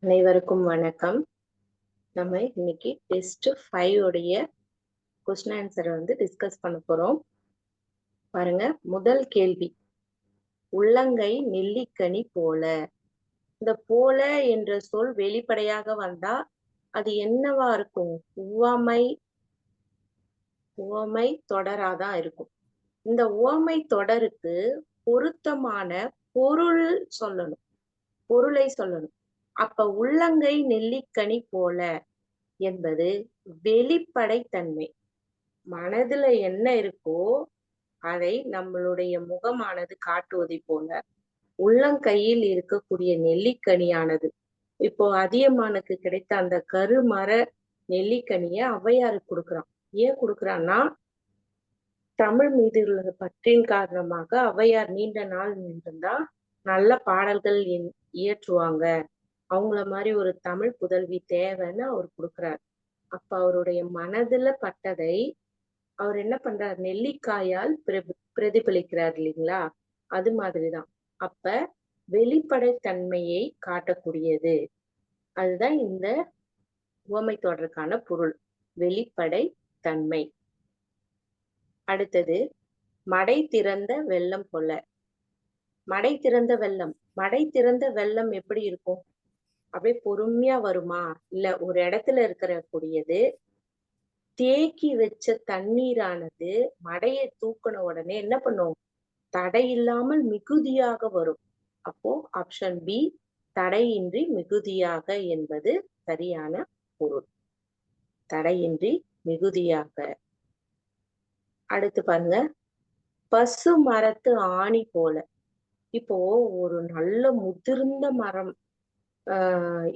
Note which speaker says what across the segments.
Speaker 1: அனைவருக்கும் வணக்கம். நம்ம இன்னைக்கு டெஸ்ட் 5 உடைய கொஸ்டின் ஆன்சரை டிஸ்கஸ் பண்ண போறோம். பாருங்க, முதல் கேள்வி, உள்ளங்கை நெல்லிக்கனி போல. இந்த போல என்ற சொல் வெளிப்படையாக வந்தா அது என்னவா இருக்கும்? உவமை தொடராதான் இருக்கும். இந்த உவமை தொடருக்கு பொருத்தமான பொருளை சொல்லணும். அப்ப உள்ளங்கை நெல்லிக்கனி போல என்பது வெளிப்படைத்தன்மை. மனதுல என்ன இருக்கோ அதை நம்மளுடைய முகமானது காட்டுவதை போல உள்ளங்கையில் இருக்கக்கூடிய நெல்லிக்கனியானது, இப்போ அதியமானுக்கு கிடைத்த அந்த கருமர நெல்லிக்கனிய ஔவையாருக்கு கொடுக்குறான். ஏன் கொடுக்குறான்னா, தமிழ் மீது உள்ள பற்றின் காரணமாக ஔவையார் நீண்ட நாள் இருந்தா நல்ல பாடல்கள் இயற்றுவாங்க, அவங்கள மாதிரி ஒரு தமிழ் புதல்வி தேவைன்னு அவர் கொடுக்குறாரு. அப்ப அவருடைய மனதுல பட்டதை அவர் என்ன பண்றார்? நெல்லிக்காயால் பிரதிபலிக்கிறார் இல்லைங்களா? அது மாதிரிதான். அப்ப வெளிப்படைத்தன்மையை காட்டக்கூடியது. அதுதான் இந்த உவமை தொடருக்கான பொருள், வெளிப்படைத்தன்மை. அடுத்தது, மடை திறந்த வெள்ளம் போல. மடை திறந்த வெள்ளம் எப்படி இருக்கும்? அப்படியே பொறுமையா வருமா? இல்ல ஒரு இடத்துல இருக்கக்கூடியது தேக்கி வச்ச தண்ணீரானது மடையை தூக்கின உடனே என்ன பண்ணும்? தடையில்லாமல் மிகுதியாக வரும். அப்போ ஆப்ஷன் பி, தடையின்றி மிகுதியாக என்பது சரியான பொருள். தடையின்றி மிகுதியாக. அடுத்து பாருங்க, பசு மரத்து ஆணி போல. இப்போ ஒரு நல்ல முதிர்ந்த மரம்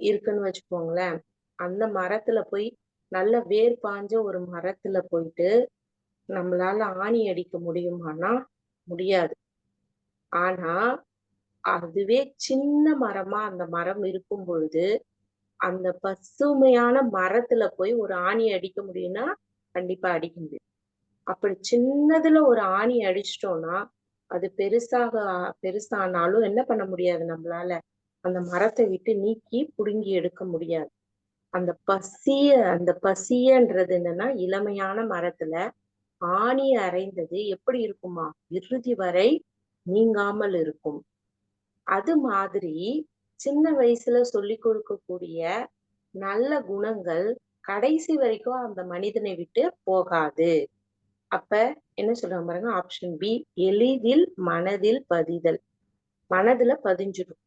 Speaker 1: இருக்குன்னு வச்சுக்கோங்களேன். அந்த மரத்துல போய் நல்ல வேர் பாஞ்ச ஒரு மரத்துல போயிட்டு நம்மளால ஆணி அடிக்க முடியுமானா முடியாது. ஆனா அதுவே சின்ன மரமா அந்த மரம் இருக்கும் பொழுது அந்த பசுமையான மரத்துல போய் ஒரு ஆணி அடிக்க முடியும்னா கண்டிப்பா அடிக்க முடியும். அப்படி சின்னதுல ஒரு ஆணி அடிச்சிட்டோம்னா அது பெருசானாலும் என்ன பண்ண முடியாது, நம்மளால அந்த மரத்தை விட்டு நீக்கி புடுங்கி எடுக்க முடியாது. அந்த பசியன்றது என்னன்னா, இளமையான மரத்துல ஆணி அறைந்தது எப்படி இருக்குமா? இறுதி வரை நீங்காமல் இருக்கும். அது மாதிரி சின்ன வயசுல சொல்லி கொடுக்கக்கூடிய நல்ல குணங்கள் கடைசி வரைக்கும் அந்த மனிதனை விட்டு போகாது. அப்ப என்ன சொல்றாங்க பாருங்க, ஆப்ஷன் பி, எளிதில் மனதில் பதிதல். மனதுல பதிஞ்சிடும்.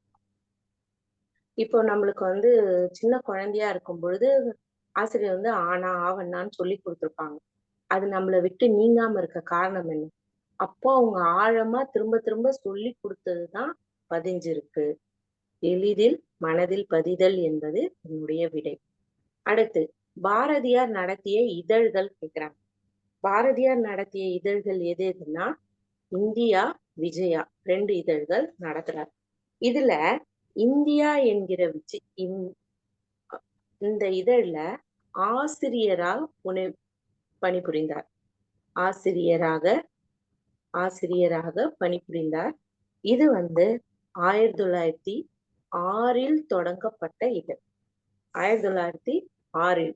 Speaker 1: இப்போ நம்மளுக்கு சின்ன குழந்தையா இருக்கும் பொழுது ஆசிரியர் ஆனா ஆவண்ணான்னு சொல்லி கொடுத்துருப்பாங்க. அது நம்மளை விட்டு நீங்காம இருக்க காரணம் என்ன? அப்போ அவங்க ஆழமா திரும்ப திரும்ப சொல்லி கொடுத்ததுதான் பதிஞ்சிருக்கு. எளிதில் மனதில் பதிதல் என்பது என்னுடைய விடை. அடுத்து, பாரதியார் நடத்திய இதழ்கள் கேட்கிறாங்க. பாரதியார் நடத்திய இதழ்கள் எது எதுன்னா, இந்தியா, விஜயா 2 இதழ்கள் நடத்துறார். இதுல இந்தியா என்கிற இந்த இதழ்ல ஆசிரியராக பணிபுரிந்தார். ஆசிரியராக பணிபுரிந்தார். இது 1906 தொடங்கப்பட்ட இதழ். 1906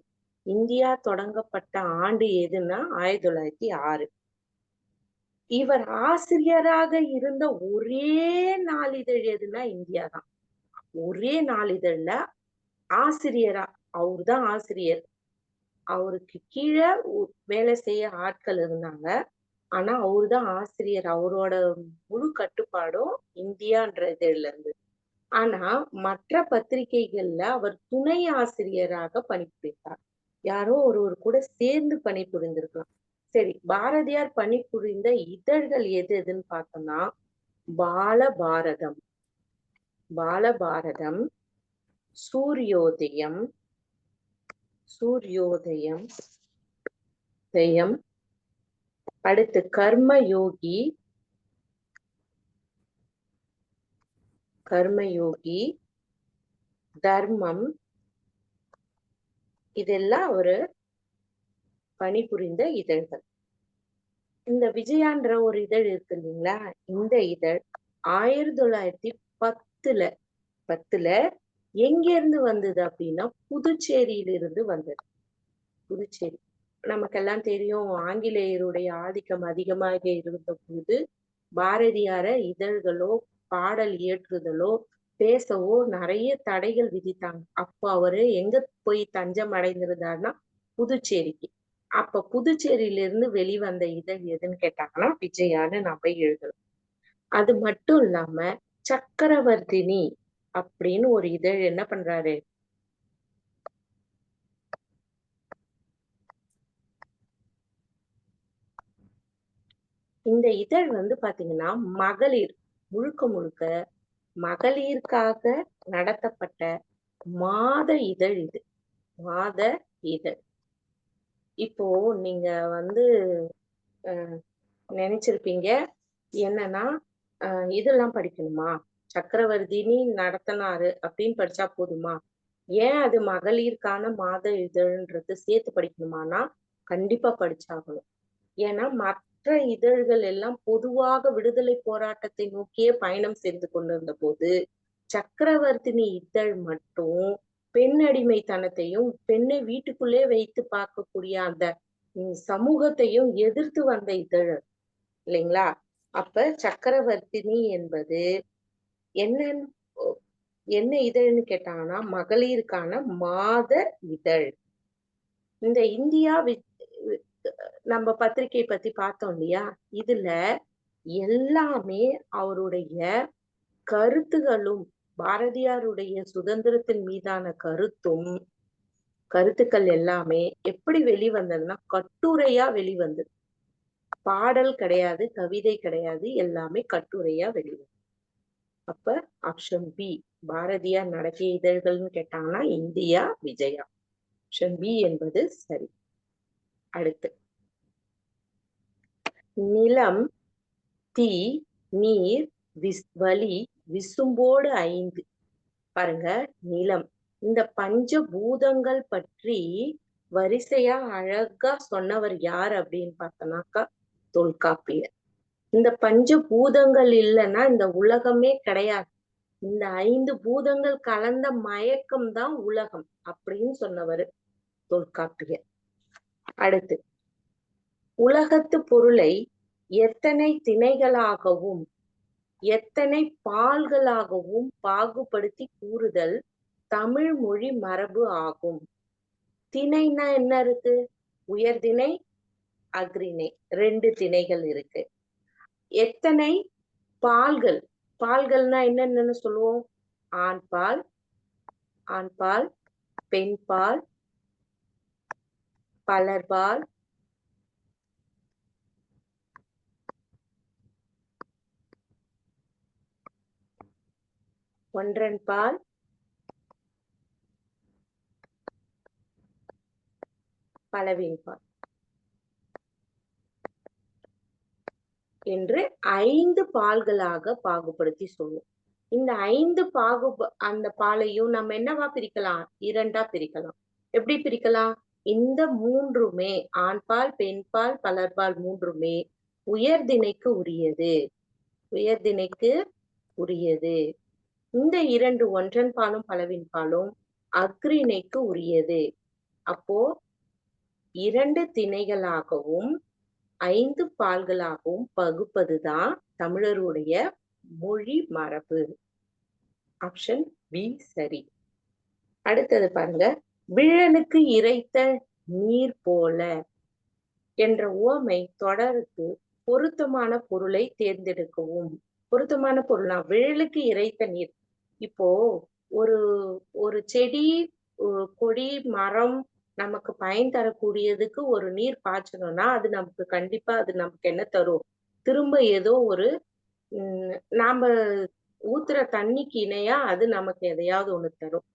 Speaker 1: இந்தியா தொடங்கப்பட்ட ஆண்டு எதுன்னா 1906. இவர் ஆசிரியராக இருந்த ஒரே நாளிதழ் எதுன்னா இந்தியா தான். ஒரே நாளிதழ்ல ஆசிரியரா, அவர்தான் ஆசிரியர். அவருக்கு கீழே வேலை செய்ய ஆட்கள் இருந்தாங்க. ஆனா அவருதான் ஆசிரியர். அவரோட முழு கட்டுப்பாடும் இந்தியான்ற இதழ்ல இருந்து. ஆனா மற்ற பத்திரிகைகள்ல அவர் துணை ஆசிரியராக பணிபுரிந்தார். யாரோ ஒருவர் கூட சேர்ந்து பணிபுரிந்திருக்கலாம். சரி, பாரதியார் பணிபுரிந்த இதழ்கள் எது எதுன்னு பார்த்தோம்னா, பாலபாரதம், சூரியோதயம், அடுத்து கர்மயோகி, தர்மம், இதெல்லாம் ஒரு பணிபுரிந்த இதழ்கள். இந்த விஜயான்ற ஒரு இதழ் இருக்கு இல்லைங்களா? இந்த இதழ் 1910 எங்க இருந்து வந்தது அப்படின்னா புதுச்சேரியிலிருந்து வந்தது. புதுச்சேரி. நமக்கெல்லாம் தெரியும் ஆங்கிலேயருடைய ஆதிக்கம் அதிகமாக இருந்த போது பாரதியார இதழ்களோ பாடல் இயற்றுதலோ பேசவோ நிறைய தடைகள் விதித்தாங்க. அப்போ அவரு எங்க போய் தஞ்சம் அடைந்திருந்தாருன்னா புதுச்சேரிக்கு. அப்ப புதுச்சேரியில இருந்து வெளிவந்த இதழ் எதுன்னு கேட்டாங்கன்னா விஜயான்னு நம்ம எழுதலாம். அது மட்டும் இல்லாம சக்கரவர்த்தினி அப்படின்னு ஒரு இதழ் என்ன பண்றாரு, இந்த இதழ் வந்து பாத்தீங்கன்னா மகளிர், முழுக்க முழுக்க மகளிருக்காக நடத்தப்பட்ட மாத இதழ் இது. மாத இதழ். இப்போ நீங்க வந்து அஹ், நினைச்சிருப்பீங்க என்னன்னா இதெல்லாம் படிக்கணுமா, சக்கரவர்த்தினி நடத்தினாரு அப்படின்னு படிச்சா போதுமா, ஏன் அது மகளிருக்கான மாத இதழ்ன்றது சேர்த்து படிக்கணுமானா கண்டிப்பா படிச்சாகணும். ஏன்னா மற்ற இதழ்கள் எல்லாம் பொதுவாக விடுதலை போராட்டத்தை நோக்கியே பயணம் செய்து கொண்டிருந்த போது சக்கரவர்த்தினி இதழ் மட்டும் பெண் அடிமைத்தனத்தையும் பெண்ணை வீட்டுக்குள்ளே வைத்து பார்க்கக்கூடிய அந்த சமூகத்தையும் எதிர்த்து வந்த இதழ் இல்லைங்களா. அப்ப சக்கரவர்த்தினி என்பது என்ன, என்ன இதழ்னு கேட்டாங்கன்னா மகளிருக்கான மாத இதழ். இந்த இந்தியா நம்ம பத்திரிகை பத்தி பார்த்தோம் இல்லையா, இதுல எல்லாமே அவருடைய கருத்துகளும் பாரதியாருடைய சுதந்திரத்தின் மீதான கருத்துக்கள் எல்லாமே எப்படி வெளிவந்ததுன்னா கட்டுரையா வெளிவந்தது. பாடல் கிடையாது, கவிதை கிடையாது, எல்லாமே கட்டுரையா வெளிவந்தது. அப்ப ஆப்ஷன் பி பாரதியார் நடத்திய இதழ்கள்னு கேட்டாங்கன்னா இந்தியா, விஜயா. ஆப்ஷன் பி என்பது சரி. அடுத்து நிலம், தீ, நீர், வலி, விசும்போடு 5. பாருங்க, நிலம், இந்த பஞ்ச பூதங்கள் பற்றி வரிசையா அழகா சொன்னவர் யார் அப்படின்னு பார்த்தோம்னாக்கா தொல்காப்பியர். இந்த பஞ்ச பூதங்கள் இல்லைன்னா இந்த உலகமே கிடையாது. இந்த 5 பூதங்கள் கலந்த மயக்கம் தான் உலகம் அப்படின்னு சொன்னவர் தொல்காப்பியர். அடுத்து உலகத்து பொருளை எத்தனை திணைகளாகவும் எத்தனை பால்களாகவும் பாகுபடுத்தி கூறுதல் தமிழ் மொழி மரபு ஆகும். திணைனா என்ன இருக்கு, உயர்திணை, அக்ரிணை, 2 திணைகள் இருக்கு. எத்தனை பால்கள், பால்கள்னா என்னென்னு சொல்லுவோம், ஆண்பால், ஆண்பால், பெண்பால், பலர்பால், ஒன்றன்பால், பலவின்பால் என்று 5 பால்களாக பாகுபடுத்தி சொல்லுவோம். இந்த 5 அந்த பாலையும் நம்ம என்னவா பிரிக்கலாம், 2ஆ பிரிக்கலாம். எப்படி பிரிக்கலாம், இந்த 3மே ஆண்பால், பெண்பால், பலர்பால் 3மே உயர்திணைக்கு உரியது, உயர்திணைக்கு உரியது. இந்த 2 ஒன்றன் பாலும் பலவின் பாலும் அக்ரிணைக்கு உரியது. அப்போ 2 திணைகளாகவும் 5 பால்களாகவும் பகுப்பதுதான் தமிழருடைய மொழி மரபு. ஆப்ஷன் பி சரி. அடுத்தது பாருங்க, விழலுக்கு இறைத்த நீர் போல என்ற உவமை தொடருக்கு பொருத்தமான பொருளை தேர்ந்தெடுக்கவும். பொருத்தமான பொருள்னா விழலுக்கு இறைத்த நீர். இப்போ ஒரு ஒரு செடி, கொடி, மரம் நமக்கு பயன் தரக்கூடியதுக்கு ஒரு நீர் பாய்ச்சணும்னா அது நமக்கு கண்டிப்பா அது நமக்கு என்ன தரும், திரும்ப ஏதோ ஒரு நாம ஊத்துற தண்ணிக்கு இணையா அது நமக்கு எதையாவது ஒண்ணு தரும்.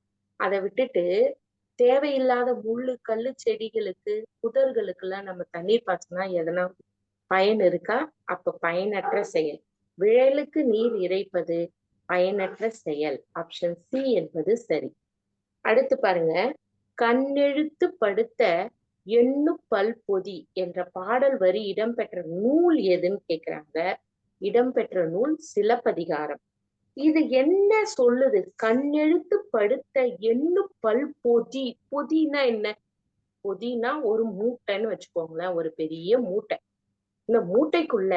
Speaker 1: அதை விட்டுட்டு தேவையில்லாத முள்ளு கல்லு செடிகளுக்கு புதர்களுக்கு எல்லாம் நம்ம தண்ணீர் பாய்ச்சினா எதனா பயன் இருக்கா, அப்ப பயனற்ற செயல். விழலுக்கு நீர் இறைப்பது பயனற்ற செயல். ஆப்ஷன் சி என்பது சரி. அடுத்து பாருங்க, கண்ணெழுத்து படுத்த எண்ணு பல் பொதி என்ற பாடல் வரி இடம்பெற்ற நூல் எதுன்னு கேக்குறாங்க. இடம்பெற்ற நூல் சிலப்பதிகாரம். இது என்ன சொல்லுது? கண்ணெழுத்து படுத்த எண்ணு பல் பொதி. பொதின்னா என்ன? பொதின்னா ஒரு மூட்டைன்னு வச்சுக்கோங்களேன். ஒரு பெரிய மூட்டை. இந்த மூட்டைக்குள்ள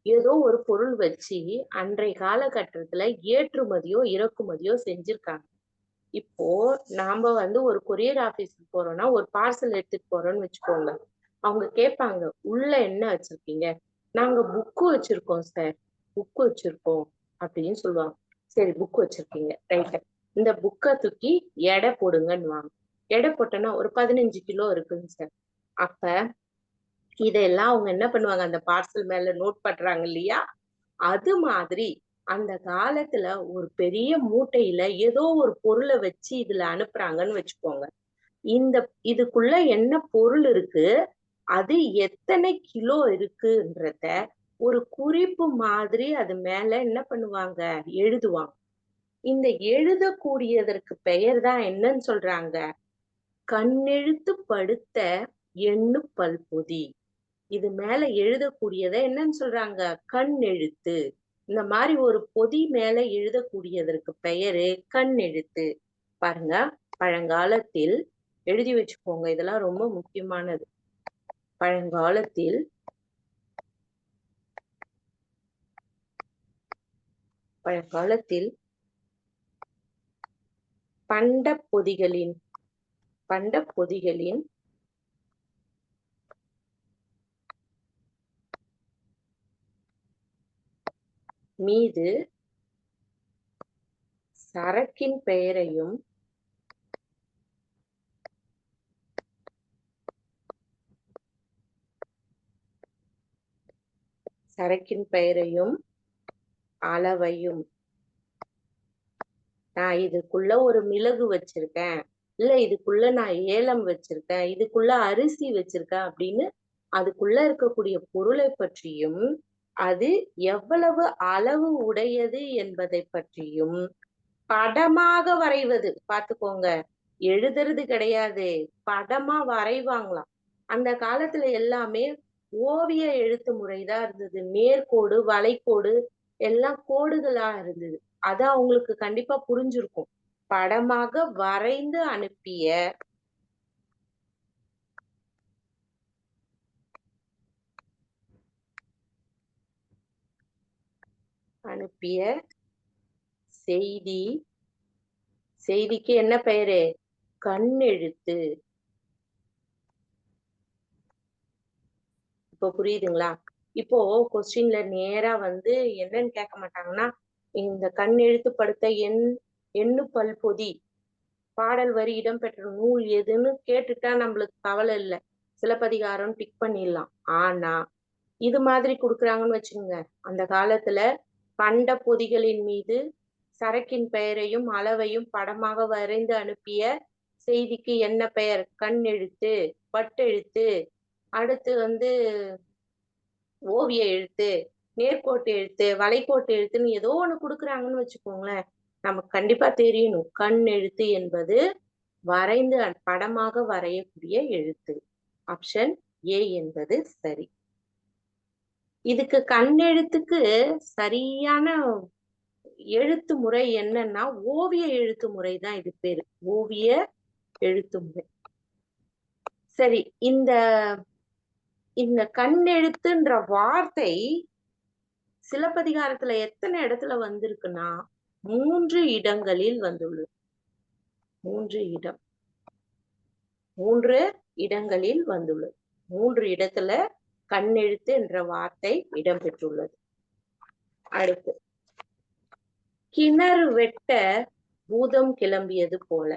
Speaker 1: ஏதோ ஒரு பொருள் வச்சு அன்றைய காலகட்டத்துல ஏற்றுமதியோ, இறக்குமதியோ செஞ்சிருக்காங்க. இப்போ நாம ஒரு கொரியர் ஆபீஸ்க்கு போறோம்னா, ஒரு பார்சல் எடுத்துட்டு போறோம்னு வச்சுக்கோங்க. அவங்க கேட்பாங்க, "உள்ள என்ன வச்சிருக்கீங்க?" "நாங்க புக் வச்சிருக்கோம் சார். புக் வச்சிருக்கோம்." அப்படின்னு சொல்லுவாங்க. சரி புக் வச்சிருக்கீங்க. ரைட். இந்த புக்க தூக்கி எடை போடுங்கன்னுவாங்க. எடை போட்டோம்னா ஒரு 15 கிலோ இருக்குங்க சார். அப்ப இதெல்லாம் அவங்க என்ன பண்ணுவாங்க? அந்த பார்சல் மேல நோட் பண்றாங்க இல்லையா? அது மாதிரி அந்த காலத்துல ஒரு பெரிய மூட்டையில ஏதோ ஒரு பொருள வச்சு இதுல அனுப்புறாங்கன்னு வச்சுக்கோங்க. இந்த இதுக்குள்ள என்ன பொருள் இருக்கு? அது எத்தனை கிலோ இருக்குன்றத ஒரு குறிப்பு மாதிரி அது மேல என்ன பண்ணுவாங்க? எழுதுவாங்க. இந்த எழுதக்கூடியதற்கு பெயர் தான் என்னன்னு சொல்றாங்க? கண்ணெழுத்து படுத்த எண்ணு பல்பொதி. இது மேல எழுதக்கூடியத என்னன்னு சொல்றாங்க? கண் எழுத்து. இந்த மாரி ஒரு பொதி மேல எழுதக்கூடியதற்கு பெயரு கண் எழுத்து. பாருங்க, பழங்காலத்தில் எழுதி வச்சுக்கோங்க. இதெல்லாம் ரொம்ப முக்கியமானது. பழங்காலத்தில் பழங்காலத்தில் பண்டப் பொதிகளின் பண்டப் பொதிகளின் மீது சரக்கின் பெயரையும் சரக்கின் பெயரையும் அளவையும் நான் இதுக்குள்ள ஒரு மிளகு வச்சிருக்கேன். இல்ல இதுக்குள்ள நான் ஏலம் வச்சிருக்கேன். இதுக்குள்ள அரிசி வச்சிருக்கேன் அப்படின்னு அதுக்குள்ள இருக்கக்கூடிய பொருளை பற்றியும், அது எவ்வளவு அளவு உடையது என்பதை பற்றியும் படமாக வரைவது. பாத்துக்கோங்க. எழுதுறது கிடையாது. படமா வரைவாங்களாம். அந்த காலத்துல எல்லாமே ஓவிய எழுத்து முறைதான் இருந்தது. நேர்கோடு, வளைகோடு எல்லாம் கோடுகளா இருந்தது. அது அவங்களுக்கு கண்டிப்பா புரிஞ்சிருக்கும். படமாக வரைந்து அனுப்பிய செய்தி செய்திக்கு என்ன பெயரு? கண்ணெழுத்து. இப்போ புரியுதுங்களா? இப்போ கொஸ்டின்ல நேரா என்னன்னு கேட்க மாட்டாங்கன்னா, இந்த கண் எழுத்து படுத்த எண்ணு பல்பொதி பாடல் வரி இடம்பெற்ற நூல் எதுன்னு கேட்டுட்டா நம்மளுக்கு கவலை இல்ல. சிலப்பதிகாரம் டிக் பண்ணிடலாம். ஆனா இது மாதிரி குடுக்குறாங்கன்னு வச்சுக்கோங்க. அந்த காலத்துல பண்ட பொதிகளின் மீது சரக்கின் பெயரையும் அளவையும் படமாக வரைந்து அனுப்பிய செய்திக்கு என்ன பெயர்? கண் எழுத்து, வட்டெழுத்து, அடுத்து ஓவிய எழுத்து, நேர்கோட்டு எழுத்து, வளைகோட்டு எழுத்துன்னு ஏதோ ஒண்ணு குடுக்குறாங்கன்னு வச்சுக்கோங்களேன். நமக்கு கண்டிப்பா தெரியணும். கண் எழுத்து என்பது வரைந்து படமாக வரையக்கூடிய எழுத்து. ஆப்ஷன் ஏ என்பது சரி. இதுக்கு கண்ணெழுத்துக்கு சரியான எழுத்து முறை என்னன்னா, ஓவிய எழுத்து முறை தான் இது பேரு. ஓவிய எழுத்து முறை. சரி, இந்த இந்த கண்ணெழுத்துன்ற வார்த்தை சிலப்பதிகாரத்துல எத்தனை இடத்துல வந்திருக்குன்னா, 3 இடங்களில் வந்துள்ளது. 3 இடம். 3 இடங்களில் வந்துள்ளது. 3 இடத்துல கண்ணெழுத்து என்ற வார்த்தை இடம்பெற்றுள்ளது. அடுத்து, கிணறு வெட்ட பூதம் கிளம்பியது போல.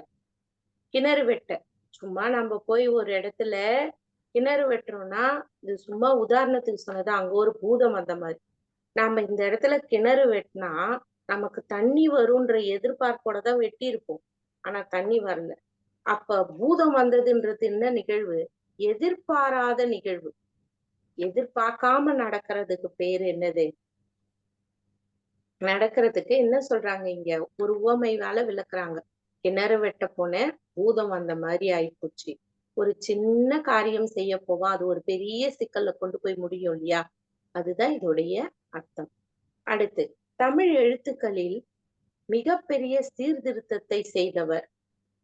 Speaker 1: கிணறு வெட்ட சும்மா நம்ம போய் ஒரு இடத்துல கிணறு வெட்டுறோம்னா, இது சும்மா உதாரணத்துக்கு சொன்னது. அங்க ஒரு பூதம் வந்த மாதிரி. நாம இந்த இடத்துல கிணறு வெட்டினா நமக்கு தண்ணி வரும்ன்ற எதிர்பார்ப்போட தான் வெட்டி இருப்போம். ஆனா தண்ணி வரல. அப்ப பூதம் வந்ததுன்றது என்ன நிகழ்வு? எதிர்பாராத நிகழ்வு. எதிர்பார்க்காம நடக்கிறதுக்கு பேரு என்னது? நடக்கிறதுக்கு என்ன சொல்றாங்க இங்க? ஒரு உவமையால விளக்குறாங்க. கிணறு வெட்ட போனேன், பூதம் வந்த மாதிரி ஆயிப்போச்சு. ஒரு சின்ன காரியம் செய்ய போவோம். அது ஒரு பெரிய சிக்கல்ல கொண்டு போய் முடியும் இல்லையா? அதுதான் இதோடைய அர்த்தம். அடுத்து, தமிழ் எழுத்துக்களில் மிகப்பெரிய சீர்திருத்தத்தை செய்தவர்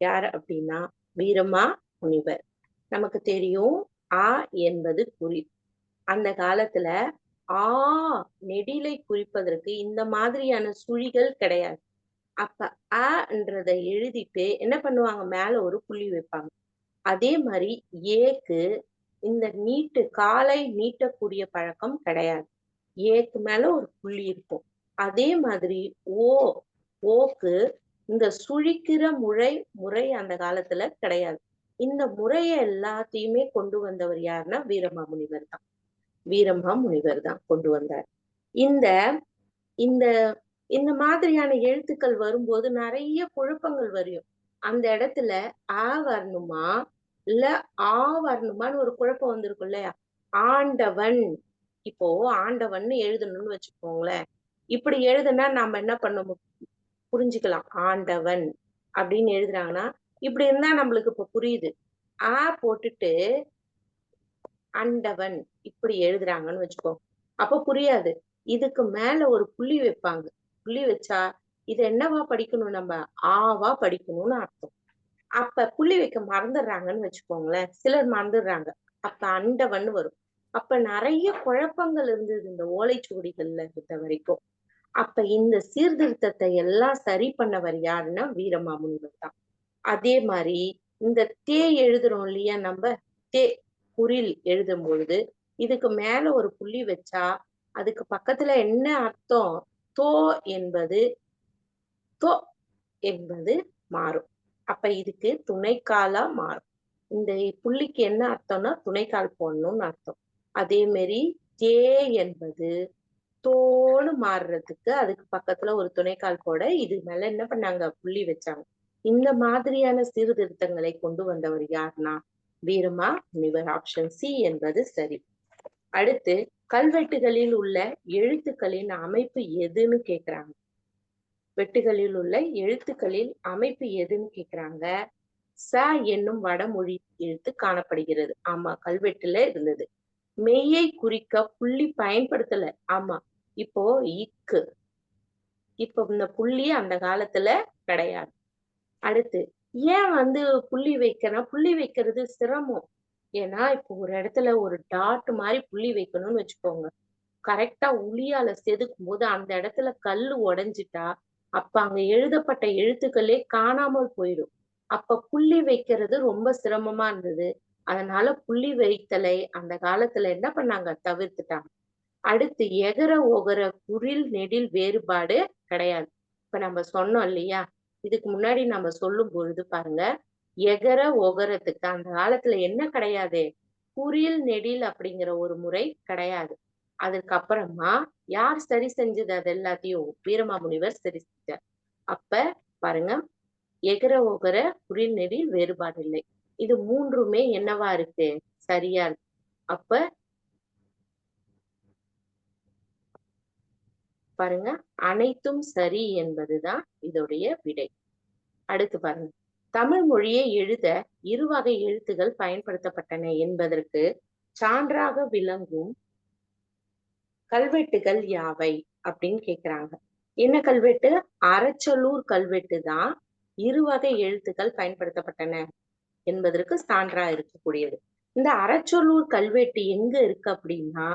Speaker 1: யார் அப்படின்னா வீரமா முனிவர். நமக்கு தெரியும் ஆ என்பது குறி. அந்த காலத்துல ஆ நெடிலை குறிப்பதற்கு இந்த மாதிரியான சுழிகள் கிடையாது. அப்ப அன்றதை எழுதிட்டு என்ன பண்ணுவாங்க, மேல ஒரு புள்ளி வைப்பாங்க. அதே மாதிரி ஏக்கு இந்த காலை நீட்டக்கூடிய பழக்கம் கிடையாது. ஏக்கு மேல ஒரு புள்ளி இருக்கும். அதே மாதிரி ஓ ஓக்கு இந்த சுழிக்கிற முறை அந்த காலத்துல கிடையாது. இந்த முறைய எல்லாத்தையுமே கொண்டு வந்தவர் யாருன்னா வீரமாமுனிவர் தான். வீரமாமுனிவர் தான் கொண்டு வந்தார். இந்த இந்த இந்த மாதிரியான எழுத்துக்கள் வரும்போது நிறைய குழப்பங்கள் வரும். அந்த இடத்துல ஆ வரணுமா இல்ல ஆ வரணுமான்னு ஒரு குழப்பம் வந்திருக்கும் இல்லையா? ஆண்டவன், இப்போ ஆண்டவன்னு எழுதணும்னு வச்சுக்கோங்களேன். இப்படி எழுதுனா நாம என்ன பண்ண புரிஞ்சுக்கலாம். ஆண்டவன் அப்படின்னு எழுதுறாங்கன்னா, இப்படி இருந்தா நம்மளுக்கு இப்ப புரியுது. ஆ போட்டுட்டு அண்டவன் இப்படி எழுதுறாங்கன்னு வச்சுக்கோ. அப்ப புரியாது. இதுக்கு மேல ஒரு புள்ளி வைப்பாங்க. புள்ளி வச்சா இது என்னவா படிக்கணும் நம்ம? ஆவா படிக்கணும்னு அர்த்தம். அப்ப புள்ளி வைக்க மறந்துடுறாங்கன்னு வச்சுக்கோங்களேன். சிலர் மறந்துடுறாங்க. அப்ப அண்டவன் வரும். அப்ப நிறைய குழப்பங்கள் இருந்தது இந்த ஓலைச்சுவடிகள்ல இருந்த வரைக்கும். அப்ப இந்த சீர்திருத்தத்தை எல்லாம் சரி பண்ணவர் யாருன்னா வீரமாமுனிவர் தான். அதே மாதிரி இந்த தே எழுதுறோம் இல்லையா நம்ம, தே குறில் எழுதும் பொழுது இதுக்கு மேல ஒரு புள்ளி வச்சா அதுக்கு பக்கத்துல என்ன அர்த்தம்? தோ என்பது தொ என்பது மாறும். அப்ப இதுக்கு துணைக்காலா மாறும். இந்த புள்ளிக்கு என்ன அர்த்தம்னா துணைக்கால் போடணும்னு அர்த்தம். அதே மாதிரி தே என்பது தோன்னு மாறுறதுக்கு அதுக்கு பக்கத்துல ஒரு துணைக்கால் போட இது மேல என்ன பண்ணாங்க, புள்ளி வச்சாங்க. இந்த மாதிரியான சீர்திருத்தங்களை கொண்டு வந்தவர் யாருன்னா வீரமா முனிவர். ஆப்ஷன் சி என்பது சரி. அடுத்து கல்வெட்டுகளில் உள்ள எழுத்துக்களின் அமைப்பு எதுன்னு கேக்குறாங்க. வெட்டுகளில் உள்ள எழுத்துக்களில் அமைப்பு எதுன்னு கேக்குறாங்க. ச என்னும் வடமொழி எழுத்து காணப்படுகிறது. ஆமா, கல்வெட்டுல இருந்தது. மெய்யை குறிக்க புள்ளி பயன்படுத்தல. ஆமா, இப்போ இக்கு, இப்ப இந்த புள்ளி அந்த காலத்துல கிடையாது. அடுத்து ஏன் புள்ளி வைக்கிறேன்? புள்ளி வைக்கிறது சிரமம். ஏன்னா இப்போ ஒரு இடத்துல ஒரு டாட் மாதிரி புள்ளி வைக்கணும்னு வச்சுக்கோங்க. கரெக்டா உளியால செதுக்கும் போது அந்த இடத்துல கல்லு உடைஞ்சிட்டா அப்ப அங்க எழுதப்பட்ட எழுத்துக்களே காணாமல் போயிடும். அப்ப புள்ளி வைக்கிறது ரொம்ப சிரமமா இருந்தது. அதனால புள்ளி வைத்தலை அந்த காலத்துல என்ன பண்ணாங்க, தவிர்த்துட்டாங்க. அடுத்து எகர ஒகர குறில் நெடில் வேறுபாடு கிடையாது. இப்ப நம்ம சொன்னோம் இல்லையா, இதுக்கு முன்னாடி நம்ம சொல்லும் பொழுது பாருங்க, எகர ஒகரத்துக்கு அந்த காலத்துல என்ன கிடையாது, குறில் நெடில் அப்படிங்கிற ஒரு முறை கிடையாது. அதுக்கப்புறமா யார் சரி செஞ்சது? அது எல்லாத்தையும் வீரமாமுனிவர் சரி செஞ்சார். அப்ப பாருங்க, எகர ஒகர குறில் நெடில் வேறுபாடு இல்லை. இது மூன்றுமே என்னவா இருக்கு, சரியா இருக்கு. அப்ப பாருங்க, அனைத்தும் சரி என்பதுதான் இதோடைய விடை. அடுத்து பாருங்க, தமிழ் மொழியை எழுத இருவகை எழுத்துகள் பயன்படுத்தப்பட்டன என்பதற்கு சான்றாக விளங்கும் கல்வெட்டுகள் யாவை அப்படின்னு கேக்குறாங்க. என்ன கல்வெட்டு? அறச்சலூர் கல்வெட்டு தான் இருவகை எழுத்துக்கள் பயன்படுத்தப்பட்டன என்பதற்கு சான்றா இருக்கக்கூடியது. இந்த அறச்சலூர் கல்வெட்டு எங்க இருக்கு அப்படின்னா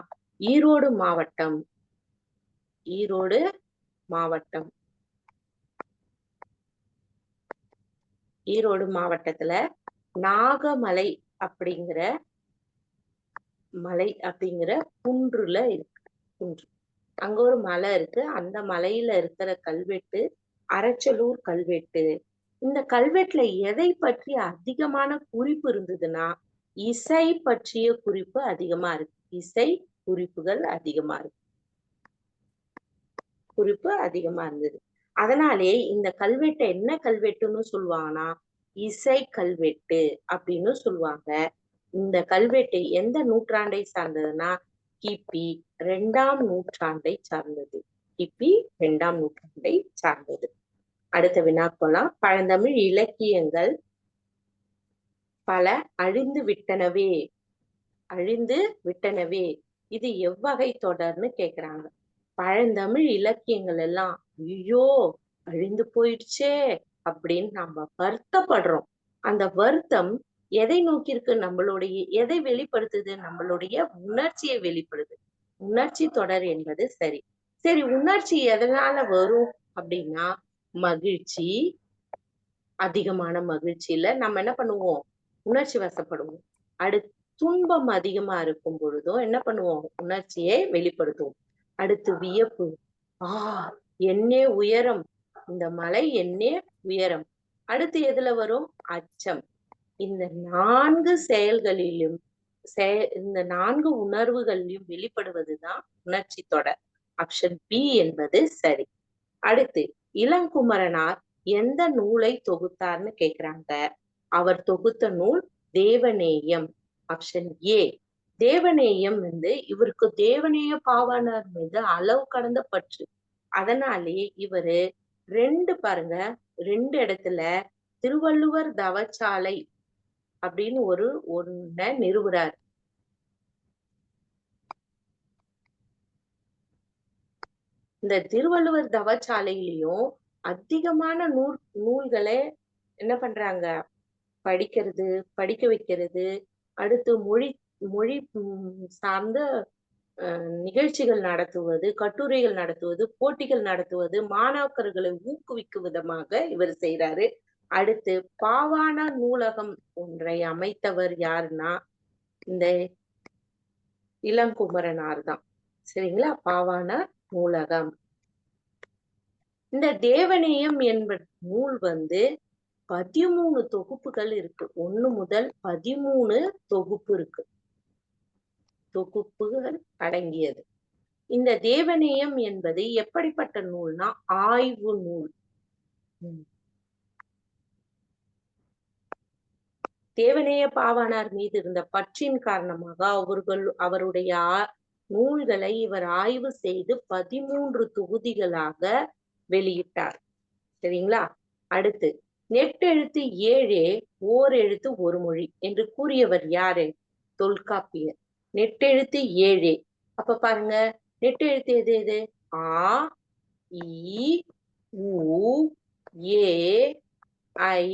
Speaker 1: ஈரோடு மாவட்டம். ஈரோடு மாவட்டம். ஈரோடு மாவட்டத்துல நாகமலை அப்படிங்கிற குன்றுல இருக்கு. குன்று, அங்க ஒரு மலை இருக்கு. அந்த மலையில இருக்கிற கல்வெட்டு அறச்சலூர் கல்வெட்டு. இந்த கல்வெட்டுல எதை பற்றி அதிகமான குறிப்பு இருந்ததுன்னா இசை பற்றிய குறிப்பு அதிகமா இருக்கு. இசை குறிப்புகள் அதிகமா இருக்கு. குறிப்பு அதிகமா இருந்தது. அதனாலே இந்த கல்வெட்டை என்ன கல்வெட்டுன்னு சொல்லுவாங்கன்னா இசை கல்வெட்டு அப்படின்னு சொல்லுவாங்க. இந்த கல்வெட்டு எந்த நூற்றாண்டை சார்ந்ததுன்னா கிபி 2ஆம் நூற்றாண்டை சார்ந்தது. கிபி 2ஆம் நூற்றாண்டை சார்ந்தது. அடுத்த வினா போலாம். பழந்தமிழ் இலக்கியங்கள் பல அழிந்து விட்டனவே. இது எவ்வகை தொடர்னு கேக்குறாங்க. பழந்தமிழ் இலக்கியங்கள் எல்லாம் ஐயோ அழிந்து போயிடுச்சே அப்படின்னு நம்ம வருத்தப்படுறோம். அந்த வருத்தம் எதை நோக்கி இருக்கு? நம்மளுடைய எதை வெளிப்படுத்துது? நம்மளுடைய உணர்ச்சியை வெளிப்படுது. உணர்ச்சி தொடர் என்பது சரி. சரி, உணர்ச்சி எதனால வரும் அப்படின்னா, மகிழ்ச்சி, அதிகமான மகிழ்ச்சியில நம்ம என்ன பண்ணுவோம்? உணர்ச்சி வசப்படுவோம். அடுத்து துன்பம் அதிகமா இருக்கும் பொழுதும் என்ன பண்ணுவோம்? உணர்ச்சியை வெளிப்படுத்துவோம். அடுத்து வியப்பு. ஆ! என்னே உயரம். இந்த மலை என்னே உயரம். அடுத்து எதுல வரும்? அச்சம். இந்த 4 செயல்களிலும் இந்த 4 உணர்வுகளிலும் வெளிப்படுவதுதான் உணர்ச்சி தொடர். ஆப்ஷன் பி என்பது சரி. அடுத்து இளங்குமரனார் எந்த நூலை தொகுத்தார்ன்னு கேக்குறாங்க. அவர் தொகுத்த நூல் தேவநேயம். Option A. தேவநேயம் இவருக்கு தேவநேய பாவாணர் மீது அளவு கடந்த பற்று. அதனாலே இவரு 2 பாருங்க, 2 இடத்துல திருவள்ளுவர் தவச்சாலை அப்படின்னு ஒண்ண நிறுவுறார். இந்த திருவள்ளுவர் தவச்சாலையிலயும் அதிகமான நூல்களை என்ன பண்றாங்க? படிக்கிறது, படிக்க வைக்கிறது, அடுத்து மொழி மொழி சார்ந்த நிகழ்ச்சிகள் நடத்துவது, கட்டுரைகள் நடத்துவது, போட்டிகள் நடத்துவது, மாணாக்கர்களை ஊக்குவிக்கும் விதமாக இவர் செய்றாரு. அடுத்து பாவாணர் நூலகம் ஒன்றை அமைத்தவர் யாருன்னா, இந்த இளங்குமரனார் தான். சரிங்களா? பாவாணர் நூலகம். இந்த தேவநேயம் என்ப நூல் 13 தொகுப்புகள் இருக்கு. 1 முதல் 13 தொகுப்பு இருக்கு. தொகுப்புகள் அடங்கியது. இந்த தேவநேயம் என்பது எப்படிப்பட்ட நூல்னா, ஆய்வு நூல். தேவநேய பாவாணர் மீது இருந்த பற்றின் காரணமாக அவருடைய நூல்களை இவர் ஆய்வு செய்து 13 தொகுதிகளாக வெளியிட்டார். சரிங்களா? அடுத்து நெட்டெழுத்து ஏழே ஓர் எழுத்து ஒரு மொழி என்று கூறியவர் யாரு? தொல்காப்பியர். நெட்டெழுத்து ஏழே. அப்ப பாருங்க, நெட்டெழுத்து எது எது? ஆ, இ, உ, ஏ, ஐ,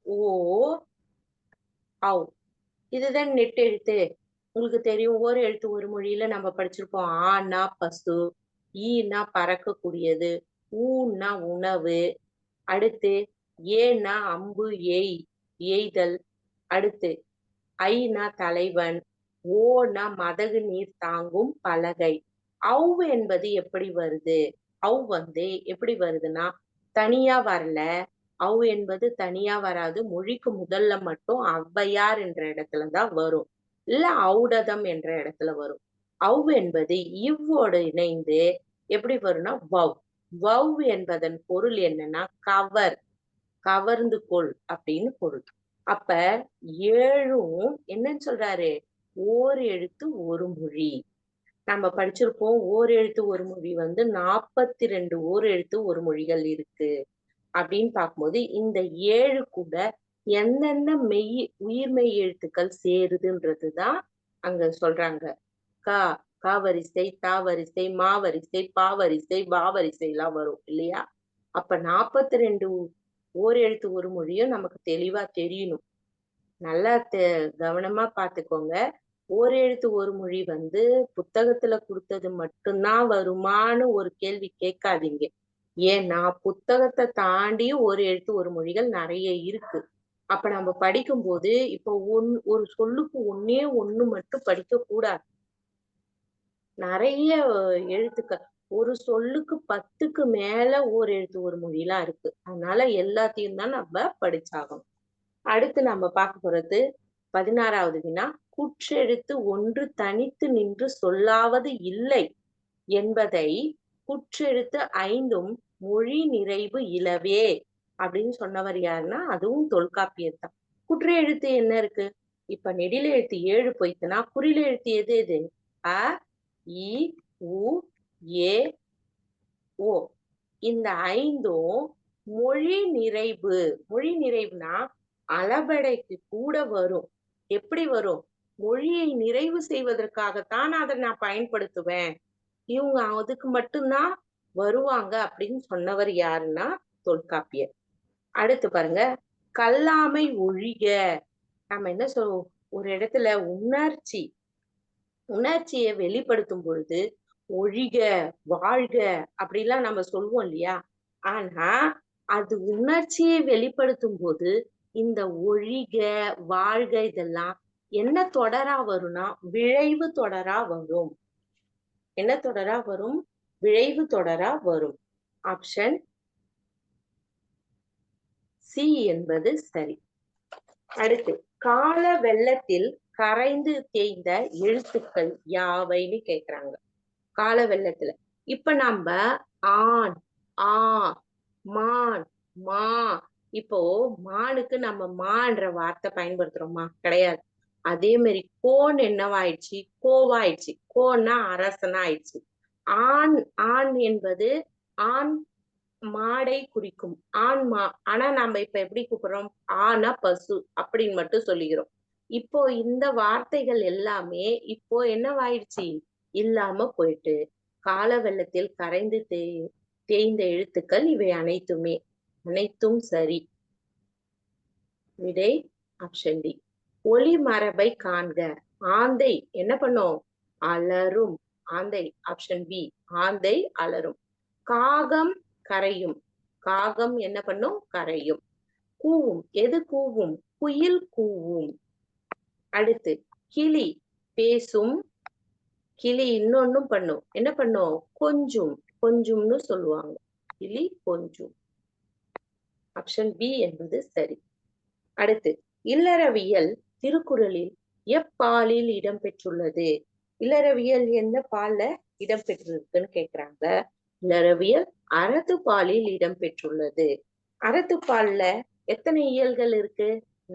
Speaker 1: ஓ, ஔ. இதுதான் நெட்டெழுத்து. உங்களுக்கு தெரியும், ஓர் எழுத்து ஒரு மொழியில நம்ம படிச்சிருப்போம். ஆன்னா பசு, ஈன்னா பறக்கக்கூடியது, ஊன்னா உணவு, அடுத்து ஏன்னா அம்பு எய் எய்தல், அடுத்து ஐனா தலைவன், ஓனா மதகு நீர் தாங்கும் பலகை. ஔ என்பது எப்படி வருது? ஔ எப்படி வருதுன்னா, தனியா வரல. ஔ என்பது தனியா வராது. மொழிக்கு முதல்ல மட்டும் ஔவையார் என்ற இடத்துலதான் வரும். இல்ல ஔடதம் என்ற இடத்துல வரும். ஔ என்பது இவ்வோடு இணைந்து எப்படி வரும்னா வவ். வவ் என்பதன் பொருள் என்னன்னா கவர், கவர்ந்து கொள் அப்படின்னு பொருள். அப்ப 7ம் என்னன்னு சொல்றாரு? ஓர் எழுத்து ஒரு மொழி. நம்ம படிச்சிருப்போம், ஓர் எழுத்து ஒரு மொழி 42 ஓர் எழுத்து ஒரு மொழிகள் இருக்கு அப்படின்னு பார்க்கும்போது, இந்த 7 கூட எந்தெந்த உயிர்மெய் எழுத்துக்கள் சேருதுன்றதுதான் அங்க சொல்றாங்க. கா, கா வரிசை, தா வரிசை, மா வரிசை, பா வரிசை, வா வரிசை எல்லாம் வரும் இல்லையா? அப்ப 42 ஓர் எழுத்து ஒரு மொழியும் நமக்கு தெளிவா தெரியணும். நல்லா கவனமா பாத்துக்கோங்க. ஓர் எழுத்து ஒரு மொழி புத்தகத்துல கொடுத்தது மட்டும்தான் வருமான்னு ஒரு கேள்வி கேட்காதீங்க. ஏன்னா புத்தகத்தை தாண்டி ஒரு எழுத்து ஒரு மொழிகள் நிறைய இருக்கு. அப்ப நம்ம படிக்கும்போது இப்போ ஒரு சொல்லுக்கு ஒண்ணே ஒண்ணு மட்டும் படிக்க கூடாது. நிறைய எழுத்துக்கள், ஒரு சொல்லுக்கு 10க்கு மேல ஓர் எழுத்து ஒரு மொழிலாம் இருக்கு. அதனால எல்லாத்தையும் தான் நம்ம படிச்சாகணும். அடுத்து நம்ம பார்க்க போறது 16வது வினா. குற்றெழுத்து ஒன்று தனித்து நின்று சொல்லாவது இல்லை என்பதை குற்றெழுத்து 5ம் மொழி நிறைவு இலவே அப்படின்னு சொன்னவர் யாருன்னா, அதுவும் தொல்காப்பியர் தான். குற்ற எழுத்து என்ன இருக்கு? இப்ப நெடில எழுத்து 7 போயிட்டுனா குறில எழுத்து எது எது? அ, இ, உ, ஏ, ஓ. இந்த 5ம் மொழி நிறைவு. மொழி நிறைவுனா அளபெடைக்கு கூட வரும். எப்படி வரும்? மொழியை நிறைவு செய்வதற்காகத்தான் அதை நான் பயன்படுத்துவேன். இவங்க அதுக்கு மட்டும்தான் வருவாங்க அப்படின்னு சொன்னவர் யாருன்னா தொல்காப்பியர். அடுத்து பாருங்க, கல்லாமை ஒழிக. நம்ம என்ன சொல்லுவோம், ஒரு இடத்துல உணர்ச்சியை வெளிப்படுத்தும் பொழுது ஒழிக, வாழ்க அப்படிலாம் நம்ம சொல்லுவோம் இல்லையா? ஆனா அது உணர்ச்சியை வெளிப்படுத்தும் போது இந்த ஒழிக, வாழ்க இதெல்லாம் என்ன தொடரா வரும்னா விழைவு தொடரா வரும். என்ன தொடரா வரும்? விழைவு தொடரா வரும். ஆப்ஷன் சி என்பது சரி. அடுத்து, கால வெள்ளத்தில் கரைந்து தேய்ந்த எழுத்துக்கள் யாவைன்னு கேக்குறாங்க. கால வெள்ளத்துல இப்ப நம்ம ஆண், ஆ, மான், மா, இப்போ மானுக்கு நம்ம மான்ற வார்த்தை பயன்படுத்துறோமா? கிடையாது. அதே மாதிரி கோன் என்னவாயிடுச்சு? கோவாயிடுச்சு. கோன்னா அரசனா ஆயிடுச்சு. ஆண், ஆண் என்பது ஆண் மாடை குறிக்கும். ஆண் ஆனா நம்ம இப்ப எப்படி கூப்பிடுறோம்? ஆனா பசு அப்படின்னு மட்டும் சொல்லிக்கிறோம். இப்போ இந்த வார்த்தைகள் எல்லாமே இப்போ என்னவாயிடுச்சு? இல்லாம போயிட்டு கால வெள்ளத்தில் கரைந்து தேய்ந்த எழுத்துக்கள் இவை அனைத்தும் சரி. விடை ஆப்ஷன் டி. ஒளி மரபை காண்க. ஆந்தை என்ன பண்ணும்? அலரும். ஆந்தை ஆப்ஷன் பி. ஆந்தை அலரும். காகம் கரையும். காகம் என்ன பண்ணும்? கரையும். கூவும். எது கூவும்? குயில் கூவும். அடுத்து, கிளி பேசும். கிளி இன்னொன்னும் பண்ணும். என்ன பண்ணும்? கொஞ்சும். கொஞ்சும்னு சொல்லுவாங்க. கிளி கொஞ்சும். ஆப்ஷன் பி என்பது சரி. அடுத்து, இல்லறவியல் திருக்குறளில் எப்பாலில் இடம்பெற்றுள்ளது? இல்லறவியல் என்ன பால்ல இடம்பெற்றிருக்குன்னு கேக்குறாங்க. இல்லறவியல் அறத்துப்பாலில் இடம்பெற்றுள்ளது. அறத்துப்பால்ல எத்தனை இயல்கள் இருக்கு?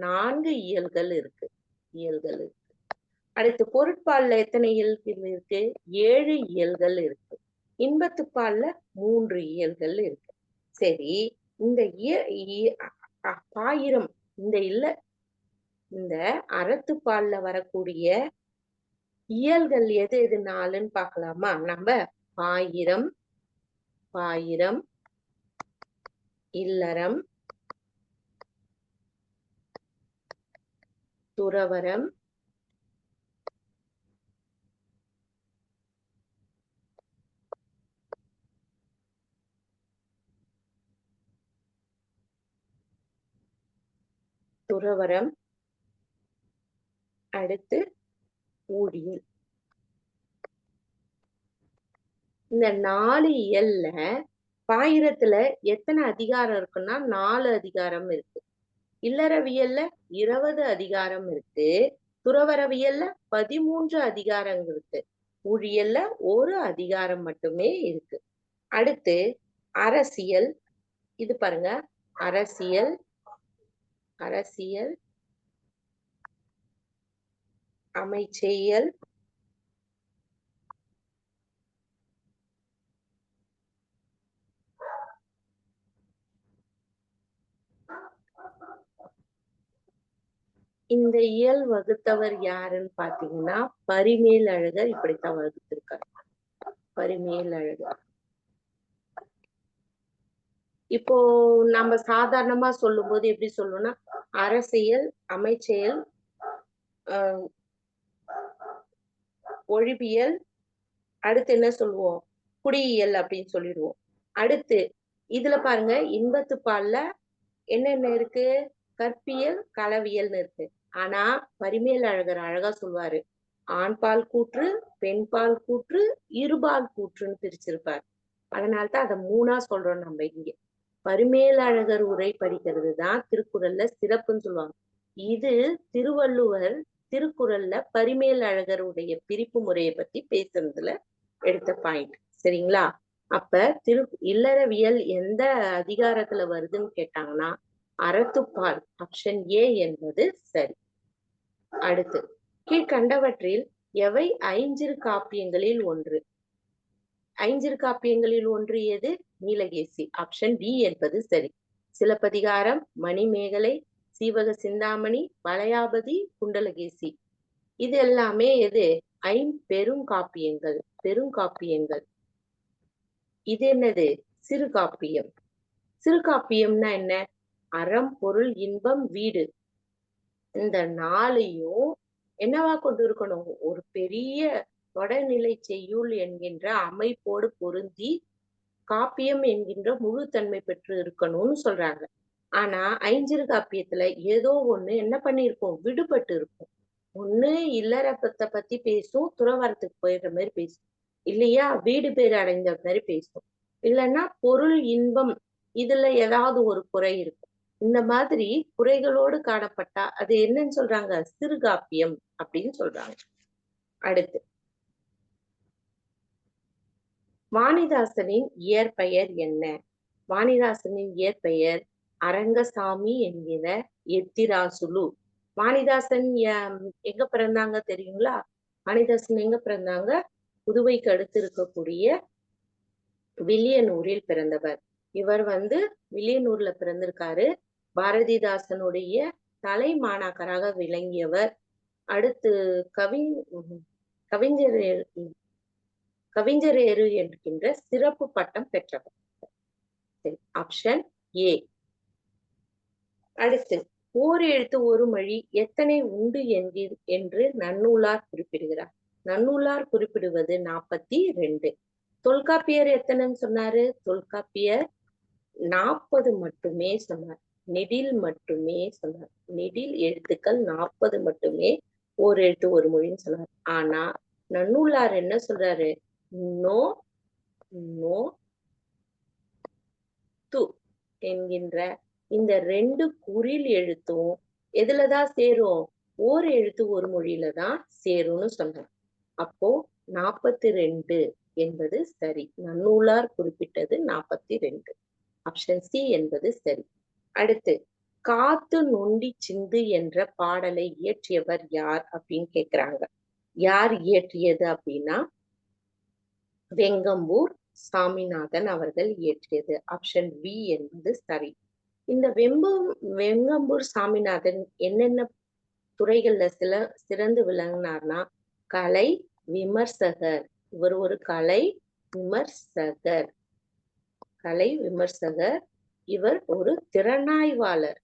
Speaker 1: 4 இயல்கள் இருக்கு. அடுத்து, பொருட்பால்ல எத்தனை இயல்கள் இருக்கு? 7 இயல்கள் இருக்கு. இன்பத்துப்பால்ல 3 இயல்கள் இருக்கு. சரி, இந்த பாயிரம் இந்த அறத்துப்பால்ல வரக்கூடிய இயல்கள் எது எது 4ன்னு பாக்கலாமா? நம்ம பாயிரம், இல்லறம், துறவறம், அடுத்து ஊழியல். இந்த 4 இயல்ல பாயிரத்துல எத்தனை அதிகாரம் இருக்குன்னா 4 அதிகாரம் இருக்கு. இல்லறவியல்ல 20 அதிகாரம் இருக்கு. துறவரவியல்ல 13 அதிகாரங்கள் இருக்கு. ஊழியல்ல 1 அதிகாரம் மட்டுமே இருக்கு. அடுத்து அரசியல். இது பாருங்க, அரசியல், அமைச்செயல், இந்த இயல் வகுத்தவர் யாருன்னு பாத்தீங்கன்னா பரிமேலழகர் இப்படித்தான் வகுத்திருக்காரு. பரிமேலழகர். இப்போ நம்ம சாதாரணமா சொல்லும் போது எப்படி சொல்லணும்னா அரசியல், அமைச்செயல், ஒழிபியல், அடுத்து என்ன சொல்லுவோம்? குடியியல் அப்படின்னு சொல்லிடுவோம். அடுத்து இதுல பாருங்க, இன்பத்துப்பால்ல என்னென்ன இருக்கு? கற்பியல், களவியல்னு இருக்கு. ஆனா பரிமேலழகர் அழகா சொல்வாரு, ஆண்பால் கூற்று, பெண்பால் கூற்று, இருபால் கூற்றுன்னு பிரிச்சிருப்பார். அதனால்தான் அதை 3ஆ சொல்றோம் நம்ம இங்க. பரிமேலழகர் உரை படிக்கிறது தான் திருக்குறள்ல சிறப்புன்னு சொல்லுவாங்க. இது திருவள்ளுவர் திருக்குறள்ல பரிமேலழகருடைய பிரிப்பு முறையை பத்தி பேசுறதுல எடுத்த பாயிண்ட். சரிங்களா? அப்ப இல்லறவியல் எந்த அதிகாரத்துல வருதுன்னு கேட்டாங்கன்னா அறத்துப்பால். ஆப்ஷன் ஏ என்பது சரி. அடுத்து, கீழ்கண்டவற்றில் எவை ஐஞ்சிறு காப்பியங்களில் ஒன்று? ஐஞ்சிறு காப்பியங்களில் ஒன்று எது? நீலகேசி. ஆப்ஷன் டி என்பது சரி. சிலப்பதிகாரம், மணிமேகலை, சீவக சிந்தாமணி, வளையாபதி, குண்டலகேசி, இது எல்லாமே எது? ஐம்பெருங்காப்பியங்கள். பெருங்காப்பியங்கள். இது என்னது? சிறுகாப்பியம். சிறுகாப்பியம்னா என்ன? அறம், பொருள், இன்பம், வீடு. இந்த நாளையும் என்னவா கொண்டு இருக்கணும்? ஒரு பெரிய தொடர்நிலை செய்யுள் என்கின்ற அமைப்போடு பொருந்தி காப்பியம் என்கின்ற முழு தன்மை பெற்று இருக்கணும்னு சொல்றாங்க. ஆனா ஐஞ்சிறு காப்பியத்துல ஏதோ ஒண்ணு என்ன பண்ணிருக்கோம்? விடுபட்டு இருக்கும். ஒண்ணு இல்லறத்தை பத்தி பேசும், துறவரத்துக்கு போயிடுற மாதிரி பேசும், இல்லையா வீடு பேர் அடைந்த மாதிரி பேசும், இல்லைன்னா பொருள் இன்பம் இதுல ஏதாவது ஒரு குறை இருக்கும். இந்த மாதிரி குறைகளோடு காணப்பட்டா அது என்னன்னு சொல்றாங்க? சிறுகாப்பியம் அப்படின்னு சொல்றாங்க. அடுத்து வாணிதாசனின் இயற்பெயர் என்ன? வாணிதாசனின் இயற்பெயர் அரங்கசாமி என்கிற எத்திராசுலு. வாணிதாசன் எங்க பிறந்தாங்க தெரியுங்களா? வாணிதாசன் எங்க பிறந்தாங்க? புதுவைக்கு அடுத்து இருக்கக்கூடிய வில்லியனூரில் பிறந்தவர். இவர் வில்லியனூர்ல பிறந்திருக்காரு. பாரதிதாசனுடைய தலை மாணாக்கராக விளங்கியவர். அடுத்து கவிஞரேறு என்கின்ற சிறப்பு பட்டம் பெற்றவர். Option A. அடுத்து ஓர் எழுத்து ஒரு மொழி எத்தனை உண்டு என்று நன்னூலார் குறிப்பிடுகிறார். நன்னூலார் குறிப்பிடுவது 42. தொல்காப்பியர் எத்தனைன்னு சொன்னாரு? தொல்காப்பியர் 40 மட்டுமே சொன்னார். நெடில் மட்டுமே சொன்னார். நெடில் எழுத்துக்கள் 40 மட்டுமே ஓர் எழுத்து ஒரு மொழின்னு சொன்னார். ஆனா நன்னூலார் என்ன சொல்றாரு? நோ நோ து என்கின்ற இந்த 2 குறில் எழுத்தும் எதுலதான் சேரும்? ஓர் எழுத்து ஒரு மொழியில தான் சேரும்னு சொன்னார். அப்போ 42 என்பது சரி. நன்னூலார் குறிப்பிட்டது 42. ஆப்ஷன் சி என்பது சரி. அடுத்து காத்து நொண்டி சிந்து என்ற பாடலை இயற்றியவர் யார் அப்படின்னு கேக்குறாங்க. யார் இயற்றியது அப்படின்னா வெங்கம்பூர் சாமிநாதன் அவர்கள் இயற்றியது. ஆப்ஷன் பி என்பது சரி. இந்த வெங்கம்பூர் சாமிநாதன் என்னென்ன துறைகள்ல சிறந்து விளங்கினார்னா கலை விமர்சகர். இவர் ஒரு கலை விமர்சகர். கலை விமர்சகர். இவர் ஒரு திறனாய்வாளர்.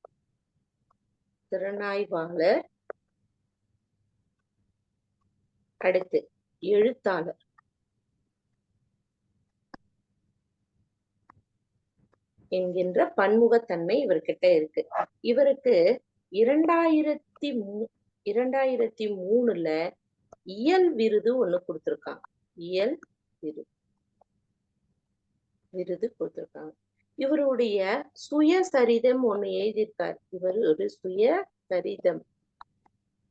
Speaker 1: அடுத்து எழுத்தாளர். என்கின்ற பன்முகத்தன்மை இவர்கிட்ட இருக்கு. இவருக்கு 2003ல இயல் விருது ஒண்ணு கொடுத்திருக்காங்க. இயல் விருது கொடுத்திருக்காங்க. இவருடைய சுயசரிதம் ஒண்ணு எழுதியிருக்காரு. இவர் ஒரு சுயசரிதம்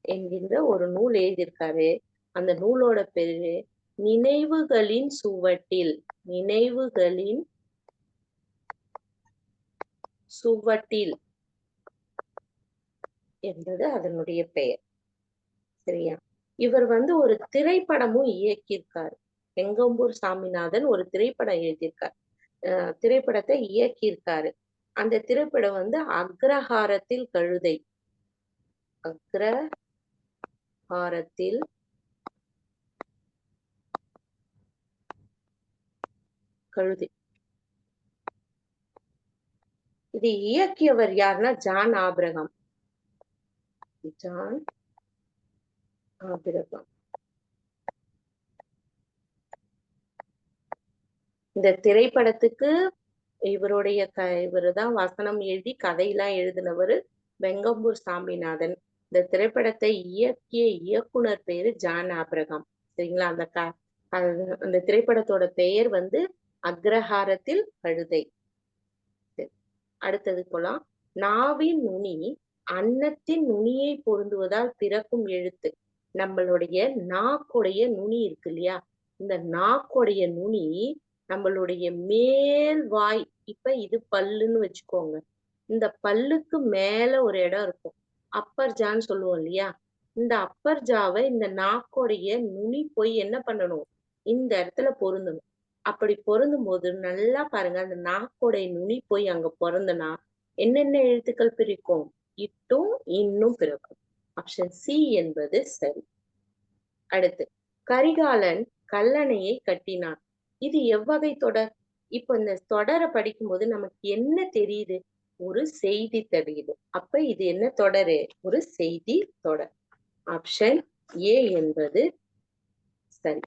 Speaker 1: என்கின்ற ஒரு நூல் எழுதியிருக்காரு. அந்த நூலோட பேரு நினைவுகளின் சுவட்டில். நினைவுகளின் சுவட்டில் என்பது அதனுடைய பெயர். சரியா? இவர் ஒரு திரைப்படமும் இயக்கியிருக்காரு. வெங்கம்பூர் சாமிநாதன் ஒரு திரைப்படம் எழுதியிருக்காரு. திரைப்படத்தை இயக்கியிருக்காரு. அந்த திரைப்படம் அக்ரஹாரத்தில் கழுதை. அக்ரஹாரத்தில் கழுதை. இது இயக்கியவர் யாருன்னா ஜான் ஆபிரகாம். இந்த திரைப்படத்துக்கு இவருதான் வசனம் எழுதி கதையெல்லாம் எழுதினவர் வெங்கம்பூர் சாமிநாதன். இந்த திரைப்படத்தை இயக்கிய இயக்குனர் பேரு ஜான் ஆபிரகாம். சரிங்களா? அந்த திரைப்படத்தோட பெயர் அக்ரஹாரத்தில் கழுதை. அடுத்தது போலாம். நாவின் நுனி அன்னத்தின் நுனியை பொருந்துவதால் பிறக்கும் எழுத்து. நம்மளுடைய நாக்குடைய நுனி இருக்கு இல்லையா? இந்த நாக்குடைய நுனி நம்மளுடைய மேல் வாய். இப்ப இது பல்லுன்னு வச்சுக்கோங்க. இந்த பல்லுக்கு மேல ஒரு இடம் இருக்கும், அப்பர் ஜான்னு சொல்லுவோம் இல்லையா? இந்த அப்பர் ஜாவை இந்த நாக்குடைய நுனி போய் என்ன பண்ணணும்? இந்த இடத்துல பொருந்தணும். அப்படி பொருந்தும் போது நல்லா பாருங்க, அந்த நாக்குடைய நுனி போய் அங்க பொருந்தனா என்னென்ன எழுத்துக்கள் பிரிக்கும்? இட்டும் இன்னும் பிறக்கும். ஆப்ஷன் சி என்பது சரி. அடுத்து கரிகாலன் கல்லணையை கட்டினான். இது எவ்வகை தொடர்? இப்ப இந்த தொடரை படிக்கும்போது நமக்கு என்ன தெரியுது? ஒரு செய்தி தெரியுது. அப்ப இது என்ன தொடரு? ஒரு செய்தி தொடர். ஆப்ஷன் ஏ என்பது சரி.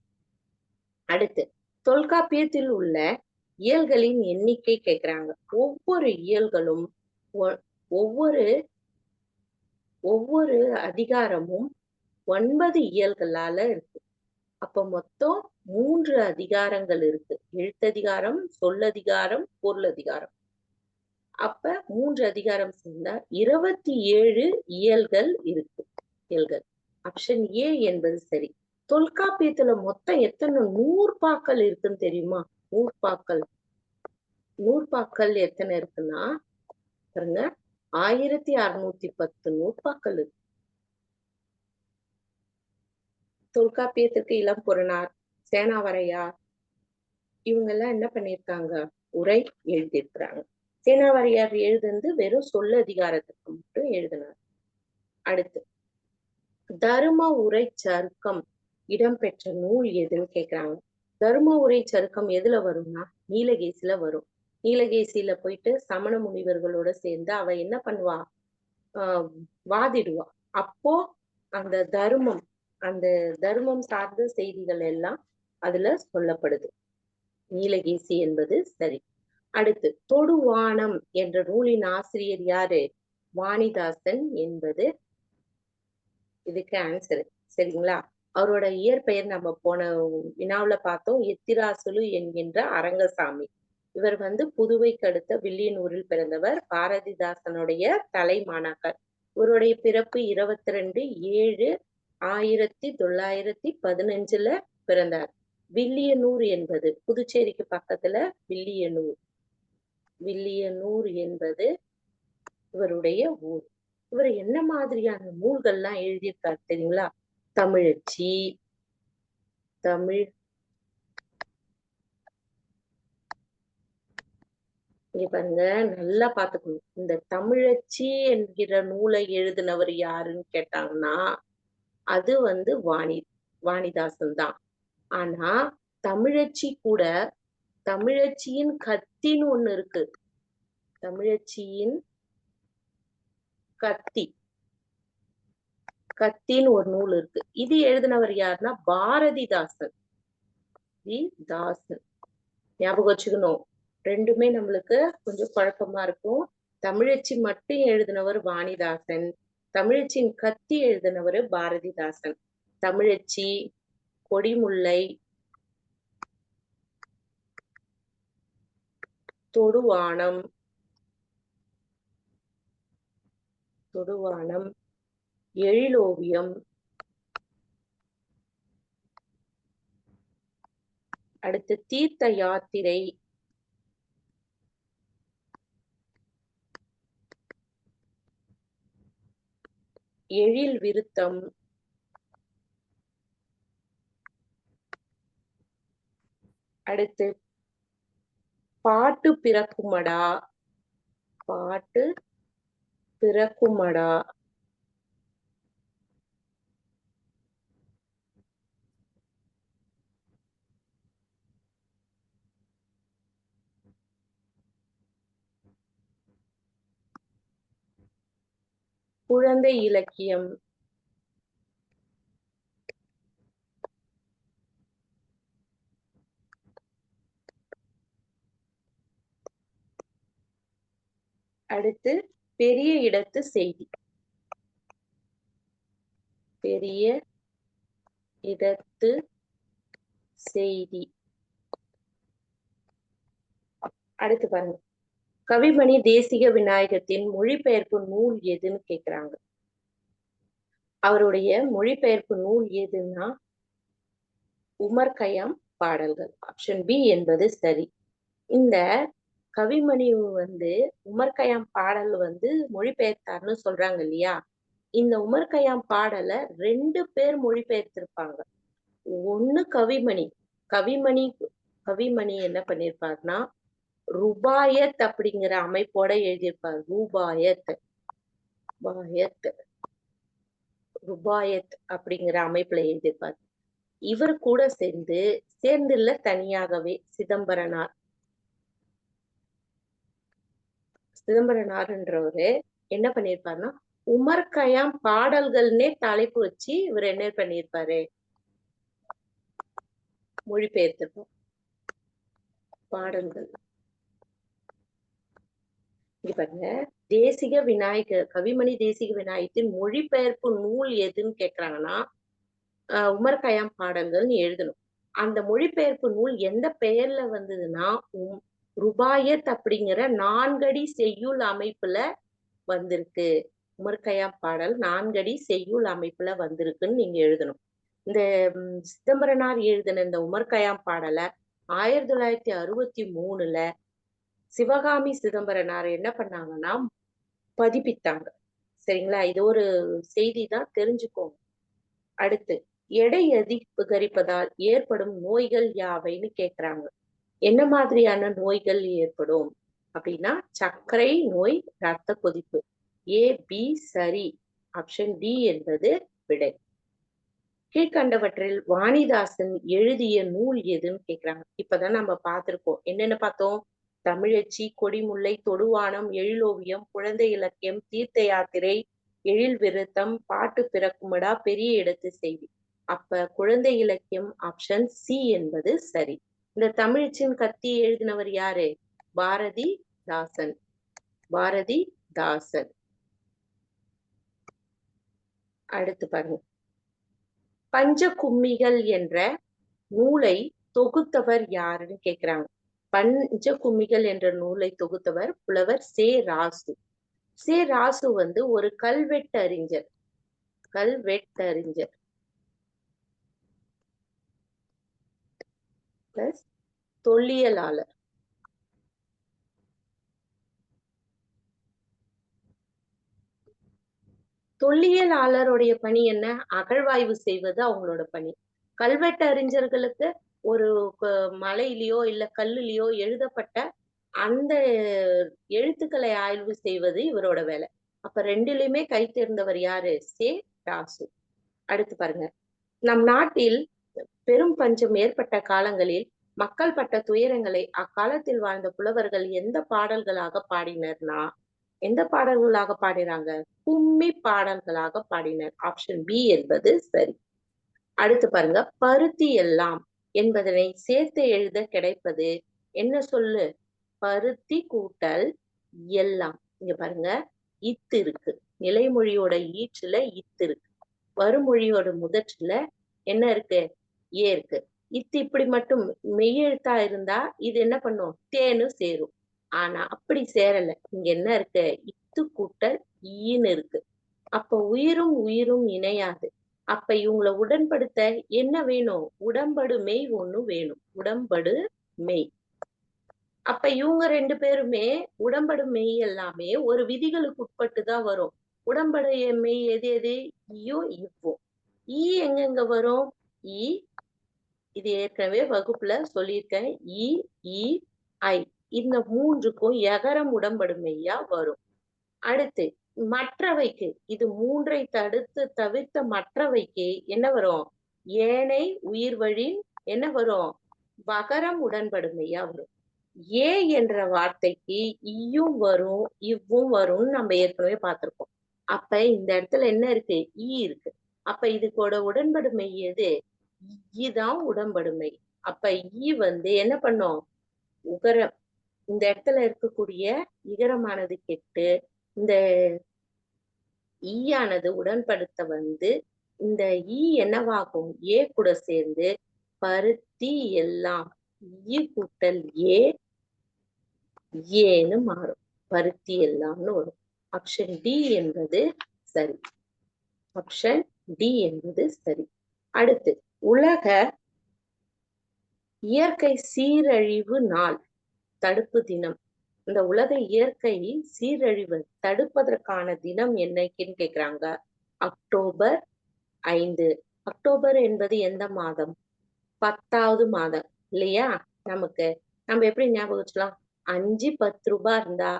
Speaker 1: அடுத்து, தொல்காப்பியத்தில் உள்ள இயல்களின் எண்ணிக்கை கேக்குறாங்க. ஒவ்வொரு இயல்களும் ஒவ்வொரு ஒவ்வொரு அதிகாரமும் 9 இயல்களால இருக்கு. அப்ப மொத்தம் 3 அதிகாரங்கள் இருக்கு. எழுத்ததிகாரம், சொல்லதிகாரம், பொருளதிகாரம். அப்ப 3 அதிகாரம் சேர்ந்தா 27 இயல்கள் இருக்கு. இயல்கள். ஆப்ஷன் ஏ என்பது சரி. தொல்காப்பியத்துல மொத்தம் எத்தனை நூற்பாக்கள் இருக்குன்னு தெரியுமா? நூற்பாக்கள். நூற்பாக்கள் எத்தனை இருக்குன்னா பாருங்க, 1610 நூற்பாக்கள் இருக்கு. தொல்காப்பியத்திற்கு இளம்பொருணார், சேனாவரையார் இவங்க எல்லாம் என்ன பண்ணிருக்காங்க? உரை எழுதியிருக்கிறாங்க. சேனாவரையார் எழுதுந்து வெறும் சொல்ல அதிகாரத்துக்கு மட்டும் எழுதினார். அடுத்து, தரும உரை சருக்கம் இடம்பெற்ற நூல் எதுன்னு கேக்குறாங்க. தரும உரை சருக்கம் எதுல வரும்னா நீலகேசில வரும். நீலகேசியில போயிட்டு சமண முனிவர்களோட சேர்ந்து அவ என்ன பண்ணுவா? வாதிடுவா. அப்போ அந்த தர்மம் சார்ந்த செய்திகள் எல்லாம் அதுல சொல்லப்படுது. நீலகேசி என்பது சரி. அடுத்து, தொடுவானம் என்ற நூலின் ஆசிரியர் யாரு? வாணிதாசன் என்பது இதுக்கு ஆன்சர். சரிங்களா? அவரோட இயற்பெயர் நம்ம போன வினாவுல பார்த்தோம். எத்திராசுலு என்கின்ற அரங்கசாமி. இவர் புதுவைக்கு அடுத்த வில்லியனூரில் பிறந்தவர். பாரதிதாசனுடைய தலை மாணாக்கர். இவருடைய பிறப்பு 22/7/1915 பிறந்தார். வில்லியனூர் என்பது புதுச்சேரிக்கு பக்கத்துல வில்லியனூர் என்பது இவருடைய ஊர். இவர் என்ன மாதிரியான நூல்கள்லாம் எழுதியிருக்காரு தெரியுங்களா? தமிழச்சி, இங்க பாருங்க, நல்லா பாத்துக்கணும். இந்த தமிழச்சி என்கிற நூலை எழுதினவர் யாருன்னு கேட்டாங்கன்னா அது வாணிதாசன் தான். ஆனா தமிழச்சி கூட தமிழச்சியின் கத்தின்னு ஒண்ணு இருக்கு. தமிழச்சியின் கத்தின்னு ஒரு நூல் இருக்கு. இது எழுதினவர் யாருன்னா பாரதிதாசன். ஞாபகம் வச்சுக்கணும். ரெண்டுமே நம்மளுக்கு கொஞ்சம் குழப்பமா இருக்கும். தமிழச்சி மட்டும் எழுதினவர் வாணிதாசன், தமிழச்சியின் கத்தி எழுதினவர் பாரதிதாசன். தமிழச்சி, கொடிமுல்லை, தொடுவானம், எழிலோவியம், அடுத்து தீர்த்த யாத்திரை, எழில் விருத்தம், அடுத்து பாட்டு பிறக்குமடா, குழந்தை இலக்கியம், அடுத்து பெரிய இடத்து செய்தி, அடுத்து பாருங்க, கவிமணி தேசிக விநாயகத்தின் மொழிபெயர்ப்பு நூல் எதுன்னு கேக்குறாங்க. அவருடைய மொழிபெயர்ப்பு நூல் எதுன்னா உமர் கய்யாம் பாடல்கள். ஆப்ஷன் பி என்பது சரி. இந்த கவிமணி உமர் கய்யாம் பாடல் மொழிபெயர்த்தார்னு சொல்றாங்க இல்லையா? இந்த உமர் கய்யாம் பாடலை 2 பேர் மொழிபெயர்த்திருப்பாங்க. ஒண்ணு கவிமணி என்ன பண்ணிருப்பாருன்னா ருபாயத் அப்படிங்கிற அமைப்போட எழுதியிருப்பார். ருபாயத் அப்படிங்கிற அமைப்புல எழுதியிருப்பார். இவர் கூட சேர்ந்து இல்ல தனியாகவே சிதம்பரனார்ன்றவரு என்ன பண்ணிருப்பாருன்னா உமர் கயாம் பாடல்கள்னே தலைப்பு வச்சு இவர் என்ன பண்ணிருப்பாரு, மொழிபெயர்த்திருப்பார். பாடல்கள் இங்க பாருங்க, தேசிக விநாயகர் கவிமணி தேசிக விநாயகத்தின் மொழிபெயர்ப்பு நூல் எதுன்னு கேக்குறாங்கன்னா உமர் கயாம் பாடல்கள்னு எழுதணும். அந்த மொழிபெயர்ப்பு நூல் எந்த பெயர்ல வந்ததுன்னா ருபாயத் அப்படிங்கிற 4 அடி செய்யுள் அமைப்புல வந்திருக்கு. உமர் கயாம் பாடல் 4 அடி செய்யுள் அமைப்புல வந்திருக்குன்னு நீங்க எழுதணும். இந்த சிதம்பரனார் எழுதின இந்த உமர் கயாம் பாடலை 1963ல சிவகாமி சிதம்பரனார் என்ன பண்ணாங்கன்னா பதிப்பித்தாங்க. சரிங்களா? இது ஒரு செய்தி தான், தெரிஞ்சுக்கோங்க. அடுத்து, எடை அதிகரிப்பதால் ஏற்படும் நோய்கள் யாவைன்னு கேக்குறாங்க. என்ன மாதிரியான நோய்கள் ஏற்படும் அப்படின்னா சர்க்கரை நோய், ரத்த கொதிப்பு. ஏ பி சரி, ஆப்ஷன் டி என்பது விடை. கீழ்கண்டவற்றில் வாணிதாசன் எழுதிய நூல் எதுன்னு கேக்குறாங்க. இப்பதான் நம்ம பார்த்திருக்கோம். என்னென்ன பார்த்தோம்? தமிழச்சி, கொடிமுல்லை, தொடுவானம், எழிலோவியம், குழந்தை இலக்கியம், தீர்த்த யாத்திரை, எழில் விருத்தம், பாட்டு பிறக்குமடா, பெரிய இடத்து செய்தி. அப்ப குழந்தை இலக்கியம் ஆப்ஷன் சி என்பது சரி. இந்த தமிழச்சின் கத்தி எழுதினவர் யாரு? பாரதிதாசன். பாரதிதாசன். அடுத்து பாருங்க, பஞ்ச கும்மிகள் என்ற நூலை தொகுத்தவர் யாருன்னு கேக்குறாங்க. பஞ்ச கும்மிகள் என்ற நூலை தொகுத்தவர் புலவர் சே ராசு. சே ராசு ஒரு கல்வெட்டறிஞர். பிளஸ் தொல்லியலாளர். தொல்லியலாளருடைய பணி என்ன? அகழ்வாய்வு செய்வது அவங்களோட பணி. கல்வெட்டறிஞர்களுக்கு ஒரு மலையிலயோ இல்ல கல்லுலயோ எழுதப்பட்ட அந்த எழுத்துக்களை ஆய்வு செய்வது இவரோட வேலை. அப்ப ரெண்டுலயுமே கை தேர்ந்தவர் யாரு? சே ராசு. அடுத்து பாருங்க, நம் நாட்டில் பெரும் பஞ்சம் ஏற்பட்ட காலங்களில் மக்கள் பட்ட துயரங்களை அக்காலத்தில் வாழ்ந்த புலவர்கள் எந்த பாடல்களாக பாடினர்னா எந்த பாடல்களாக பாடினாங்க? கும்மி பாடல்களாக பாடினர். ஆப்ஷன் பி என்பது சரி. அடுத்து பாருங்க, பருத்தி எல்லாம் என்பதனை சேர்த்து எழுத கிடைப்பது என்ன சொல்லு? பருத்தி கூட்டல் எல்லாம். இங்க பாருங்க, இத்து இருக்கு. நிலைமொழியோட ஈற்றுல இத்து இருக்கு. வருமொழியோட முதற்றுல என்ன இருக்கு? ஏ இருக்கு. இத்து இப்படி மட்டும் மெய்யெழுத்தா இருந்தா இது என்ன பண்ணும்? தேனு சேரும். ஆனா அப்படி சேரல. இங்க என்ன இருக்கு? இத்து கூட்டல் ஈன்னு இருக்கு. அப்ப உயிரும் உயிரும் இணையாது. அப்ப இவங்களை உடன்படுத்த என்ன வேணும்? உடம்படு மெய் ஒண்ணு வேணும். உடம்படு மெய். அப்ப இவங்க 2 பேருமே உடம்படு மெய் எல்லாமே ஒரு விதிகளுக்கு உட்பட்டுதான் வரும். உடம்படைய மெய் எது எது? ஈயும் இவ்வும். ஈ எங்கெங்க வரும்? ஈ, இது ஏற்கனவே வகுப்புல சொல்லியிருக்கேன். இ, ஈ, ஐ, இந்த 3க்கும் எகரம் உடம்படு மெய்யா வரும். அடுத்து மற்றவைக்கு, இது 3ஐ தவிர்த்த மற்றவைக்கு என்ன வரும்? ஏனை உயிர் வழி என்ன வரும்? வகரம் உடன்படுமையா வரும். ஏ என்ற வார்த்தைக்கு ஈயும் வரும், இவ்வும் வரும்னு நம்ம ஏற்கனவே பார்த்திருக்கோம். அப்ப இந்த இடத்துல என்ன இருக்கு? ஈ இருக்கு. அப்ப இதுக்கோட உடன்படுமை எது? ஈதான் உடன்படுமை. அப்ப ஈ என்ன பண்ணும்? உகரம். இந்த இடத்துல இருக்கக்கூடிய இகரமானது கெட்டு இந்த ஈயானது உடன்படுத்த இந்த ஈ என்னவாகும்? ஏ கூட சேர்ந்து பருத்தி எல்லாம் ஈ கூட்டல் ஏ ஏன்னு மாறும். பருத்தி எல்லாம்னு வரும். ஆப்ஷன் டி என்பது சரி. ஆப்ஷன் டி என்பது சரி. அடுத்து, உலக இயற்கை சீரழிவு நாள் தடுப்பு தினம். இந்த உலக இயற்கை சீரழிவு தடுப்பதற்கான தினம் என்னைக்குன்னு கேக்குறாங்க. அக்டோபர் 5. அக்டோபர் என்பது எந்த மாதம்? 10வது மாதம் இல்லையா? நம்ம எப்படி ஞாபகம் வச்சுக்கலாம்? 5, 10 ரூபாய் இருந்தா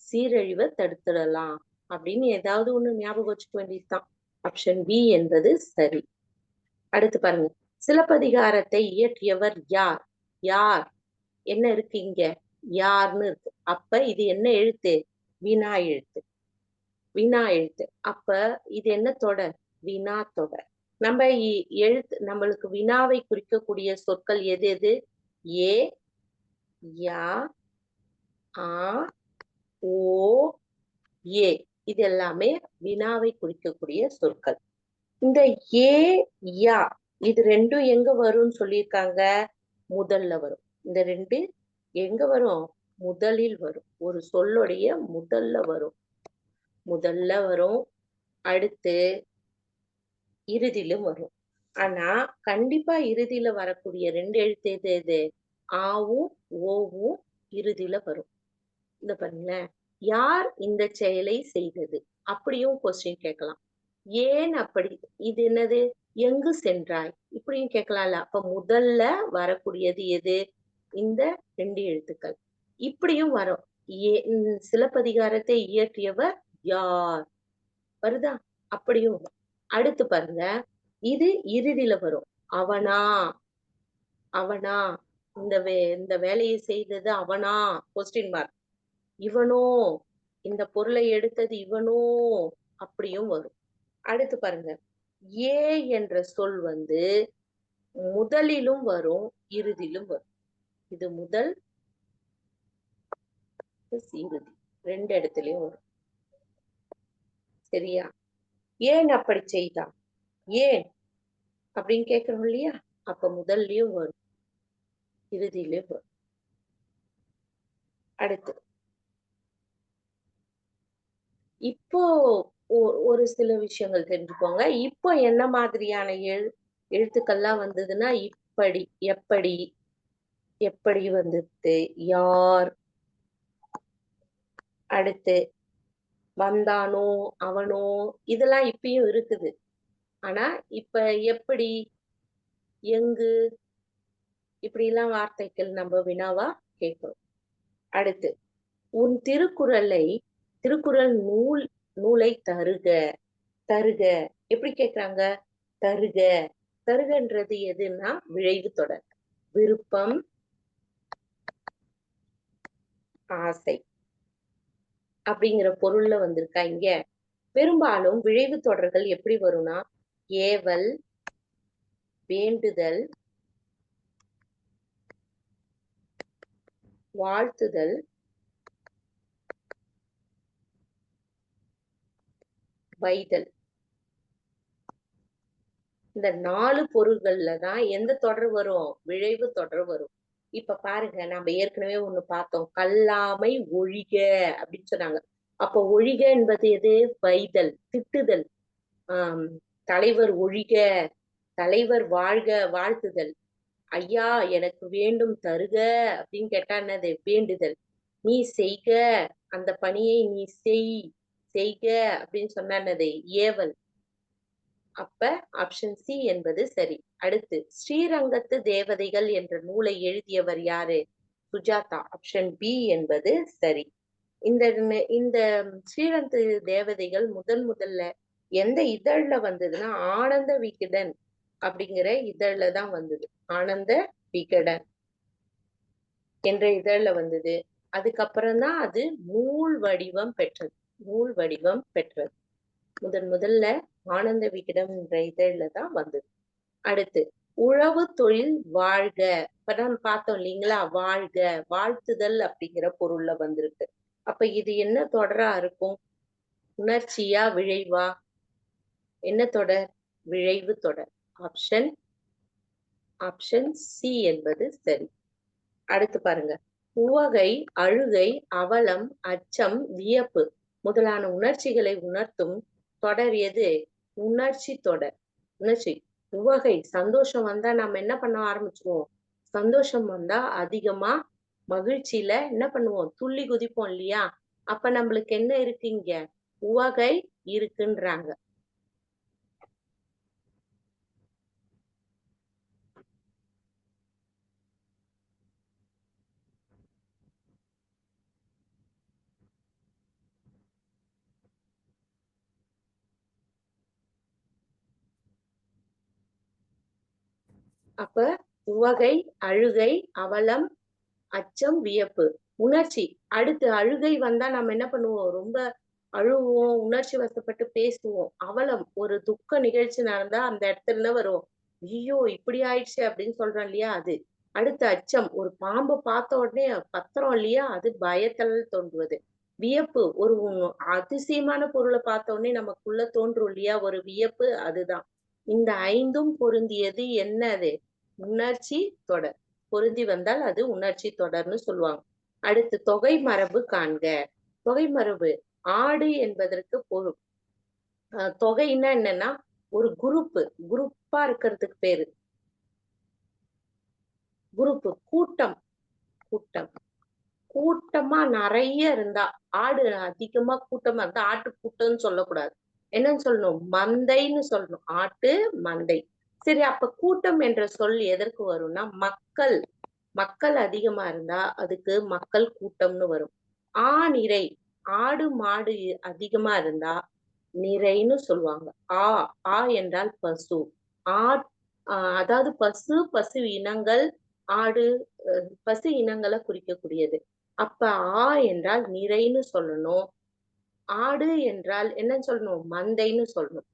Speaker 1: சீரழிவை தடுத்துடலாம் அப்படின்னு ஏதாவது ஒண்ணு ஞாபகம் வச்சுக்க வேண்டியதுதான். ஆப்ஷன் பி என்பது சரி. அடுத்து பாருங்க, சிலப்பதிகாரத்தை இயற்றியவர் யார்? யார் என்ன இருக்கு இங்க? யார்னு இருக்கு. அப்ப இது என்ன எழுத்து? வினா எழுத்து. வினா எழுத்து. அப்ப இது என்ன தொடர்? வினா தொடர். நம்ம எழுத்து நம்மளுக்கு வினாவை குறிக்கக்கூடிய சொற்கள் எது எது? ஏ, யா, ஆ, ஓ, ஏ. இது எல்லாமே வினாவை குறிக்கக்கூடிய சொற்கள். இந்த ஏ, யா இது ரெண்டும் எங்க வரும்னு சொல்லியிருக்காங்க? முதல்ல வரும். இந்த ரெண்டு எங்க வரும்? முதலில் வரும். ஒரு சொல்லுடைய முதல்ல வரும். முதல்ல வரும். அடுத்து இறுதியிலும் வரும். ஆனா கண்டிப்பா இறுதியில வரக்கூடிய ரெண்டு எழுத்து எது எது? ஆவும் ஓவும் இறுதியில வரும். இந்த பாருங்களேன். யார் இந்த செயலை செய்தது? அப்படியும் கொஸ்டின் கேட்கலாம். ஏன் அப்படி? இது என்னது? எங்கு சென்றாய்? இப்படியும் கேட்கலாம்ல. அப்ப முதல்ல வரக்கூடியது எது? இந்த ரெண்டு எழுத்துக்கள். இப்படியும் வரும். சிலப்பதிகாரத்தை இயற்றியவர் யார்? வருதா? அப்படியும் வரும். அடுத்து பாருங்க. இது இறுதியில வரும். அவனா? அவனா? இந்த வேலையை செய்தது அவனா? Question mark. இவனோ? இந்த பொருளை எடுத்தது இவனோ? அப்படியும் வரும். அடுத்து பாருங்க. ஏ என்ற சொல் முதலிலும் வரும், இறுதியிலும் வரும். இது முதல் இறுதி ரெண்டு இடத்துலயும் வரும். சரியா? ஏன் அப்படி செய்தான்? ஏன் அப்படின்னு கேட்கிறோம் இல்லையா? அப்ப முதல்லயும் வரும், இறுதியிலயும் வரும். அடுத்து இப்போ ஒரு சில விஷயங்கள் தெரிஞ்சுக்கோங்க. இப்போ என்ன மாதிரியான எழுத்துக்கள்லாம் வந்ததுன்னா இப்படி, எப்படி, எப்படி வந்துட்டு, யார், அடுத்து வந்தானோ, அவனோ, இதெல்லாம் இப்பயும் இருக்குது. ஆனா இப்ப எப்படி, எங்கு, இப்படி எல்லாம் வார்த்தைகள் நம்ம வினாவா கேட்கிறோம். அடுத்து உன் திருக்குறள் நூலை தருக. தருக எப்படி கேக்குறாங்க? தருக. தருகன்றது எதுன்னா விழைவு தொடர். விருப்பம், ஆசை அப்படிங்கிற பொருள்ல வந்திருக்கா இங்க. பெரும்பாலும் விழைவு தொடர்கள் எப்படி வரும்னா ஏவல், வேண்டுதல், வாழ்த்துதல், வைதல். இந்த 4 பொருள்கள்ல தான் எந்த தொடர் வரும்? விழைவு தொடர் வரும். இப்ப பாருங்க, நம்ம ஏற்கனவே ஒண்ணு பார்த்தோம். கல்லாமை ஒழிக அப்படின்னு சொன்னாங்க. அப்ப ஒழிக என்பது எது? வைதல், திட்டுதல். ஆஹ் தலைவர் ஒழிக, தலைவர் வாழ்க, வாழ்த்துதல். ஐயா எனக்கு வேண்டும் தருக அப்படின்னு கேட்டா என்னது? வேண்டுதல். நீ செய்க, அந்த பணியை நீ செய்க அப்படின்னு சொன்னா என்னது? ஏவல். அப்ப ஆப்ஷன் சி என்பது சரி. அடுத்து ஸ்ரீரங்கத்து தேவதைகள் என்ற நூலை எழுதியவர் யாரு? சுஜாதா. ஆப்ஷன் பி என்பது சரி. இந்த இந்த ஸ்ரீரங்க தேவதைகள் முதல்ல எந்த இதழ்ல வந்ததுன்னா ஆனந்த விகடன் அப்படிங்கிற இதழ்ல தான் வந்தது. ஆனந்த விகடன் என்ற இதழ்ல வந்தது. அதுக்கப்புறம் தான் அது நூல் வடிவம் பெற்றது. நூல் வடிவம் பெற்றது. முதல்ல ஆனந்த விகடன் என்ற இதழ்ல தான் வந்தது. அடுத்து உழவு தொழில் வாழ்க. இப்பதான் பார்த்தோம் இல்லைங்களா? வாழ்க, வாழ்த்துதல் அப்படிங்கிற பொருள்ல வந்திருக்கு. அப்ப இது என்ன தொடரா இருக்கும்? உணர்ச்சியா, விழைவா? என்ன தொடர்? விழைவு தொடர். ஆப்ஷன் ஆப்ஷன் சி என்பது சரி. அடுத்து பாருங்க. உவகை, அழுகை, அவலம், அச்சம், வியப்பு முதலான உணர்ச்சிகளை உணர்த்தும் தொடர் எது? உணர்ச்சி தொடர். உணர்ச்சி. உவகை, சந்தோஷம் வந்தா நம்ம என்ன பண்ண ஆரம்பிச்சுவோம்? சந்தோஷம் வந்தா அதிகமா மகிழ்ச்சியில என்ன பண்ணுவோம்? துள்ளி குதிப்போம் இல்லையா? அப்ப நம்மளுக்கு என்ன இருக்கு இங்க? உவகை இருக்குன்றாங்க. அப்ப உவகை, அழுகை, அவலம், அச்சம், வியப்பு, உணர்ச்சி. அடுத்து அழுகை வந்தா நம்ம என்ன பண்ணுவோம்? ரொம்ப அழுவோம், உணர்ச்சி வசப்பட்டு பேசுவோம். அவலம், ஒரு துக்க நிகழ்ச்சி நடந்தா அந்த இடத்துல என்ன வரும்? ஐயோ இப்படி ஆயிடுச்சு அப்படின்னு சொல்றோம் இல்லையா? அது. அடுத்து அச்சம், ஒரு பாம்பை பார்த்த உடனே கத்துறோம் இல்லையா? அது பயத்தில் தோன்றுவது. வியப்பு, ஒரு அதிசயமான பொருளை பார்த்த உடனே நமக்குள்ள தோன்றும் இல்லையா? ஒரு வியப்பு, அதுதான். இந்த ஐந்தும் பொருந்தியது என்னது? உணர்ச்சி தொடர். பொருந்தி வந்தால் அது உணர்ச்சி தொடர்னு சொல்லுவாங்க. அடுத்து தொகை மரபு காண்க. தொகை மரபு, ஆடு என்பதற்கு பொருள். தொகைன்னா என்னன்னா ஒரு குரூப்பா இருக்கிறதுக்கு பேரு. குரூப், கூட்டம். கூட்டம் கூட்டமா நிறைய இருந்தா, ஆடு அதிகமா கூட்டமா இருந்தா ஆட்டு கூட்டம்னு சொல்லக்கூடாது. என்னன்னு சொல்லணும்? மந்தைன்னு சொல்லணும். ஆட்டு மந்தை. சரி, அப்ப கூட்டம் என்ற சொல் எதற்கு வரும்னா, மக்கள். மக்கள் அதிகமா இருந்தா அதுக்கு மக்கள் கூட்டம்னு வரும். நிறை, ஆடு மாடு அதிகமா இருந்தா நிறைன்னு சொல்லுவாங்க. ஆ ஆ என்றால் பசு. ஆ அதாவது பசு, பசு இனங்கள், ஆடு, பசு இனங்களை குறிக்கக்கூடியது. அப்ப ஆ என்றால் நிறைன்னு சொல்லணும். ஆடு என்றால் என்னன்னு சொல்லணும்? மந்தைன்னு சொல்லணும்.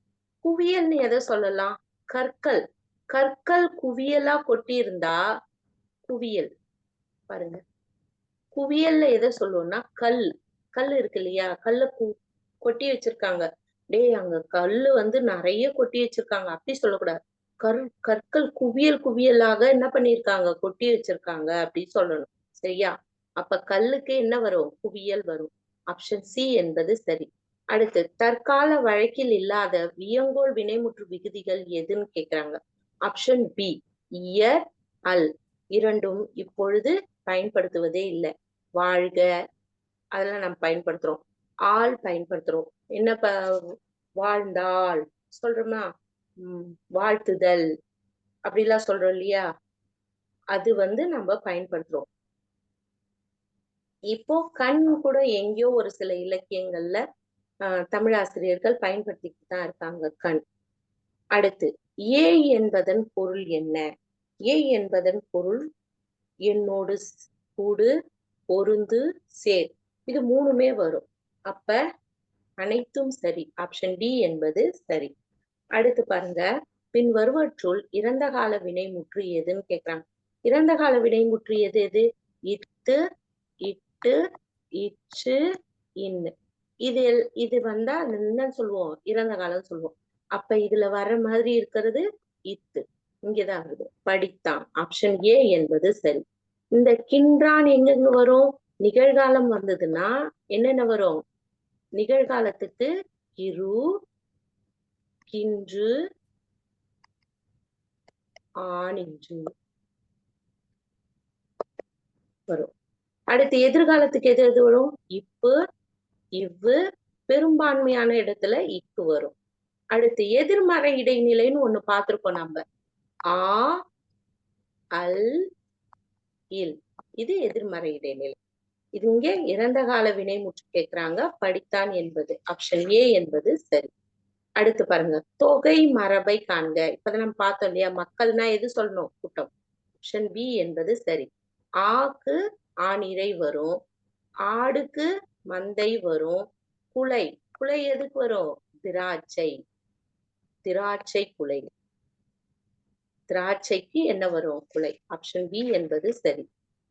Speaker 1: குவியல்னு எதை சொல்லலாம்? கற்கள். கற்கள் குவியலா கொட்டி இருந்தா குவியல். பாருங்க, குவியல்ல எதை சொல்லுவோம்னா கல். கல் இருக்கு இல்லையா? கல்ல கொட்டி வச்சிருக்காங்க. டேய் அங்க கல்லு நிறைய கொட்டி வச்சிருக்காங்க அப்படி சொல்லக்கூடாது. கற்கள் குவியல் குவியலாக என்ன பண்ணிருக்காங்க? கொட்டி வச்சிருக்காங்க அப்படி சொல்லணும். சரியா? அப்ப கல்லுக்கு என்ன வரும்? குவியல் வரும். ஆப்ஷன் சி என்பது சரி. அடுத்து, தற்கால வழக்கில் இல்லாத வியங்கோள் வினைமுற்று விகுதிகள் எதுன்னு கேக்குறாங்க. ஆப்ஷன் பி, இயர், அல். இரண்டும் இப்பொழுது பயன்படுத்துவதே இல்லை. வாழ்க, அதெல்லாம் நம்ம பயன்படுத்துறோம். ஆள் பயன்படுத்துறோம். என்ன வாழ்ந்தாள் சொல்றோமா? வாழ்த்துதல் அப்படிலாம் சொல்றோம் இல்லையா? அது நம்ம பயன்படுத்துறோம். இப்போ கண் கூட எங்கேயோ ஒரு சில இலக்கியங்கள்ல தமிழாசிரியர்கள் பயன்படுத்திட்டு தான் இருக்காங்க, கண். அடுத்து, ஏ என்பதன் பொருள் என்ன? ஏ என்பதன் பொருள் என்னோடு கூடு, பொருந்து, சேர். இது மூணுமே வரும். அப்ப அனைத்தும் சரி. ஆப்ஷன் டி என்பது சரி. அடுத்து பாருங்க, பின் வருவற்றுள் இறந்த கால வினைமுற்று எதுன்னு கேக்குறாங்க. இறந்த கால வினைமுற்று எது எது? இட்டு, இட்டு, இச்சு, இன்னு. இது வந்தா என்ன சொல்லுவோம்? இறந்த காலம் சொல்லுவோம். அப்ப இதுல வர்ற மாதிரி இருக்கிறது இத்து. இங்கதான் வருது. படித்தான். ஆப்ஷன் ஏ என்பது சரி. இந்த கின்றான் எங்கெங்க வரும்? நிகழ்காலம் வந்ததுன்னா என்னென்ன வரும்? நிகழ்காலத்துக்கு கிரு, கின்று, ஆனின்று வரும். அடுத்து எதிர்காலத்துக்கு எது எது வரும்? இப்பு, இவ்வு, பெரும்பான்மையான இடத்துல இக்கு வரும். அடுத்து எதிர்மறை இடைநிலைன்னு ஒண்ணு பார்த்திருக்கோம் நம்ம. ஆ, அல், இல். இது எதிர்மறை இடைநிலை. இது இங்கே இறந்த கால வினைமுற்று கேக்குறாங்க. படித்தான் என்பது ஆப்ஷன் ஏ என்பது சரி. அடுத்து பாருங்க, தொகை மரபை காண்க. இப்பதான் நம்ம பார்த்தோம் இல்லையா? மக்கள்னா எது சொல்லணும்? கூட்டம். ஆப்ஷன் பி என்பது சரி. ஆக்கு ஆணிரை வரும். ஆடுக்கு மந்தை வரும். குலை, குலை எதுக்கு வரும்? திராட்சை. திராட்சை குலை. திராட்சைக்கு என்ன வரும்? குலை. ஆப்ஷன் பி என்பது சரி.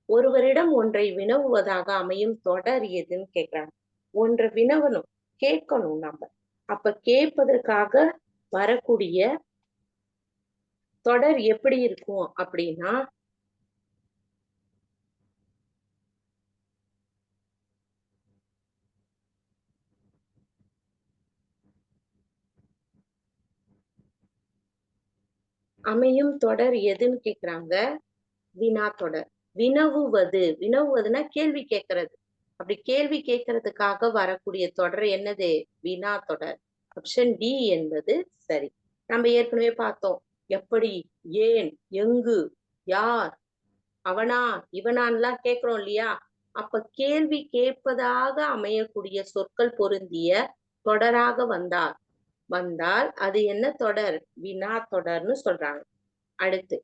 Speaker 1: ஒருவரிடம் ஒன்றை வினவுவதாக அமையும் தொடர் எதுன்னு கேக்குறாங்க. ஒன்றை வினவணும், கேட்கணும் நம்ம. அப்ப கேட்பதற்காக வரக்கூடிய தொடர் எப்படி இருக்கும் அப்படின்னா, அமையும் தொடர் எதுன்னு கேக்குறாங்க. வினா தொடர். வினவுவது, வினவுவதுன்னா கேள்வி கேட்கறது. அப்படி கேள்வி கேட்கறதுக்காக வரக்கூடிய தொடர் என்னது? வினா தொடர். ஆப்ஷன் டி என்பது சரி. நம்ம ஏற்கனவே பார்த்தோம். எப்படி, ஏன், எங்கு, யார், அவனா, இவனான்லாம் கேட்கிறோம் இல்லையா? அப்ப கேள்வி கேட்பதாக அமையக்கூடிய சொற்கள் பொருந்திய தொடராக வந்தால் அது என்ன தொடர்? வினா தொடர்னு சொல்றாங்க. அடுத்து,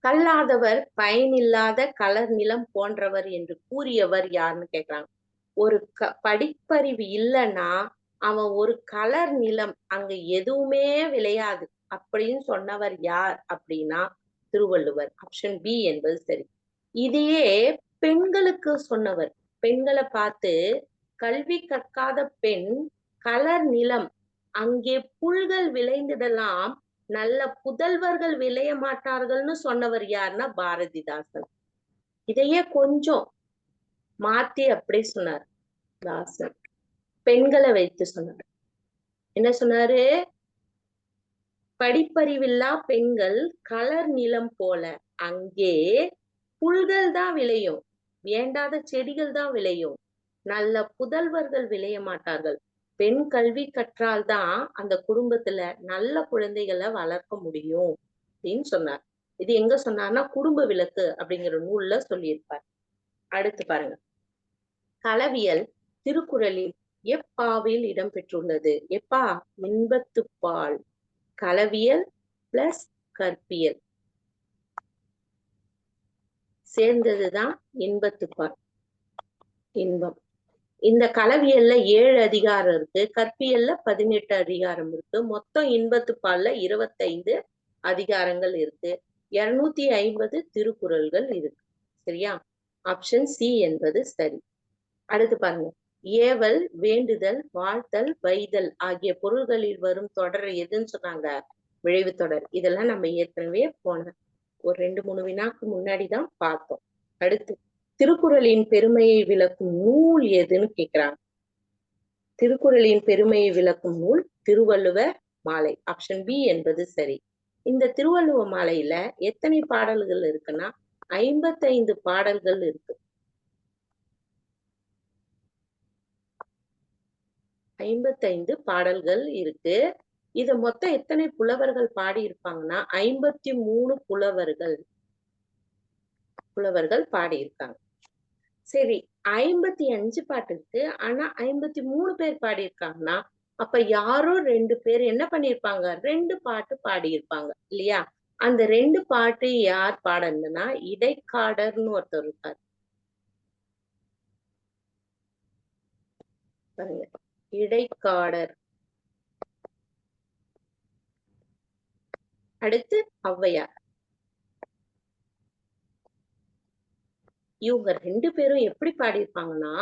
Speaker 1: கல்லாதவர் பயனில்லாத கலர் நிலம் போன்றவர் என்று கூறியவர் யாருன்னு கேக்குறாங்க. ஒரு படிப்பறிவு இல்லைன்னா அவன் ஒரு கலர் நிலம் அங்க எதுவுமே விளையாது அப்படின்னு சொன்னவர் யார் அப்படின்னா திருவள்ளுவர். ஆப்ஷன் பி என்பது சரி. இதையே பெண்களுக்கு சொன்னவர். பெண்களை பார்த்து கல்வி கற்காத பெண் கலர் நிலம் அங்கே புல்கள் விளைந்திடலாம், நல்ல புதல்வர்கள் விளைய மாட்டார்கள்னு சொன்னவர் யாருன்னா பாரதிதாசன். இதையே கொஞ்சம் மாத்தி அப்படி சொன்னார் தாசன். பெண்களை வைத்து சொன்னார். என்ன சொன்னாரு? படிப்பறிவில்லா பெண்கள் கலர் நிலம் போல அங்கே புல்கள் தான் விளையும், வேண்டாத செடிகள் தான் விளையும், நல்ல புதல்வர்கள் விளைய மாட்டார்கள். பெண் கல்வி கற்றால்தான் அந்த குடும்பத்துல நல்ல குழந்தைகளை வளர்க்க முடியும் அப்படின்னு சொன்னார். இது எங்க சொன்னார்னா குடும்ப விளக்கு அப்படிங்கிற நூல்ல சொல்லியிருப்பார். அடுத்து பாருங்க, களவியல் திருக்குறளில் எப்பாவில் இடம்பெற்றுள்ளது? எப்பா? இன்பத்துப்பால். களவியல் பிளஸ் கற்பியல் சேர்ந்ததுதான் இன்பத்துப்பால், இன்பம். இந்த களவியல்ல 7 அதிகாரம் இருக்கு, கற்பியல்ல 18 அதிகாரம் இருக்கு, மொத்தம் இன்பத்துப்பால்ல 25 அதிகாரங்கள் இருக்கு, 250 திருக்குறள்கள் இருக்கு. சரியா? ஆப்ஷன் சி என்பது சரி. அடுத்து பாருங்க, ஏவல், வேண்டுதல், வாழ்த்தல், வைதல் ஆகிய பொருள்களில் வரும் தொடர் எதுன்னு சொன்னாங்க? விழைவு தொடர். இதெல்லாம் நம்ம ஏற்கனவே போன ஒரு 2-3 வினாக்கு முன்னாடிதான் பார்த்தோம். அடுத்து திருக்குறளின் பெருமையை விளக்கும் நூல் எதுன்னு கேக்குறாங்க. திருக்குறளின் பெருமையை விளக்கும் நூல் திருவள்ளுவ மாலை. ஆப்ஷன் பி என்பது சரி. இந்த திருவள்ளுவ மாலையில எத்தனை பாடல்கள் இருக்குன்னா 55 பாடல்கள் இருக்கு. 55 பாடல்கள் இருக்கு. இத மொத்தம் எத்தனை புலவர்கள் பாடி இருப்பாங்கன்னா 53 புலவர்கள் பாடியிருக்காங்க. சரி, 55 பாட்டு இருக்கு, ஆனா 53 பேர் பாடியிருக்காங்கன்னா அப்ப யாரோ 2 பேர் என்ன பண்ணிருப்பாங்க? 2 பாட்டு பாடியிருப்பாங்க இல்லையா? அந்த 2 பாட்டு யார் பாடணும்னா இடைக்காடர்னு ஒருத்தர் இருக்கார். இடைக்காடர். அடுத்து ஔவையார். இவங்க 2 பேரும் எப்படி பாடியிருப்பாங்கன்னா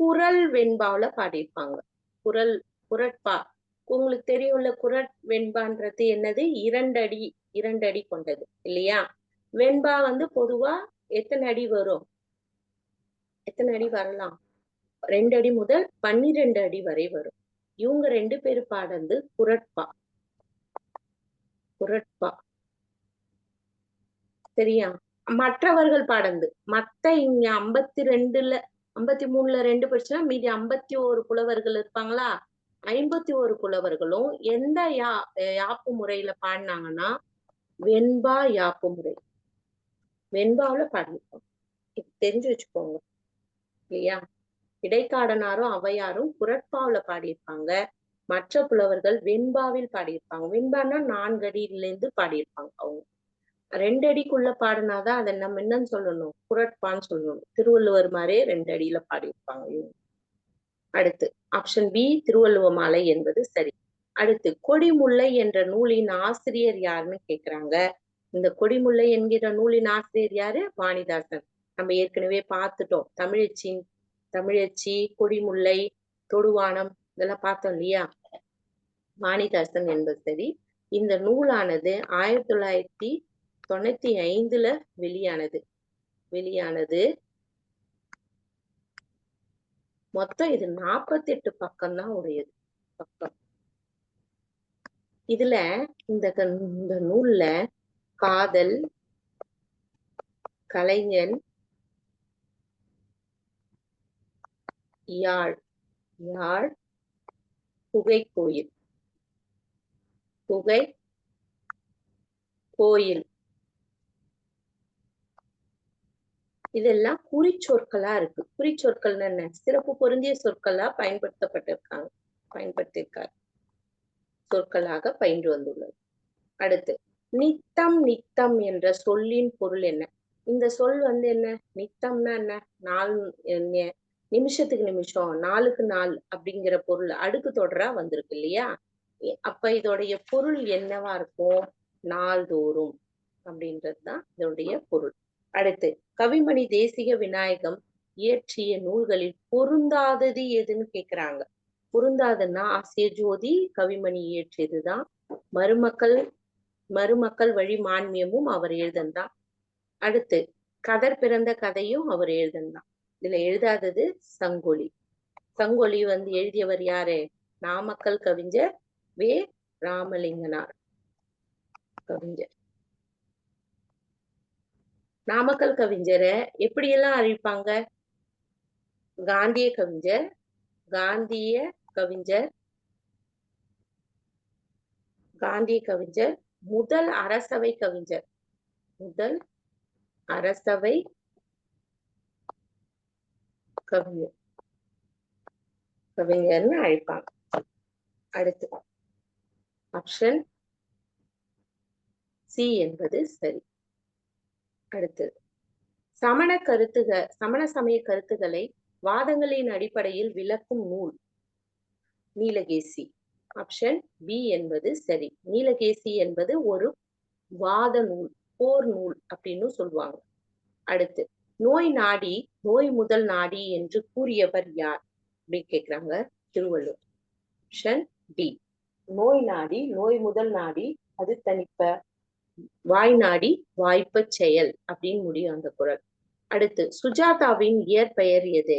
Speaker 1: குறள் வெண்பாவுல பாடியிருப்பாங்க. குறட்பா. உங்களுக்கு தெரியும்ல, குறட் வெண்பான்றது என்னது? 2 அடி கொண்டது இல்லையா? வெண்பா பொதுவா எத்தனை அடி வரும்? எத்தனை அடி வரலாம்? 2 அடி முதல் 12 அடி வரை வரும். இவங்க 2 பேரும் பாடுறது குறட்பா. குறட்பா சரியா? மற்றவர்கள் பாடுறது மத்த இங்க 53ல 2 படிச்சுன்னா மீதி 51 புலவர்கள் இருப்பாங்களா? 51 புலவர்களும் எந்த யாப்பு முறையில பாடினாங்கன்னா வெண்பா யாப்பு முறை. வெண்பாவுல பாடிருப்பாங்க. தெரிஞ்சு வச்சுக்கோங்க இல்லையா? இடைக்காடனாரும் ஔவையாரும் குறட்பாவுல பாடியிருப்பாங்க, மற்ற புலவர்கள் வெண்பாவில் பாடியிருப்பாங்க. வெண்பான்னா 4 அடியில இருந்து பாடியிருப்பாங்க. அவங்க 2 அடிக்குள்ள பாடினாதான் அதை நம்ம என்னன்னு சொல்லணும்? குறட்பான்னு சொல்லணும். திருவள்ளுவர் மாதிரியே 2 அடியில பாடியிருப்பாங்க இவங்க. அடுத்து ஆப்ஷன் பி திருவள்ளுவ மாலை என்பது சரி. அடுத்து கொடிமுல்லை என்ற நூலின் ஆசிரியர் யாருன்னு கேக்குறாங்க. இந்த கொடிமுல்லை என்கிற நூலின் ஆசிரியர் யாரு? வாணிதாசன். நம்ம ஏற்கனவே பார்த்துட்டோம். தமிழச்சி, கொடிமுல்லை, தொடுவானம் இதெல்லாம் பார்த்தோம் இல்லையா? வாணிதாசன் என்பது சரி. இந்த நூலானது 1995ல வெளியானது. மொத்தம் இது 48 பக்கம் தான் உடையது. பக்கம். இதுல இந்த நூல்ல காதல், கலைஞன், யாழ், புகை கோயில் இதெல்லாம் குறிச்சொற்களா இருக்கு. குறிச்சொற்கள் என்ன? சிறப்பு பொருந்திய சொற்களா பயன்படுத்தியிருக்காங்க. சொற்களாக பயின்று வந்துள்ளது. அடுத்து நித்தம் நித்தம் என்ற சொல்லின் பொருள் என்ன? இந்த சொல் என்ன? நித்தம்னா என்ன? நாள் நிமிஷத்துக்கு நிமிஷம், நாளுக்கு நாள் அப்படிங்கிற பொருள் அடுக்கு தொடரா வந்திருக்கு இல்லையா? அப்ப இதோடைய பொருள் என்னவா இருக்கும்? நாள்தோறும் அப்படின்றதுதான் இதோடைய பொருள். அடுத்து, கவிமணி தேசிக விநாயகம் இயற்றிய நூல்களில் பொருந்தாதது எதுன்னு கேக்குறாங்க. பொருந்தாதுன்னா ஆசிய ஜோதி கவிமணி இயற்றியதுதான். மருமக்கள் மருமக்கள் வழி மான்மியமும் அவர் எழுதந்தான். அடுத்து, கதர் பிறந்த கதையும் அவர் எழுதந்தான். இதுல எழுதாதது சங்கொலி. சங்கொலி எழுதியவர் யாரு? நாமக்கல் கவிஞர் வே ராமலிங்கனார் கவிஞர். நாமக்கல் கவிஞரை எப்படியெல்லாம் அறிவிப்பாங்க? காந்திய கவிஞர், காந்திய கவிஞர், காந்திய கவிஞர், முதல் அரசவை கவிஞர், முதல் அரசவை கவிஞர் கவிஞர்னு அழைப்பாங்க. அடுத்து ஆப்ஷன் சி என்பது சரி. அடுத்தது, சமண சமய கருத்துக்களை வாதங்களின் அடிப்படையில் விளக்கும் நூல் நீலகேசி. ஆப்ஷன் பி என்பது சரி. நீலகேசி என்பது ஒரு வாத நூல், போர் நூல் அப்படின்னு சொல்லுவாங்க. அடுத்து, நோய் நாடி நோய் முதல் நாடி என்று கூறியவர் யார் அப்படின்னு கேக்குறாங்க. திருவள்ளுவர். Option D. நோய் நாடி நோய் முதல் நாடி அது தனிப்ப, வாய் நாடி வாய்ப்ப செயல் அப்படின்னு முடியும் அந்த குறள். அடுத்து, சுஜாதாவின் இயற்பெயர் எது?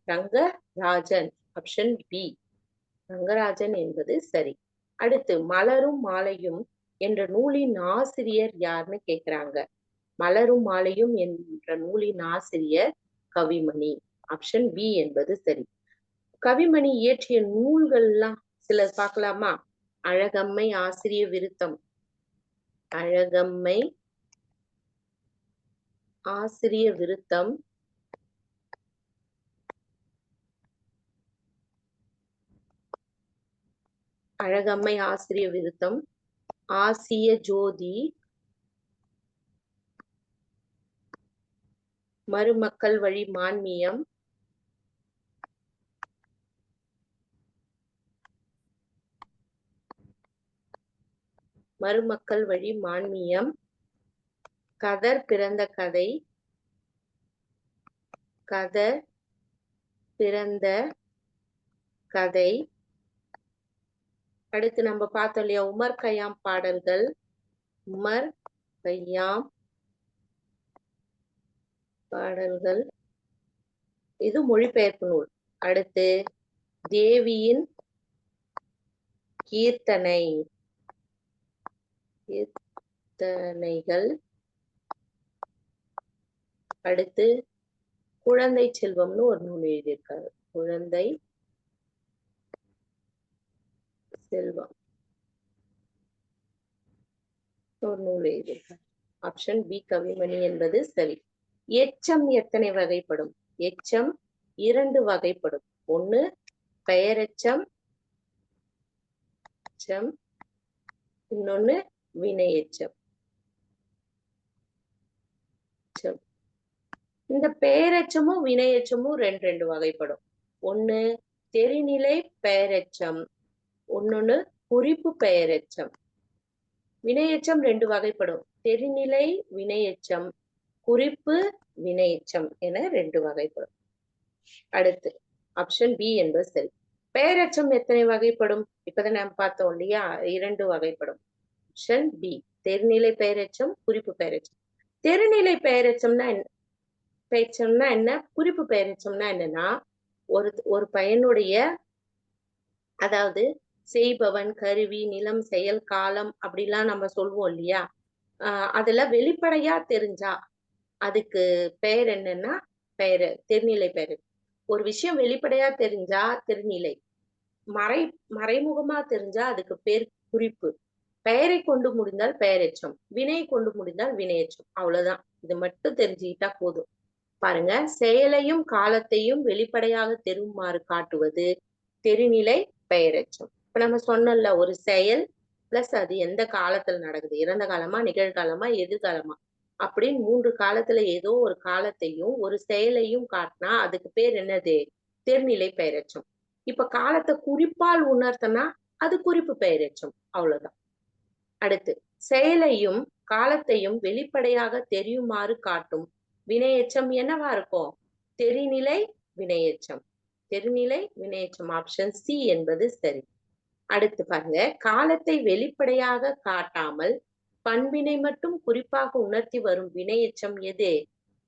Speaker 1: ரங்கராஜன். Option B. ரங்கராஜன் என்பது சரி. அடுத்து, மலரும் மாலையும் என்ற நூலின் ஆசிரியர் யாருன்னு கேக்குறாங்க. மலரும் மாலையும் என்ற நூலின் ஆசிரியர் கவிமணி. ஆப்ஷன் பி என்பது சரி. கவிமணி இயற்றிய நூல்கள்லாம் சிலர் பார்க்கலாமா? அழகம்மை ஆசிரிய விருத்தம், அழகம்மை ஆசிரிய விருத்தம், அழகம்மை ஆசிரிய விருத்தம், ஆசிய ஜோதி, மருமக்கள் வழி மான்மியம், மருமக்கள் வழி மான்மியம், கதர் பிறந்த கதை, கதர் பிறந்த கதை. அடுத்து நம்ம பார்த்தோம் இல்லையா, உமர் கய்யாம் பாடல்கள், உமர் கய்யாம் பாடல்கள், இது மொழிபெயர்ப்பு நூல். அடுத்து, தேவியின் கீர்த்தனை, கீர்த்தனைகள். அடுத்து, குழந்தை செல்வம்னு ஒரு நூல் எழுதியிருக்காரு. குழந்தை செல்வம் ஒரு நூல் எழுதியிருக்காரு. ஆப்ஷன் பி கவிமணி என்பது சரி. எச்சம் எத்தனை வகைப்படும்? எச்சம் 2 வகைப்படும். ஒண்ணு பெயரெச்சம், இன்னொன்னு வினையெச்சம். இந்த பெயரெச்சமும் வினையெச்சமும் ரெண்டு வகைப்படும். ஒண்ணு தெரிநிலை பெயரெச்சம், ஒன்னொன்னு குறிப்பு பெயரெச்சம். வினையெச்சம் 2 வகைப்படும். தெரிநிலை வினையெச்சம், குறிப்பு வினையெச்சம் என 2 வகைப்படும். அடுத்து, ஆப்ஷன் பி என்பது சரி. பெயரெச்சம் எத்தனை வகைப்படும்? இப்பதான் நம்ம பார்த்தோம் இல்லையா, 2 வகைப்படும். Option B. தெரிநிலை பெயரெச்சம், குறிப்பு பெயரெச்சம். தெரிநிலை பெயரெச்சம்னா என்ன, குறிப்பு பெயரெச்சம்னா என்னன்னா, ஒரு பயனுடைய, அதாவது செய்பவன், கருவி, நிலம், செயல், காலம் அப்படிலாம் நம்ம சொல்லுவோம் இல்லையா, அதுல வெளிப்படையா தெரிஞ்சா அதுக்கு பெயர் என்னன்னா தெரிநிலை பெயர். ஒரு விஷயம் வெளிப்படையா தெரிஞ்சா தெரிநிலை, மறைமுகமா தெரிஞ்சா அதுக்கு பேர் குறிப்பு. பெயரை கொண்டு முடிந்தால் பெயரெச்சம், வினை கொண்டு முடிந்தால் வினையெச்சம். அவ்வளவுதான். இது மட்டும் தெரிஞ்சுக்கிட்டா போதும். பாருங்க, செயலையும் காலத்தையும் வெளிப்படையாக தெரியுமாறு காட்டுவது தெரிநிலை பெயரெச்சம். இப்ப நம்ம சொன்னோம்ல, ஒரு செயல் பிளஸ் அது எந்த காலத்துல நடக்குது, இறந்த காலமா, நிகழ்காலமா, எதிர்காலமா அப்படின்னு 3 காலத்துல ஏதோ ஒரு காலத்தையும் ஒரு செயலையும் காட்டினா அதுக்கு பேர் என்னது? தெர்நிலை பெயரெச்சம். இப்ப காலத்தை குறிப்பால் உணர்த்தனா அது குறிப்பு பெயரெச்சம். அவ்வளவுதான். அடுத்து, செயலையும் காலத்தையும் வெளிப்படையாக தெரியுமாறு காட்டும் வினையெச்சம் என்னவா இருக்கும்? தெரிநிலை வினையெச்சம். தெரிநிலை வினையெச்சம். ஆப்ஷன் சி என்பது சரி. அடுத்து பாருங்க, காலத்தை வெளிப்படையாக காட்டாமல் பண்பினை மட்டும் குறிப்பாக உணர்த்தி வரும் வினையெச்சம் எது?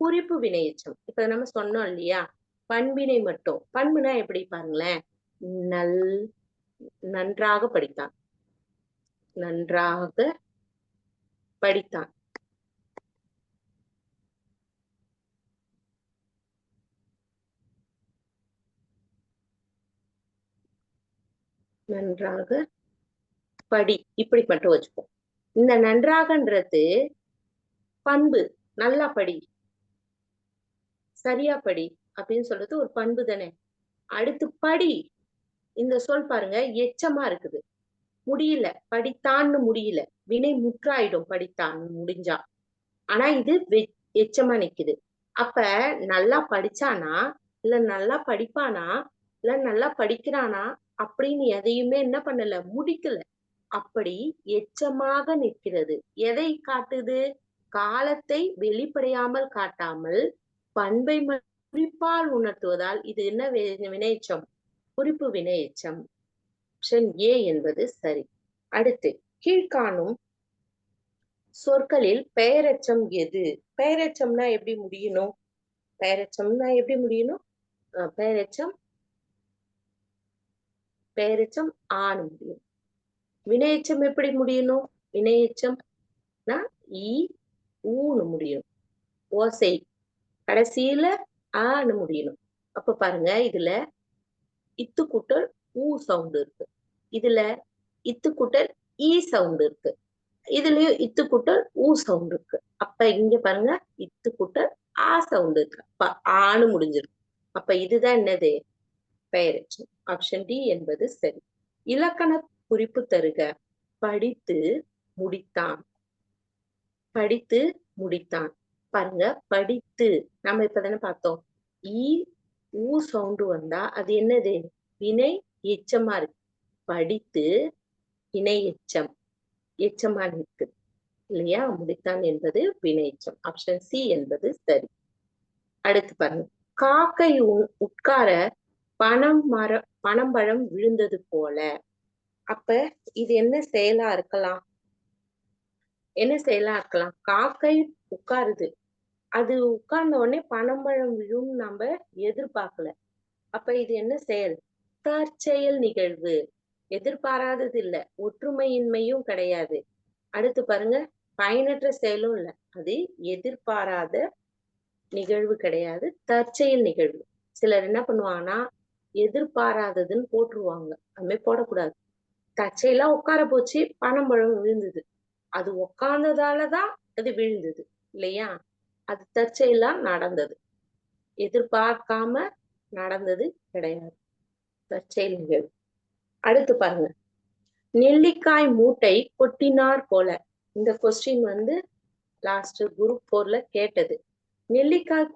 Speaker 1: குறிப்பு வினையெச்சம். இப்ப நம்ம சொன்னோம் இல்லையா, பண்பினை மட்டும். பண்புனா எப்படி பாருங்களேன், நல் நன்றாக படித்தான், நன்றாக படித்தான். நன்றாக படி, இப்படி மட்டும் வச்சுப்போம். இந்த நன்றாகன்றது பண்பு. நல்லா படி, சரியா படி அப்படின்னு சொல்றது ஒரு பண்பு தானே. அடுத்து படி, இந்த சொல் பாருங்க எச்சமா இருக்குது. முடியல, படித்தான்னு முடியல, வினை முற்றாயிடும் படித்தான் முடிஞ்சா. ஆனா இது எச்சமா நிக்குது. அப்ப நல்லா படிச்சானா, இல்ல நல்லா படிப்பானா, இல்ல நல்லா படிக்கிறானா அப்படின்னு எதையுமே என்ன பண்ணல, முடிக்கல. அப்படி எச்சமாக நிற்கிறது. எதை காட்டுது? காலத்தை வெளிப்படையாமல் காட்டாமல் பண்பை குறிப்பால் உணர்த்துவதால் இது என்ன வினையெச்சம்? குறிப்பு வினையெச்சம். ஆப்ஷன் ஏ என்பது சரி. அடுத்து, கீழ்காணும் சொற்களில் பெயரெச்சம் எது? பெயரெச்சம்னா எப்படி முடியணும்? பெயரெச்சம்னா எப்படி முடியணும்? பெயரெச்சம் பெயரெச்சம் ஆன்னு முடியும். வினையெச்சம் எப்படி முடியணும்? வினையெச்சம்னா ஈ ஊன்னு முடியும். ஓசை கடைசியில ஆன்னு முடியணும். அப்ப பாருங்க, இதுல இத்து கூட்டல் ஊ சவுண்ட் இருக்கு, இதுல இத்து கூட்டல் ஈ சவுண்ட் இருக்கு, இதுலயும் இத்து கூட்டல் ஊ சவுண்ட் இருக்கு. அப்ப இங்க பாருங்க, இத்து கூட்டல் ஆ சவுண்ட் இருக்கு. அப்ப ஆன்னு முடிஞ்சிருக்கு. அப்ப இதுதான் என்னது? பெயரெச்சம். ஆப்ஷன் டி என்பது சரி. இலக்கண குறிப்பு தருக. படித்து முடித்தான், படித்து முடித்தான். பாருங்க, படித்து நம்ம இப்பதானே பார்த்தோம். ஈ ஊ சவுண்ட் வந்தா அது என்னது? வினை எச்சமா இருக்கு. படித்து வினை எச்சம், எச்சமா இருக்கு இல்லையா? முடித்தான் என்பது வினை எச்சம். ஆப்ஷன் சி என்பது சரி. அடுத்து பாருங்க, காக்கை உட்கார பனம்பழம் விழுந்தது போல. அப்ப இது என்ன செயலா இருக்கலாம்? என்ன செயலா இருக்கலாம்? காக்கை உட்காருது, அது உட்கார்ந்த உடனே பனம்பழம் விழும் நம்ம எதிர்பார்க்கல. அப்ப இது என்ன செயல்? தற்செயல் நிகழ்வு. எதிர்பாராதது இல்ல, ஒற்றுமையின்மையும் கிடையாது. அடுத்து பாருங்க, பயனற்ற செயலும் இல்ல, அது எதிர்பாராத நிகழ்வு கிடையாது, தற்செயல் நிகழ்வு. சிலர் என்ன பண்ணுவாங்கன்னா எதிர்பாராததுன்னு போட்டுருவாங்க. அதுமாதிரி போடக்கூடாது. தற்செயலா உட்கார போச்சு, பனம்பழம் விழுந்தது, அது உட்கார்ந்ததாலதான் அது விழுந்தது இல்லையா? அது தற்செயலா நடந்தது, எதிர்பார்க்காம நடந்தது கிடையாது, தற்செயல் நிகழ்வு. அடுத்து பாருங்க, நெல்லிக்காய் மூட்டை கொட்டினார் போல. இந்த கொஸ்டின் வந்து லாஸ்ட் குரூப் 4ல கேட்டது. நெல்லிக்காய்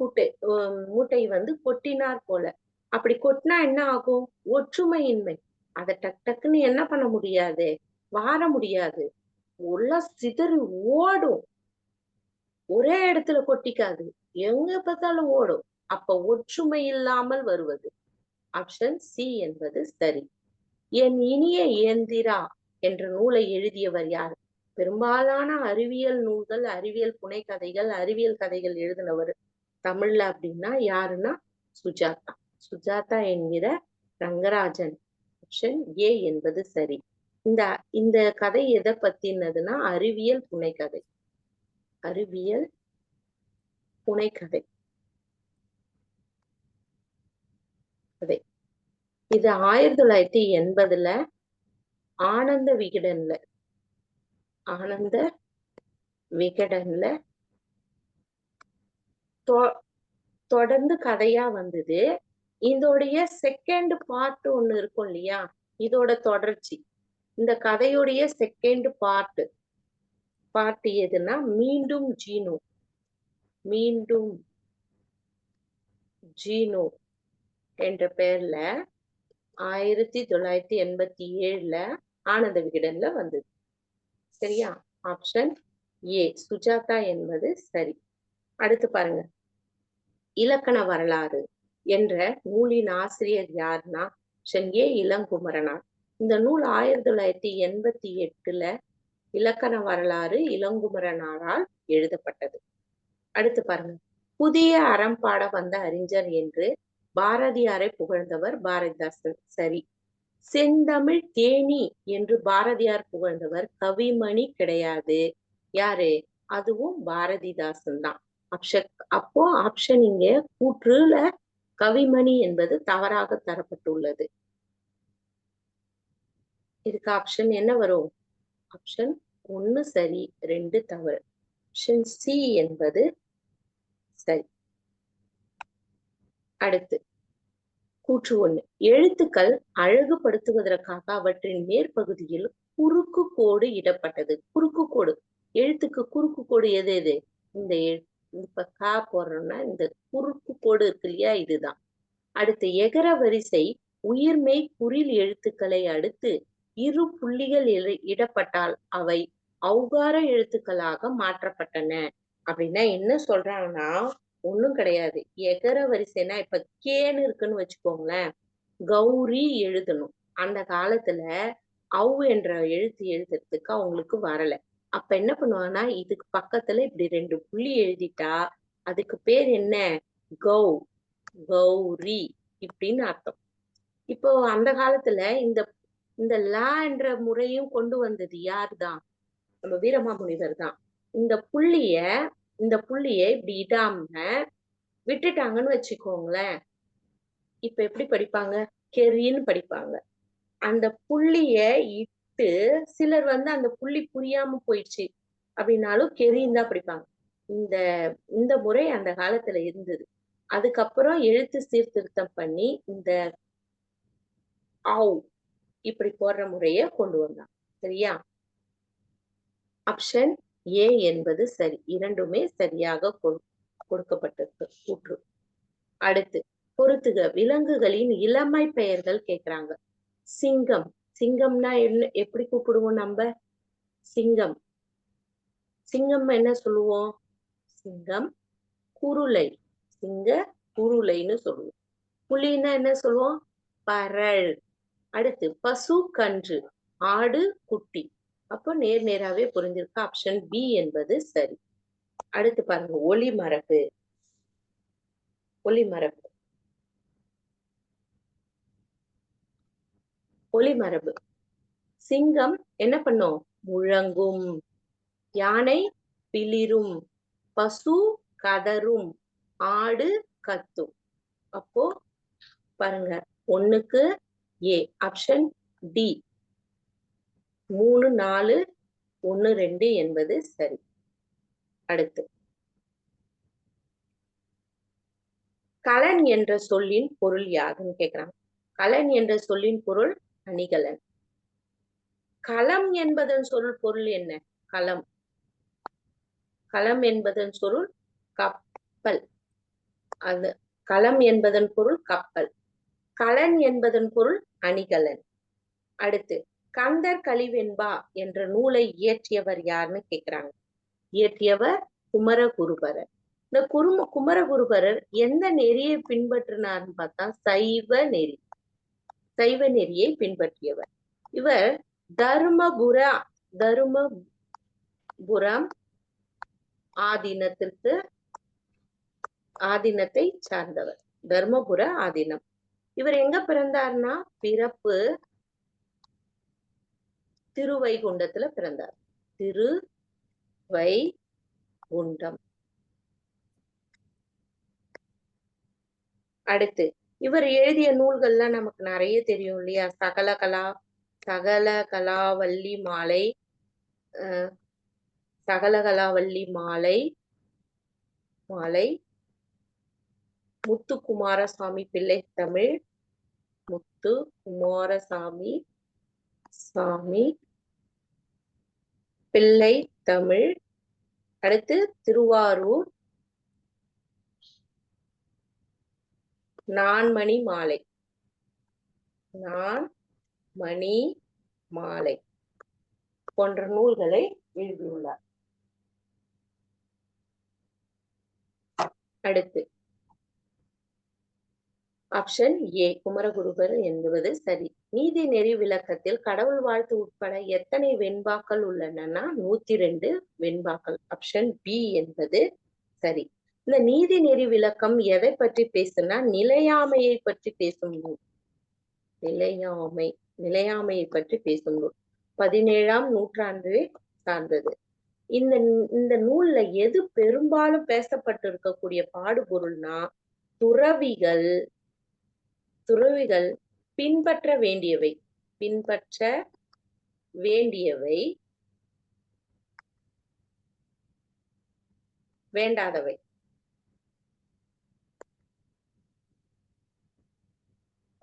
Speaker 1: மூட்டை வந்து கொட்டினார் போல. அப்படி கொட்டினா என்ன ஆகும்? ஒற்றுமையின்மை. அதை டக் டக்குன்னு என்ன பண்ண முடியாது, வார முடியாது, உள்ள சிதறி ஓடும். ஒரே இடத்துல கொட்டிக்காது, எங்க பார்த்தாலும் ஓடும். அப்ப ஒற்றுமை இல்லாமல் வருவது. ஆப்ஷன் சி என்பது சரி. என் இனிய இயந்திரா என்ற நூலை எழுதியவர் யார்? பெரும்பாலான அறிவியல் நூல்கள், அறிவியல் புனைக்கதைகள், அறிவியல் கதைகள் எழுதினவர் தமிழ்ல அப்படின்னா யாருன்னா சுஜாதா. சுஜாதா என்கிற ரங்கராஜன். ஆப்ஷன் ஏ என்பது சரி. இந்த இந்த கதை எதை பத்தினதுன்னா அறிவியல் புனைக்கதை. அறிவியல் புனைக்கதை கதை. இது 1980ல ஆனந்த விகடன்ல ஆனந்த விகடன்ல தொடர்ந்து கதையா வந்தது. இதோடைய செகண்ட் பார்ட் ஒண்ணு இருக்கும் இல்லையா, இதோட தொடர்ச்சி. இந்த கதையுடைய செகண்ட் பார்ட் எதுன்னா மீண்டும் ஜீனு. மீண்டும் ஜீனு என்ற பெயர்ல 1987ல ஆனந்த விகடன்ல வந்தது. சரியா? ஆப்ஷன் ஏ சுஜாதா என்பது சரி. அடுத்து பாருங்க, இலக்கண வரலாறு என்ற நூலின் ஆசிரியர் யாருன்னா ஆப்ஷன் ஏ இளங்குமரனார். இந்த நூல் 1988ல இலக்கண வரலாறு இளங்குமரனாரால் எழுதப்பட்டது. அடுத்து பாருங்க, புதிய அறம் பாட வந்த அறிஞர் என்று பாரதியாரை புகழ்ந்தவர் பாரதிதாசன். சரி. செந்தமிழ் தேனி என்று பாரதியார் புகழ்ந்தவர் கவிமணி கிடையாது. யாரு? அதுவும் பாரதிதாசன் தான். அப்போ ஆப்ஷன் இங்க கூற்றுல கவிமணி என்பது தவறாக தரப்பட்டுள்ளது. இதுக்கு ஆப்ஷன் என்ன வரும்? ஆப்ஷன் 1 சரி, 2 தவறு. ஆப்ஷன் சி என்பது சரி. அடுத்து கூற்று 1. எழுத்துக்கள் அழகுபடுத்துவதற்காக அவற்றின் மேற்பகுதியில் குறுக்கு கோடு இடப்பட்டது. குறுக்கு கோடு, எழுத்துக்கு குறுக்கு கோடு எது எது? இந்த இப்ப கா போடுறோம்னா இந்த குறுக்கு கோடு இருக்கு இல்லையா, இதுதான். அடுத்து எகர வரிசை உயிர்மெய் குறில் எழுத்துக்களை அடுத்து இரு புள்ளிகள் இடப்பட்டால் அவை ஔகார எழுத்துக்களாக மாற்றப்பட்டன. அப்படின்னா என்ன சொல்றாங்கன்னா, ஒண்ணும் கிடையாது. எகர வரிசைனா இப்ப கேன்னு இருக்குன்னு வச்சுக்கோங்களேன், கௌரி எழுதணும். அந்த காலத்துல என்ற எழுத்து எழுதுறதுக்கு அவங்களுக்கு வரல. அப்ப என்ன பண்ணுவாங்கன்னா, இதுக்கு பக்கத்துல இப்படி 2 புள்ளி எழுதிட்டா அதுக்கு பேர் என்ன? கௌ, கௌரி இப்படின்னு அர்த்தம். இப்போ அந்த காலத்துல இந்த இந்த லா என்ற முறையும் கொண்டு வந்தது யாருதான்? நம்ம வீரமாமுனிவர் தான். இந்த புள்ளிய இப்படி இடாம விட்டுட்டாங்கன்னு வச்சுக்கோங்களேன், இப்ப எப்படி படிப்பாங்க? கெரின்னு படிப்பாங்க. அந்த புள்ளிய இட்டு சிலர் அந்த புள்ளி புரியாம போயிடுச்சு அப்படின்னாலும் கெரின்னு தான் படிப்பாங்க. இந்த இந்த முறை அந்த காலத்துல இருந்தது. அதுக்கப்புறம் எழுத்து சீர்திருத்தம் பண்ணி இந்த ஆவ் இப்படி போடுற முறைய கொண்டு வந்தாங்க. சரியா? ஆப்ஷன் ஏ என்பது சரி. இரண்டுமே சரியாக கொடுக்கப்பட்டிருக்கு கூற்று. அடுத்து பொறுத்துக, விலங்குகளின் இளமை பெயர்கள் கேக்குறாங்க. சிங்கம். சிங்கம்னா என்ன, எப்படி கூப்பிடுவோம் நம்ம? சிங்கம். சிங்கம் என்ன சொல்லுவோம்? சிங்கம் குருளை. சிங்க குருளைன்னு சொல்லுவோம். புலின்னா என்ன சொல்லுவோம்? பரல். அடுத்து பசு கன்று, ஆடு குட்டி. அப்போ நேராவே புரிஞ்சிருக்கு. ஆப்ஷன் பி என்பது சரி. அடுத்து பாருங்க, ஒளிமரபு. ஒளிமரபு ஒளிமரபு சிங்கம் என்ன பண்ணும்? முழங்கும். யானை பிளிரும். பசு கதரும். ஆடு கத்தும். அப்போ பாருங்க, 1க்கு ஏ. ஆப்ஷன் டி 3, 4, 1, 2 என்பது சரி. அடுத்து கலன் என்ற சொல்லின் பொருள் யாதுன்னு கேக்குறாங்க. கலன் என்ற சொல்லின் பொருள் அணிகலன். களம் என்பதன் பொருள் என்ன? களம். களம் என்பதன் பொருள் கப்பல். அது களம் என்பதன் பொருள் கப்பல். கலன் என்பதன் பொருள் அணிகலன். அடுத்து கந்தர் கலிவெண்பா என்ற நூலை இயற்றியவர் யாருன்னு கேக்குறாங்க. இயற்றியவர் குமரகுருபரர். இந்த குமரகுருபரர் எந்த நெறியை பின்பற்றினார்னு பார்த்தா சைவ நெறி. சைவ நெறியை பின்பற்றியவர். இவர் தருமபுரம் ஆதீனத்தை சார்ந்தவர். தர்மபுர ஆதீனம். இவர் எங்க பிறந்தார்னா, பிறப்பு திருவைகுண்டத்துல பிறந்தார். திருவைகுண்டம். அடுத்து இவர் எழுதிய நூல்கள்லாம் நமக்கு நிறைய தெரியும் இல்லையா? சகலகலாவல்லி மாலை, சகலகலாவல்லி மாலை, முத்துக்குமாரசாமி பிள்ளை தமிழ், முத்துக்குமாரசாமி சாமி, பிள்ளை தமிழ். அடுத்து திருவாரூர், நான்மணி மாலை. நான் மணி மாலை போன்ற நூல்களை எழுதியுள்ளார். அடுத்து ஆப்ஷன் ஏ குமரகுருபர் என்பது சரி. நீதி நெறி விளக்கத்தில் கடவுள் வாழ்த்து உட்பட எத்தனை வெண்பாக்கள் உள்ளனன்னா 102 வெண்பாக்கள். ஆப்ஷன் பி என்பது சரி. இந்த நீதி நெறி விளக்கம் எதை பற்றி பேசுனா நிலையாமையை பற்றி பேசும் நூல். நிலையாமையை பற்றி பேசும் நூல் 17ஆம் நூற்றாண்டை சார்ந்தது. இந்த நூல்ல எது பெரும்பாலும் பேசப்பட்டிருக்கக்கூடிய பாடுபொருள்னா துறவிகள் பின்பற்ற வேண்டியவை வேண்டாதவை.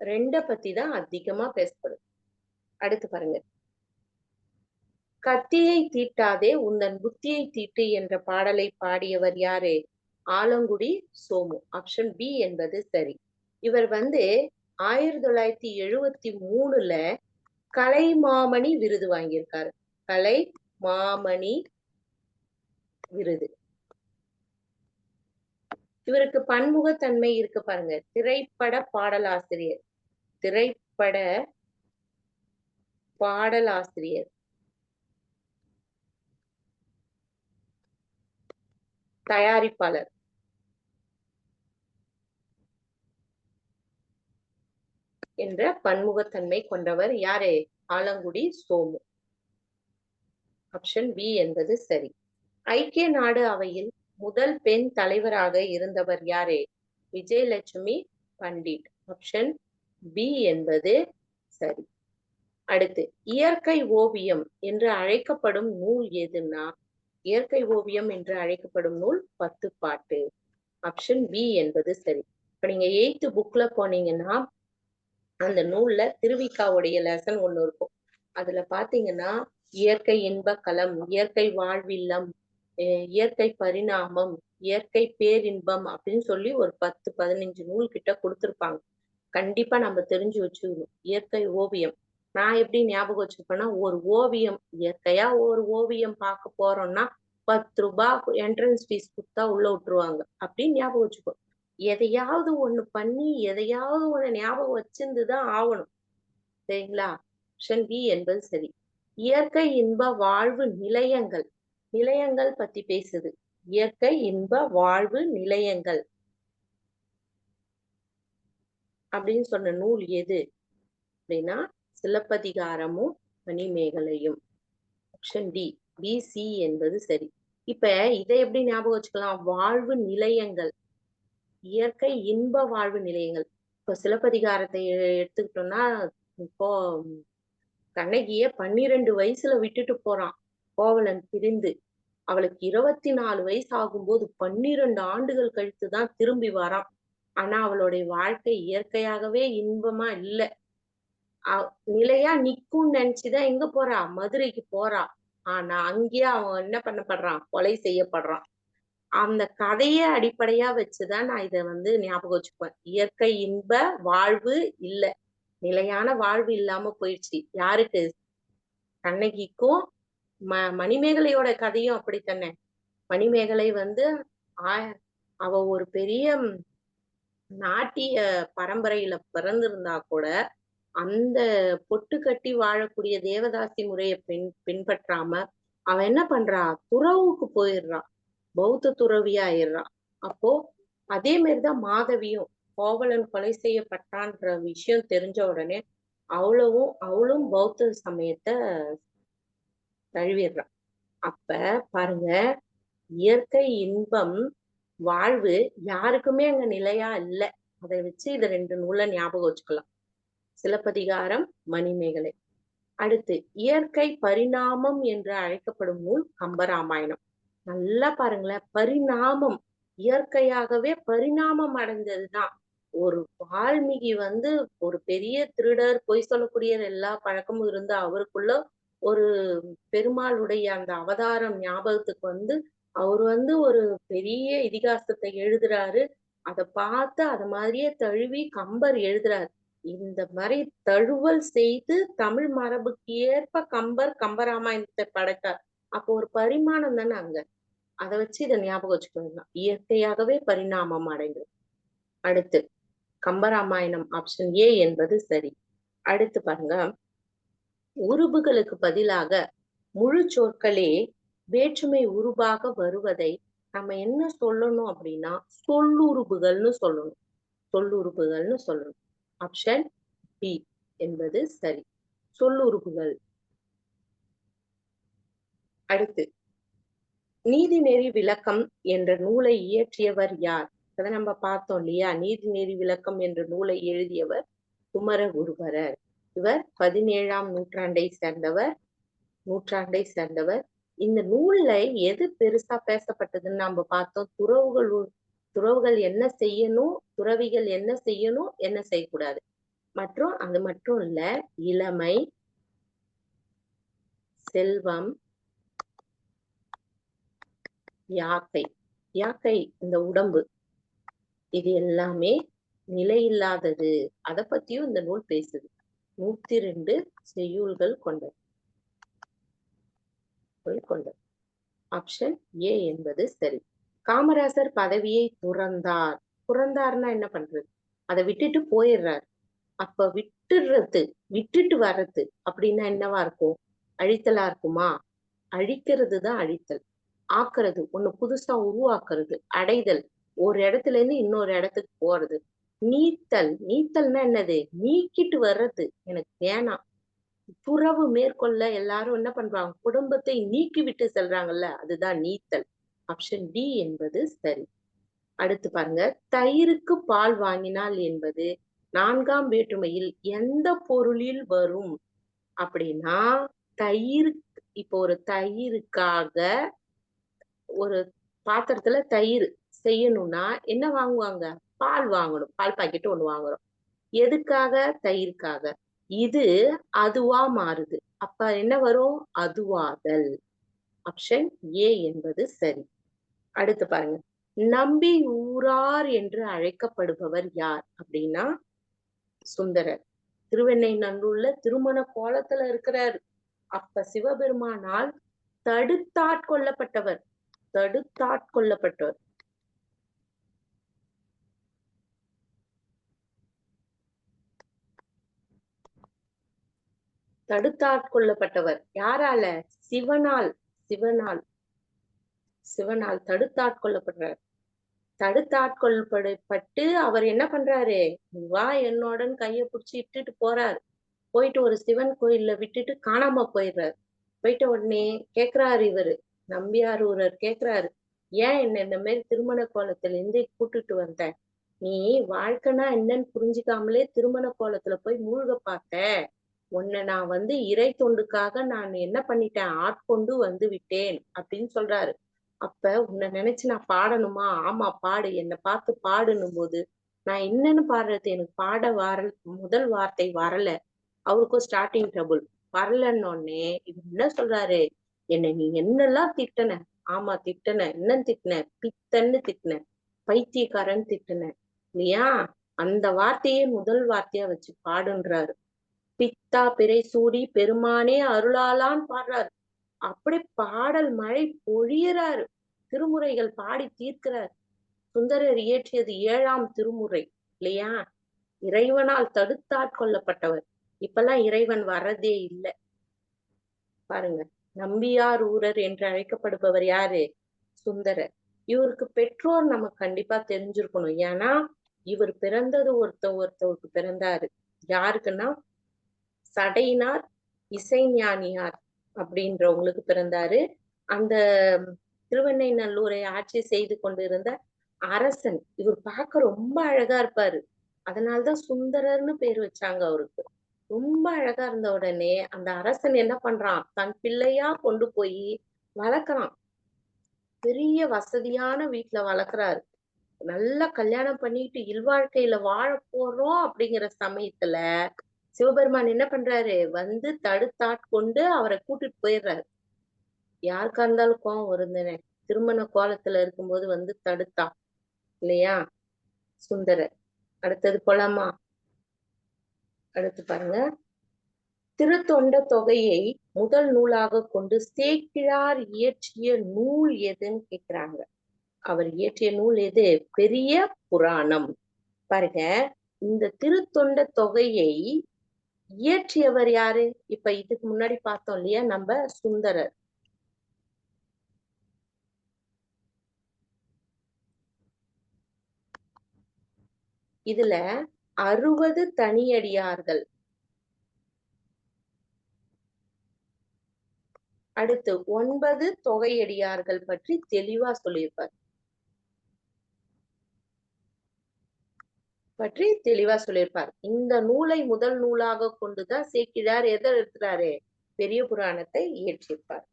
Speaker 1: ரெண்ட பத்தி தான் அதிகமா பேசப்படும். அடுத்து பாருங்க, கத்தியை தீட்டாதே உந்தன் புத்தியை தீட்டு என்ற பாடலை பாடியவர் யாரு? ஆலங்குடி சோமு. ஆப்ஷன் பி என்பது சரி. இவர் 1973ல கலைமாமணி விருது வாங்கியிருக்காரு. கலைமாமணி விருது. இவருக்கு பன்முகத்தன்மை இருக்கு பாருங்க. திரைப்பட பாடலாசிரியர், தயாரிப்பாளர் என்ற பன்முகத்தன்மை கொண்டவர் யாரு? ஆலங்குடி சோமு. ஆப்ஷன் பி என்பது சரி. ஐக்கிய நாடு அவையில் முதல் பெண் தலைவராக இருந்தவர் யாரு? விஜயலட்சுமி பண்டிட். ஆப்ஷன் பி என்பது சரி. அடுத்து இயற்கை ஓவியம் என்று அழைக்கப்படும் நூல் எதுன்னா இயற்கை ஓவியம் என்று அழைக்கப்படும் நூல் 10 பாட்டு. ஆப்ஷன் பி என்பது சரி. இப்ப நீங்க 8th புக்ல போனீங்கன்னா அந்த நூல்ல திருவிக்காவுடைய லெசன் ஒண்ணு இருக்கும். அதுல பாத்தீங்கன்னா இயற்கை இன்ப களம், இயற்கை வாழ்வில்லம், இயற்கை பரிணாமம், இயற்கை பேரின்பம் அப்படின்னு சொல்லி ஒரு 10-15 நூல் கிட்ட கொடுத்திருப்பாங்க. கண்டிப்பா நம்ம தெரிஞ்சு வச்சுக்கணும். இயற்கை ஓவியம் நான் எப்படி ஞாபகம் வச்சுப்பேன்னா, ஒரு ஓவியம் இயற்கையா ஒரு ஓவியம் பார்க்க போறோம்னா 10 ரூபாய் என்ட்ரன்ஸ் ஃபீஸ் கொடுத்தா உள்ள விட்டுருவாங்க அப்படின்னு ஞாபகம் வச்சுக்கோ. எதையாவது ஒண்ணு பண்ணி எதையாவது ஒண்ணு ஞாபகம் வச்சிருந்துதான் ஆகணும். சரிங்களா? ஆப்ஷன் பி என்பது சரி. இயற்கை இன்ப வாழ்வு நிலையங்கள் பத்தி பேசுது. இயற்கை இன்ப வாழ்வு நிலையங்கள் அப்படின்னு சொன்ன நூல் எது அப்படின்னா சிலப்பதிகாரமும் மணிமேகலையும். ஆப்ஷன் டி பிசி என்பது சரி. இப்ப இதை எப்படி ஞாபகம் வச்சுக்கலாம்? வாழ்வு நிலையங்கள், இயற்கை இன்ப வாழ்வு நிலையங்கள். இப்ப சிலப்பதிகாரத்தை எடுத்துக்கிட்டோம்னா இப்போ கண்ணகிய 12 வயசுல விட்டுட்டு போறான் கோவலன் பிரிந்து. அவளுக்கு 24 வயசு ஆகும்போது 12 ஆண்டுகள் கழித்துதான் திரும்பி வரான். ஆனா அவளுடைய வாழ்க்கை இயற்கையாகவே இன்பமா இல்ல. நிலையா நிக்கும்னு நினைச்சுதான் எங்க போறா? மதுரைக்கு போறா. ஆனா அங்கேயே அவன் என்ன பண்ணப்படுறான்? கொலை செய்யப்படுறான். அந்த கதையை அடிப்படையா வச்சுதான் நான் இதை ஞாபகம் வச்சுப்பேன். இயற்கை இன்ப வாழ்வு இல்ல, நிலையான வாழ்வு இல்லாம போயிடுச்சு. யாருக்கு? கண்ணகிக்கும். மணிமேகலையோட கதையும் அப்படித்தானே. மணிமேகலை அவ ஒரு பெரிய நாட்டிய பரம்பரையில பிறந்திருந்தா கூட அந்த பொட்டு கட்டி வாழக்கூடிய தேவதாசி முறையை பின்பற்றாம அவன் என்ன பண்றா? துறவுக்கு போயிடுறான், பௌத்த துறவியா ஆயிடுறான். அப்போ அதே மாதிரிதான் மாதவியும். கோவலன் கொலை செய்யப்பட்டான்ற விஷயம் தெரிஞ்ச உடனே அவளும் பௌத்த சமயத்தை தழுவிடுறான். அப்ப பாருங்க, இயற்கை இன்பம் வாழ்வு யாருக்குமே அங்க நிலையா இல்ல. அதை வச்சு இத 2 நூலை ஞாபகம் வச்சுக்கலாம். சிலப்பதிகாரம், மணிமேகலை. அடுத்து இயற்கை பரிணாமம் என்று அழைக்கப்படும் நூல் கம்பராமாயணம். நல்லா பாருங்களேன், பரிணாமம் இயற்கையாகவே பரிணாமம் அடைந்ததுதான். ஒரு வால்மீகி வந்து ஒரு பெரிய திருடர், பொய் சொல்லக்கூடிய எல்லா பழக்கமும் இருந்த அவருக்குள்ள ஒரு பெருமாளுடைய அந்த அவதாரம் ஞாபகத்துக்கு வந்து, அவரு வந்து ஒரு பெரிய இதிகாசத்தை எழுதுறாரு. அத பார்த்து அத மாதிரியே தழுவி கம்பர் எழுதுறாரு. இந்த மாரி தழுவல் செய்து தமிழ் மரபுக்கு ஏற்ப கம்பர் கம்பராமாயணத்தை படைத்தார். அப்போ ஒரு பரிமாணம் தானே அங்க. அத வச்சு இத ஞாபகம் வச்சுக்கணும். இயற்கையாகவே பரிணாமம் அடைந்தது. அடுத்து கம்பராமாயணம் ஆப்ஷன் ஏ என்பது சரி. அடுத்து பாருங்க, உருபுகளுக்கு பதிலாக முழு சொற்களே வேற்றுமை உருபாக வருவதை நம்ம என்ன சொல்லணும் அப்படின்னா, சொல்லுருபுகள்னு சொல்லணும். சொல்லுருபுகள்னு சொல்லணும். ஆப்ஷன் பி என்பது சரி. சொல்லுருபுகள். அடுத்து நீதிநெறி விளக்கம் என்ற நூலை இயற்றியவர் யார்? அத நம்ம பார்த்தோம் இல்லையா? நீதிநெறி விளக்கம் என்ற நூலை எழுதியவர் குமரகுருபரர். இவர் 17ஆம் நூற்றாண்டை சேர்ந்தவர். இந்த நூல்ல எது பெருசா பேசப்பட்டதுன்னு நம்ம பார்த்தோம். துறவுகள் என்ன செய்யணும், துறவிகள் என்ன செய்யணும், என்ன செய்யக்கூடாது. மற்றும் அது மட்டும் இல்ல, இளமை, செல்வம், யாக்கை. யாக்கை இந்த உடம்பு. இது எல்லாமே நிலையில்லாதது. அத பத்தியும் இந்த நூல் பேசுது. 102 செய்யுள்கள் கொண்டது. ஆப்ஷன் ஏ என்பது சரி. காமராசர் பதவியை துறந்தார். துறந்தார்னா என்ன பண்றது? அதை விட்டுட்டு போயிடுறாரு. அப்ப விட்டுட்டு வர்றது அப்படின்னா என்னவா இருக்கும்? அழித்தலா இருக்குமா? அழிக்கிறது தான் அழித்தல். ஆக்குறது, ஒண்ணு புதுசா உருவாக்குறது. அடைதல், ஒரு இடத்துல இருந்து இன்னொரு இடத்துக்கு போறது. நீத்தல்னா என்னது? நீக்கிட்டு வர்றது. எனக்கு வேணாம். துறவு மேற்கொள்ள எல்லாரும் என்ன பண்றாங்க? குடும்பத்தை நீக்கி விட்டு செல்றாங்கல்ல, அதுதான் நீத்தல். ஆப்ஷன் டி என்பது சரி. அடுத்து பாருங்க, தயிருக்கு பால் வாங்கினால் என்பது 4ஆம் வேற்றுமையில் எந்த பொருளில் வரும் அப்படின்னா, தயிர். இப்போ ஒரு தயிருக்காக ஒரு பாத்திரத்துல தயிர் செய்யணும்னா என்ன வாங்குவாங்க? பால் வாங்கணும். பால் பாக்கெட் ஒண்ணு வாங்குறோம். எதுக்காக? தயிருக்காக. இது அதுவா மாறுது. அப்ப என்ன வரும்? அதுவாதல். ஆப்ஷன் ஏ என்பது சரி. அடுத்து பாருங்க, நம்பி ஊரார் என்று அழைக்கப்படுபவர் யார் அப்படின்னா, சுந்தரர். திருவெண்ணெய்நல்லூர்ல திருமண கோலத்துல இருக்கிறார். அப்ப சிவபெருமானால் தடுத்தாட்கொள்ளப்பட்டவர். தடுத்தாட்கொள்ளப்பட்டவர். தடுத்தாட்கொள்ளப்பட்டவர் யாரால? சிவனால். சிவனால். சிவனால் தடுத்தாட்கொள்ளப்படுறார். தடுத்தாட்கொள்ளப்பட்டு அவர் என்ன பண்றாரு? வா என்னோடன்னு கைய புடிச்சு இட்டுட்டு போறாரு. போயிட்டு ஒரு சிவன் கோயில்ல விட்டுட்டு காணாம போயிடுறாரு. போயிட்ட உடனே கேக்குறாரு இவரு, நம்பியாரூரர் கேக்குறாரு, ஏன் என்ன இந்த மாதிரி திருமண கோலத்துல இருந்து கூட்டிட்டு வந்த? நீ வாழ்க்கைனா என்னன்னு புரிஞ்சுக்காமலே திருமண கோலத்துல போய் மூழ்க பார்த்த. உன்னை நான் வந்து இறை தொண்டுக்காக நான் என்ன பண்ணிட்டேன்? ஆட்கொண்டு வந்து விட்டேன் அப்படின்னு சொல்றாரு. அப்ப உன்னை நினைச்சு நான் பாடணுமா? ஆமா பாடு, என்னை பார்த்து பாடுன்னும் போது நான் என்னன்னு பாடுறது? எனக்கு பாட முதல் வார்த்தை வரல. அவருக்கும் ஸ்டார்டிங் ட்ரபுள். வரலன்னொடனே இவர் என்ன சொல்றாரு? என்னை நீ என்னெல்லாம் திட்டன? ஆமா திட்டன. என்னன்னு திட்டின? பித்தன்னு திட்டின, பைத்தியக்காரன் திட்டின இல்லையா? அந்த வார்த்தையே முதல் வார்த்தையா வச்சு பாடுன்றாரு. பித்தா பிறை சூடி பெருமானே அருளாலான்னு பாடுறாரு. அப்படி பாடல் மழை பொழியறாரு. திருமுறைகள் பாடி தீர்க்கிறார். சுந்தரர் இயற்றியது 7ஆம் திருமுறை இல்லையா? இறைவனால் தடுத்தாட்கொள்ளப்பட்டவர். இப்பெல்லாம் இறைவன் வர்றதே இல்லை. பாருங்க, நம்பியார் ஊரர் என்று அழைக்கப்படுபவர் யாரு? சுந்தரர். இவருக்கு பெற்றோர் நமக்கு கண்டிப்பா தெரிஞ்சிருக்கணும். ஏன்னா இவர் பிறந்தது ஒருத்தருக்கு பிறந்தாரு. யாருக்குன்னா, சடையினார் இசைஞானியார் அப்படின்றவங்களுக்கு பிறந்தாரு. அந்த திருவெண்ணெய்நல்லூரை ஆட்சி செய்து கொண்டிருந்த அரசன். இவர் பார்க்க ரொம்ப அழகா இருப்பாரு. அதனாலதான் சுந்தரர்னு பேர் வச்சாங்க அவருக்கு. ரொம்ப அழகா இருந்த உடனே அந்த அரசன் என்ன பண்றான்? தன் பிள்ளையா கொண்டு போய் வளர்க்கறான். பெரிய வசதியான வீட்டுல வளர்க்கறாரு. நல்லா கல்யாணம் பண்ணிட்டு இல்வாழ்க்கையில வாழ போறோம் அப்படிங்கிற சமயத்துல சிவபெருமான் என்ன பண்றாரு, வந்து தடுத்தாட்கொண்டு அவரை கூட்டிட்டு போயிடுறாரு. யாருக்கா இருந்தாலும் கோவம் வருந்தானே. திருமண கோலத்துல இருக்கும்போது வந்து தடுத்தான் இல்லையா சுந்தரர். அடுத்தது போலாமா? அடுத்து பாருங்க. திருத்தொண்ட தொகையை முதல் நூலாக கொண்டு சேக்கிழார் இயற்றிய நூல் எதுன்னு கேக்குறாங்க. அவர் இயற்றிய நூல் எது? பெரிய புராணம். பாருங்க, இந்த திருத்தொண்ட தொகையை இயற்றியவர் யாரு? இப்ப இதுக்கு முன்னாடி பார்த்தோம் இல்லையா நம்ம சுந்தரர். இதுல 60 தனியடியார்கள், அடுத்து 9 தொகையடியார்கள் பற்றி தெளிவா சொல்லியிருப்பார். இந்த நூலை முதல் நூலாக கொண்டுதான் சேக்கிழார் எதை எடுக்கிறாரு? பெரிய புராணத்தை இயற்றியிருப்பார்.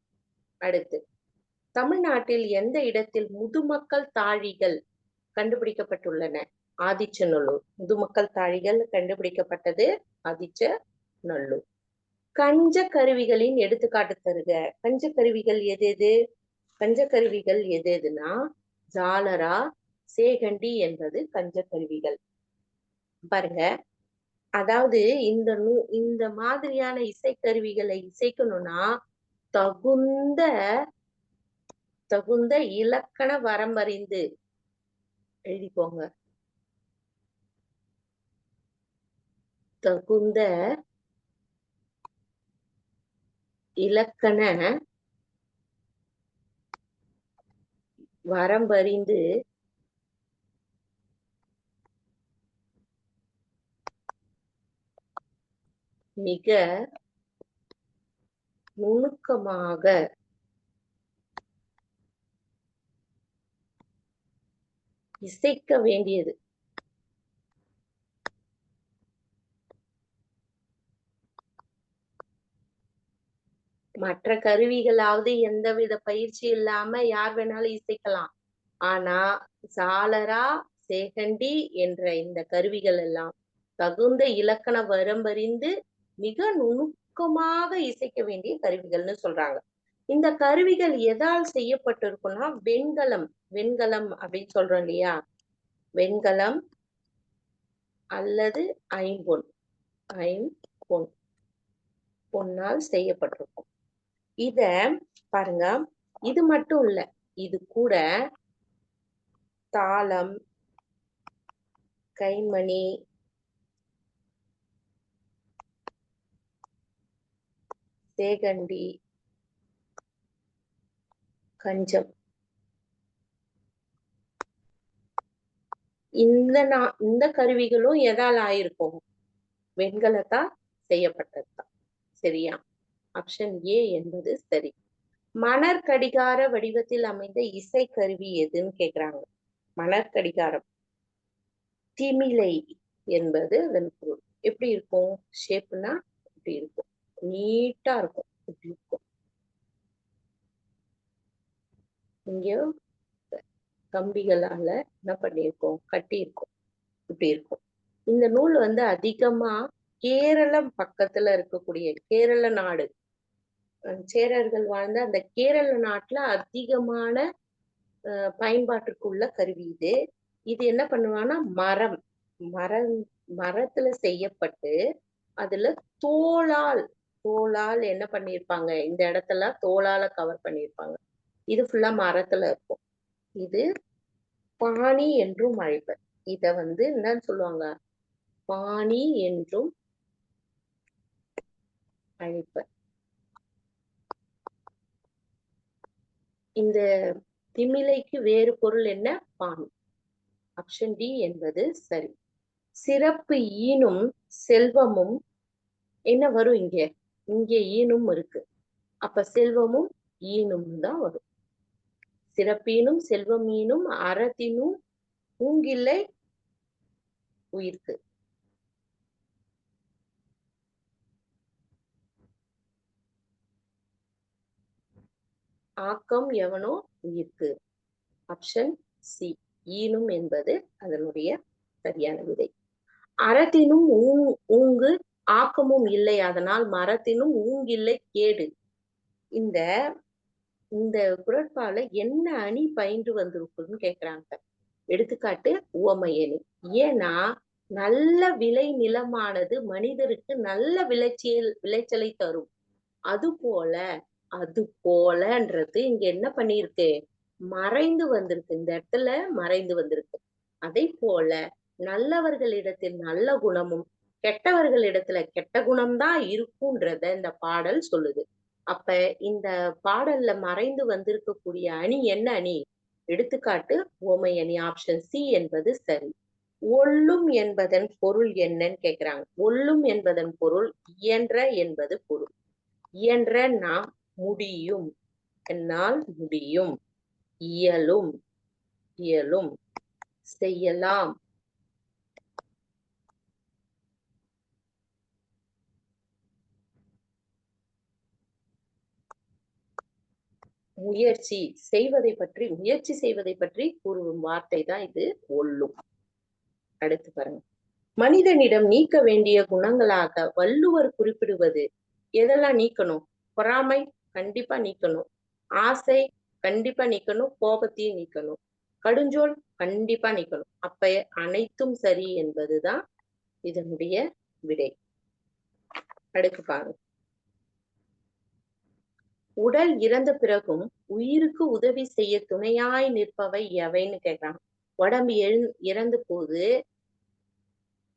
Speaker 1: அடுத்து, தமிழ்நாட்டில் எந்த இடத்தில் முதுமக்கள் தாழிகள் கண்டுபிடிக்கப்பட்டுள்ளன? ஆதிச்சநல்லூர். முதுமக்கள் தாழிகள் கண்டுபிடிக்கப்பட்டது ஆதிச்சநல்லூர். கஞ்ச கருவிகளின் எடுத்துக்காட்டு தருக. கஞ்ச கருவிகள் எது எது? கஞ்ச கருவிகள் எது எதுனா ஜாலரா, சேகண்டி என்பது கஞ்ச கருவிகள். பாருங்க, அதாவது இந்த மாதிரியான இசைக்கருவிகளை இசைக்கணும்னா தகுந்த தகுந்த இலக்கண வரம்பறிந்து எழுதிக்கோங்க. தகுந்த இலக்கண வரம்பறிந்து மிக நுணுக்கமாக இசைக்க வேண்டியது. மற்ற கருவிகளாவது எந்தவித பயிற்சி இல்லாம யார் வேணாலும் இசைக்கலாம். ஆனா சாலரா, சேகண்டி என்ற இந்த கருவிகள் எல்லாம் தகுந்த இலக்கண வரம்பறிந்து மிக நுணுக்கமாக இசைக்க வேண்டிய கருவிகள்னு சொல்றாங்க. இந்த கருவிகள் எதால் செய்யப்பட்டிருக்கும்னா வெண்கலம். வெண்கலம் அப்படின்னு சொல்றோம் இல்லையா, வெண்கலம் அல்லது ஐம்பொன். ஐம்பொன் பொன்னால் செய்யப்பட்டிருக்கும். இத பாருங்க, இது மட்டும் இல்ல, இது கூட தாளம், கைமணி, சேகண்டி, கஞ்சம், இந்த கருவிகளும் எதால் ஆயிருக்கும்? வெண்கலத்தால் செய்யப்பட்டதுதான். சரியா? ஆப்ஷன் ஏ என்பது சரி. மணற்கடிகார வடிவத்தில் அமைந்த இசை கருவி எதுன்னு கேக்குறாங்க. மணற்கடிகாரம். திமிலை என்பது அதன் பொருள். எப்படி இருக்கும்? ஷேப்னா இப்படி இருக்கும், நீட்டா இருக்கும், இப்படி இருக்கும். இங்க கம்பிகளால என்ன பண்ணியிருக்கோம்? கட்டி இருக்கும், இப்படி இருக்கும். இந்த நூல் வந்து அதிகமா கேரளம் பக்கத்துல இருக்கக்கூடிய கேரள நாடு, சேரர்கள் வாழ்ந்த அந்த கேரள நாட்டுல அதிகமான பயன்பாட்டிற்குள்ள கருவி இது. இது என்ன பண்ணுவான்னா மரம் மரம் மரத்துல செய்யப்பட்டு அதுல தோளால் தோளால் என்ன பண்ணிருப்பாங்க, இந்த இடத்துல தோளால கவர் பண்ணிருப்பாங்க. இது ஃபுல்லா மரத்துல இருக்கும். இது பாணி என்றும் அழைப்பர். இத வந்து என்னன்னு சொல்லுவாங்க? பாணி என்றும் அழைப்பர். இந்த திமிலைக்கு வேறு பொருள் என்ன? பாணி. ஆப்ஷன் டி என்பது சரி. சிறப்பு ஈனும் செல்வமும் என்ன வரும் இங்க? இங்க ஈனும் இருக்கு, அப்ப செல்வமும் ஈனும் தான் வரும். சிறப்பீனும் செல்வம் ஈனும் அறத்தினும் பூங்கில்லை உயிர்க்கு. ஆக்கம் எவனோ உயிர்க்கு. Option C. ஈனும் என்பது அதனுடைய சரியான விடை. அறத்தினும் ஊங்கு ஆக்கமும் இல்லை, அதனால் மரத்தினும் ஊங்கில்லை கேடு. இந்த இந்த குறட்பால என்ன அணி பயின்று வந்திருக்குன்னு கேக்குறாங்க. எடுத்துக்காட்டு உவமையணி. ஏன்னா நல்ல விளை நிலமானது மனிதருக்கு நல்ல விளைச்சலை தரும். அது போல அது போலன்றது இங்க என்ன பண்ணிருக்கு, மறைந்து வந்திருக்கு. இந்த இடத்துல மறைந்து வந்திருக்கு. அதை போல நல்லவர்களிடத்தில் நல்ல குணமும் கெட்டவர்களிடத்துல கெட்ட குணம்தான் இருக்கும்ன்றத இந்த பாடல் சொல்லுது. அப்ப இந்த பாடல்ல மறைந்து வந்திருக்கக்கூடிய அணி என்ன அணி? எடுத்துக்காட்டு உவமை அணி. ஆப்ஷன் சி என்பது சரி. ஒல்லும் என்பதன் பொருள் என்னன்னு கேக்குறாங்க. ஒல்லும் என்பதன் பொருள் இயன்ற என்பது பொருள். இயன்ற நாம் முடியும், என்னால் முடியும். இயலும், இயலும். செய்யலாம், முயற்சி முயற்சி செய்வதை பற்றி கூறும் வார்த்தை தான் இது ஒல்லும். அடுத்து பாருங்க. மனிதனிடம் நீக்க வேண்டிய குணங்களாக வள்ளுவர் குறிப்பிடுவது எதெல்லாம் நீக்கணும்? பொறாமை கண்டிப்பா நீக்கணும், ஆசை கண்டிப்பா நீக்கணும், கோபத்தையும் நீக்கணும், கடுஞ்சொல் கண்டிப்பா நீக்கணும். அப்ப அனைத்தும் சரி என்பதுதான் இதனுடைய விடை. அடுத்து பாருங்க. உடல் இறந்த பிறகும் உயிருக்கு உதவி செய்ய துணையாய் நிற்பவை எவைன்னு கேட்கிறாங்க. உடம்பு இறந்து போது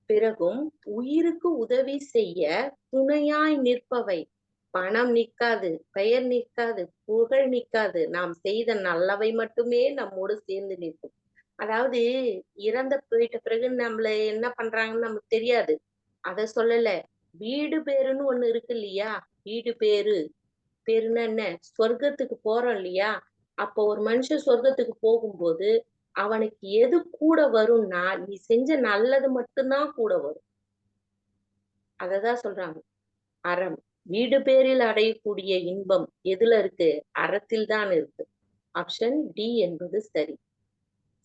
Speaker 1: பிறகும் உயிருக்கு உதவி செய்ய துணையாய் நிற்பவை. பணம் நிற்காது, பெயர் நிற்காது, புகழ் நிற்காது, நாம் செய்த நல்லவை மட்டுமே நம்மோடு சேர்ந்து நிற்கும். அதாவது இறந்த போயிட்ட பிறகு நம்மள என்ன பண்றாங்கன்னு நமக்கு தெரியாது, அத சொல்லல. வீடு பேருன்னு ஒண்ணு இருக்கு இல்லையா? வீடு பேரு, பேருன்னா என்ன? சொர்க்கத்துக்கு போறோம் இல்லையா? அப்போ ஒரு மனுஷன் சொர்க்கத்துக்கு போகும்போது அவனுக்கு எது கூட வரும்னா, நீ செஞ்ச நல்லது மட்டும்தான் கூட வரும். அததான் சொல்றாங்க அறம். வீடு பேரில் அடையக்கூடிய இன்பம் எதுல இருக்கு? அறத்தில் தான் இருக்கு. ஆப்ஷன் டி என்பது சரி.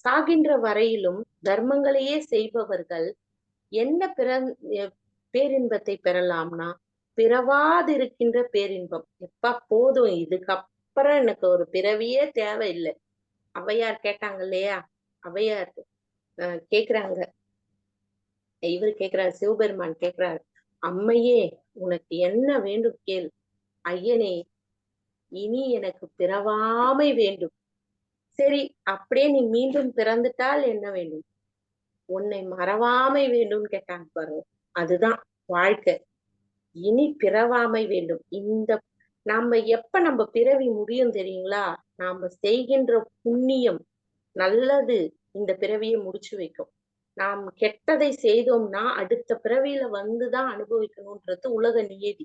Speaker 1: சாகின்ற வரையிலும் தர்மங்களையே செய்பவர்கள் என்ன பேரின்பத்தை பெறலாம்னா, பிறவாதிருக்கின்ற பேரின்பம். எப்ப போதும், இதுக்கப்புறம் எனக்கு ஒரு பிறவியே தேவையில்லை. ஔவையார் கேட்டாங்க இல்லையா? ஔவையார் கேக்குறாங்க, இவர் கேக்குறாரு, சிவபெருமான் கேக்குறாரு, அம்மையே உனக்கு என்ன வேண்டும் கேள். ஐயனே, இனி எனக்கு பிறவாமை வேண்டும். சரி, அப்படியே நீ மீண்டும் பிறந்துட்டால் என்ன வேண்டும்? உன்னை மறவாமை வேண்டும் கேட்டாங்க பாருங்க. அதுதான் வாழ்க்கை. இனி பிறவாமை வேண்டும். நம்ம பிறவி முடியும் தெரியுங்களா? நாம செய்கின்ற புண்ணியம் நல்லது இந்த பிறவியை முடிச்சு வைக்கும். நாம் கெட்டதை செய்தோம்னா அடுத்த பிறவியில வந்துதான் அனுபவிக்கணும்ன்றது உலக நியதி.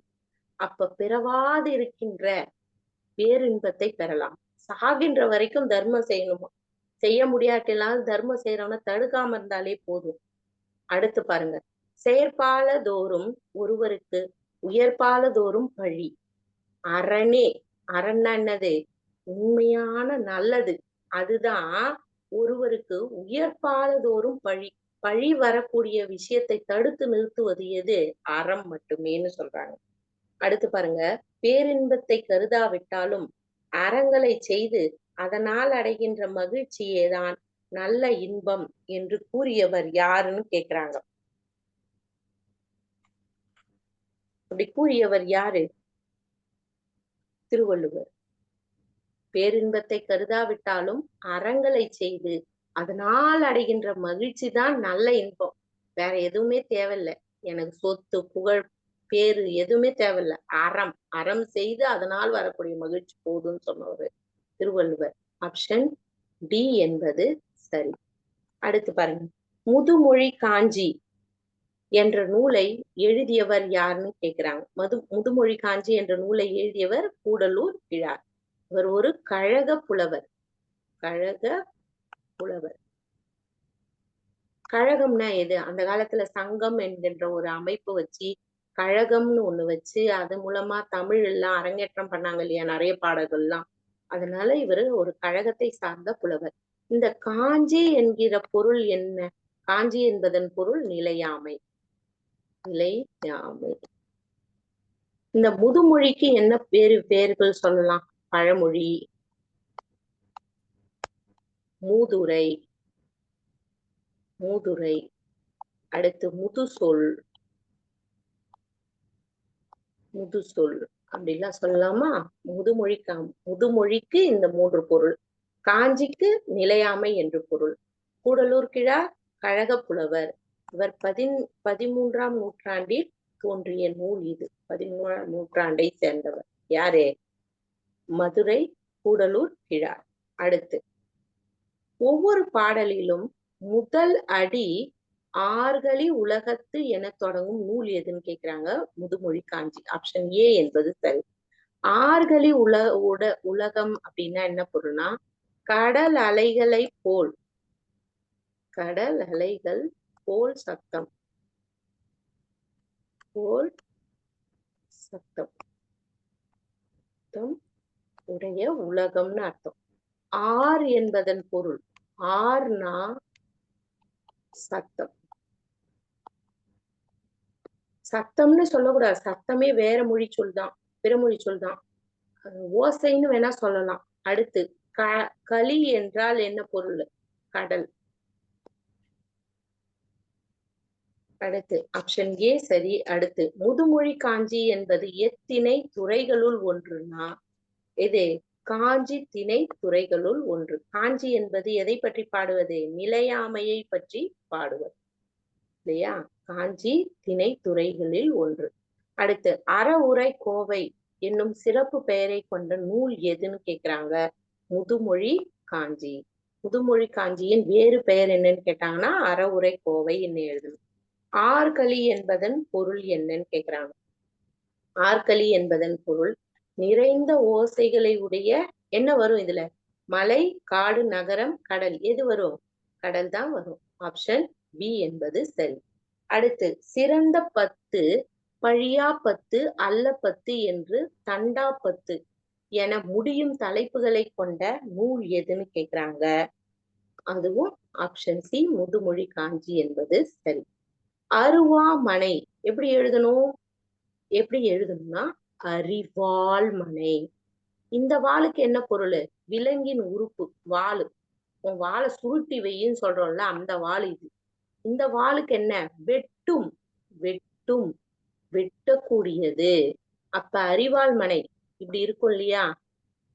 Speaker 1: அப்ப பிறவாது இருக்கின்ற பேரின்பத்தை பெறலாம். சாகின்ற வரைக்கும் தர்மம் செய்யணுமா? செய்ய முடியாட்டினாலும் தர்மம் செய்யறவன தடுக்காம இருந்தாலே போதும். அடுத்து பாருங்க. செயற்பால தோறும் ஒருவருக்கு உயர்பால தோறும் பழி. அரணே, அரண் என்னது? உண்மையான நல்லது. அதுதான் ஒருவருக்கு உயர்பால தோறும் பழி. பழி வரக்கூடிய விஷயத்தை தடுத்து நிறுத்துவது எது? அறம் மட்டுமேன்னு சொல்றாங்க. அடுத்து பாருங்க. பேரின்பத்தை கருதாவிட்டாலும் அறங்களை செய்து அதனால் அடைகின்ற மகிழ்ச்சியேதான் நல்ல இன்பம் என்று கூறியவர் யாருன்னு கேக்குறாங்க. அப்படி கூறியவர் யாரு? திருவள்ளுவர். பேரின்பத்தை கருதாவிட்டாலும் அறங்களை செய்து அதனால் அடைகின்ற மகிழ்ச்சி தான் நல்ல இன்பம். வேற எதுவுமே தேவையில்லை. எனக்கு சொத்து, புகழ், பேரு எதுவுமே தேவையில்ல. அறம், அறம் செய்து அதனால் வரக்கூடிய மகிழ்ச்சி போதும்னு சொன்னவர் திருவள்ளுவர். ஆப்ஷன் டி என்பது சரி. அடுத்து பாருங்க. முதுமொழி காஞ்சி என்ற நூலை எழுதியவர் யாருன்னு கேக்குறாங்க. முதுமொழி காஞ்சி என்ற நூலை எழுதியவர் கூடலூர் கிழார். இவர் ஒரு கழக புலவர். கழக புலவர். கழகம்னா எது? அந்த காலத்துல சங்கம் என்கின்ற ஒரு அமைப்பு வச்சு, கழகம்னு ஒண்ணு வச்சு அது மூலமா தமிழ் எல்லாம் அரங்கேற்றம் பண்ணாங்க இல்லையா? நிறைய பாடல்கள்லாம். அதனால இவரு ஒரு கழகத்தை சார்ந்த புலவர். இந்த காஞ்சி என்கிற பொருள் என்ன? காஞ்சி என்பதன் பொருள் நிலையாமை. நிலையாமை. இந்த முதுமொழிக்கு என்ன பேர்கள் சொல்லலாம்? பழமொழி, மூதுரை, மூதுரை, அடுத்து முதுசொல், முதுசொல் அப்படிலாம் சொல்லலாமா? முதுமொழிக்கு இந்த 3 பொருள். காஞ்சிக்கு நிலையாமை என்று பொருள். கூடலூர் கிழார் கழகப் புலவர். இவர் 13ஆம் நூற்றாண்டில் தோன்றிய நூல் இது. 13ஆம் நூற்றாண்டை சேர்ந்தவர். யாரு? மதுரை கூடலூர் கிழார். அடுத்து, ஒவ்வொரு பாடலிலும் முதல் அடி ஆர்களி உலகத்து என தொடங்கும் நூல் எதுன்னு கேக்குறாங்க. முதுமொழி காஞ்சி. ஆப்ஷன் ஏ என்பது சரி. ஆர்களி உலகம் அப்படின்னா என்ன பொருள்னா, கடல் அலைகளை போல், கடல் அலைகள் போல் சத்தம், போல் சத்தம் உடைய உலகம்னு அர்த்தம். ஆர் என்பதன் பொருள், ஆர்னா சத்தம். சத்தம்னு சொல்லக்கூடாது. சத்தமே வேற மொழி சொல்தான், பிறமொழி சொல்தான். ஓசைன்னு வேணா சொல்லலாம். அடுத்து, களி என்றால் என்ன பொருள்? கடல். அடுத்து ஆப்ஷன் ஏ சரி. அடுத்து, முதுமொழி காஞ்சி என்பது எத்திணை துறைகளுள் ஒன்றுனா இது காஞ்சி திணை துறைகளுள் ஒன்று. காஞ்சி என்பது எதை பற்றி பாடுவது? நிலையாமையை பற்றி பாடுவது இல்லையா? காஞ்சி திணை துறைகளில் ஒன்று. அடுத்து, அறவுரை கோவை என்னும் சிறப்பு பெயரை கொண்ட நூல் எதுன்னு கேக்குறாங்க. முதுமொழி காஞ்சி. முதுமொழி காஞ்சியின் வேறு பெயர் என்னன்னு கேட்டாங்கன்னா அறவுரை கோவை என்ன எழுதணும். ஆர்களி என்பதன் பொருள் என்னன்னு கேக்குறாங்க. ஆர்களி என்பதன் பொருள் நிறைந்த ஓசைகளை உடைய, என்ன வரும் இதுல? மலை, காடு, நகரம், கடல். எது வரும்? கடல் தான் வரும். ஆப்ஷன் பி என்பது சரி. அடுத்து, சிறந்த 10, பழியா 10, அல்ல 10 என்று தண்டா 10 என முடியும் தலைப்புகளை கொண்ட நூல் எதுன்னு கேக்குறாங்க. அதுவும் ஆப்ஷன் சி முதுமொழி காஞ்சி என்பது சரி. அருவாமனை எப்படி எழுதணும்? எப்படி எழுதணும்னா அறிவாள் மனை. இந்த வாளுக்கு என்ன பொருள்? விலங்கின் உறுப்பு வாளு. உன் வாளை சுருட்டி வையின்னு சொல்றோம்ல, அந்த வாள் இது. இந்த வாளுக்கு என்ன? வெட்டும். வெட்டும், வெட்டக்கூடியது. அப்ப அறிவாள் மனை இப்படி இருக்கும் இல்லையா?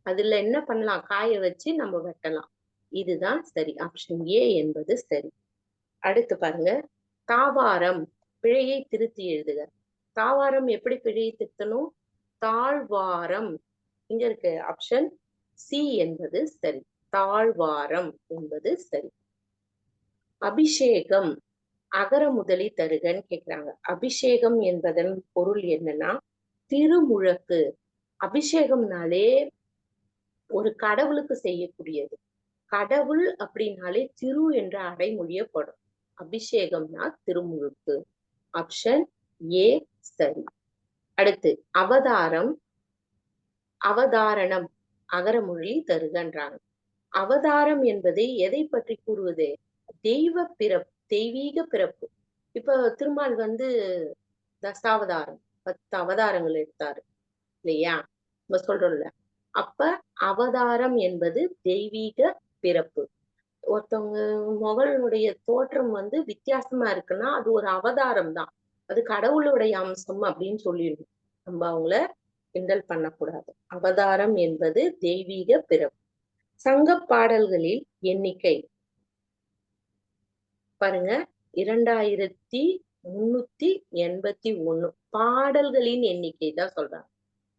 Speaker 1: அதுல என்ன பண்ணலாம்? காய வச்சு நம்ம வெட்டலாம். இதுதான் சரி. ஆப்ஷன் ஏ என்பது சரி. அடுத்து பாருங்க, தாவாரம். பிழையை திருத்தி எழுதுக. தாவாரம் எப்படி பிழையை திருத்தணும்? தாழ்வாரம். இங்க இருக்கு. ஆப்ஷன் சி என்பது சரி. தாழ்வாரம் என்பது சரி. அபிஷேகம் அகர முதலி தருகன்னு கேக்குறாங்க. அபிஷேகம் என்பதன் பொருள் என்னன்னா திருமுழக்கு. அபிஷேகம்னாலே ஒரு கடவுளுக்கு செய்யக்கூடியது. கடவுள் அப்படின்னாலே திரு என்ற அடைமொழியப்படும். அபிஷேகம்னா திருமுழுக்கு. ஆப்ஷன் ஏ சரி. அடுத்து, அவதாரம் அவதாரணம் அகரமொழி தருகன்றாங்க. அவதாரம் என்பது எதை பற்றி கூறுவது? தெய்வீக பிறப்பு. இப்ப திருமால் தசாவதாரம் 10 அவதாரங்கள் எடுத்தாரு இல்லையா? நம்ம சொல்றோம்ல. அப்ப அவதாரம் என்பது தெய்வீக பிறப்பு. ஒருத்தவங்க மகளுடைய தோற்றம் வித்தியாசமா இருக்குன்னா அது ஒரு அவதாரம் தான். அது கடவுளுடைய அம்சம் அப்படின்னு சொல்லிடணும். நம்ம அவங்கள கிண்டல் பண்ணக்கூடாது. அவதாரம் என்பது தெய்வீக பிறப்பு. சங்க பாடல்களில் எண்ணிக்கை பாருங்க, 2381 பாடல்களின் எண்ணிக்கை தான் சொல்றாங்க.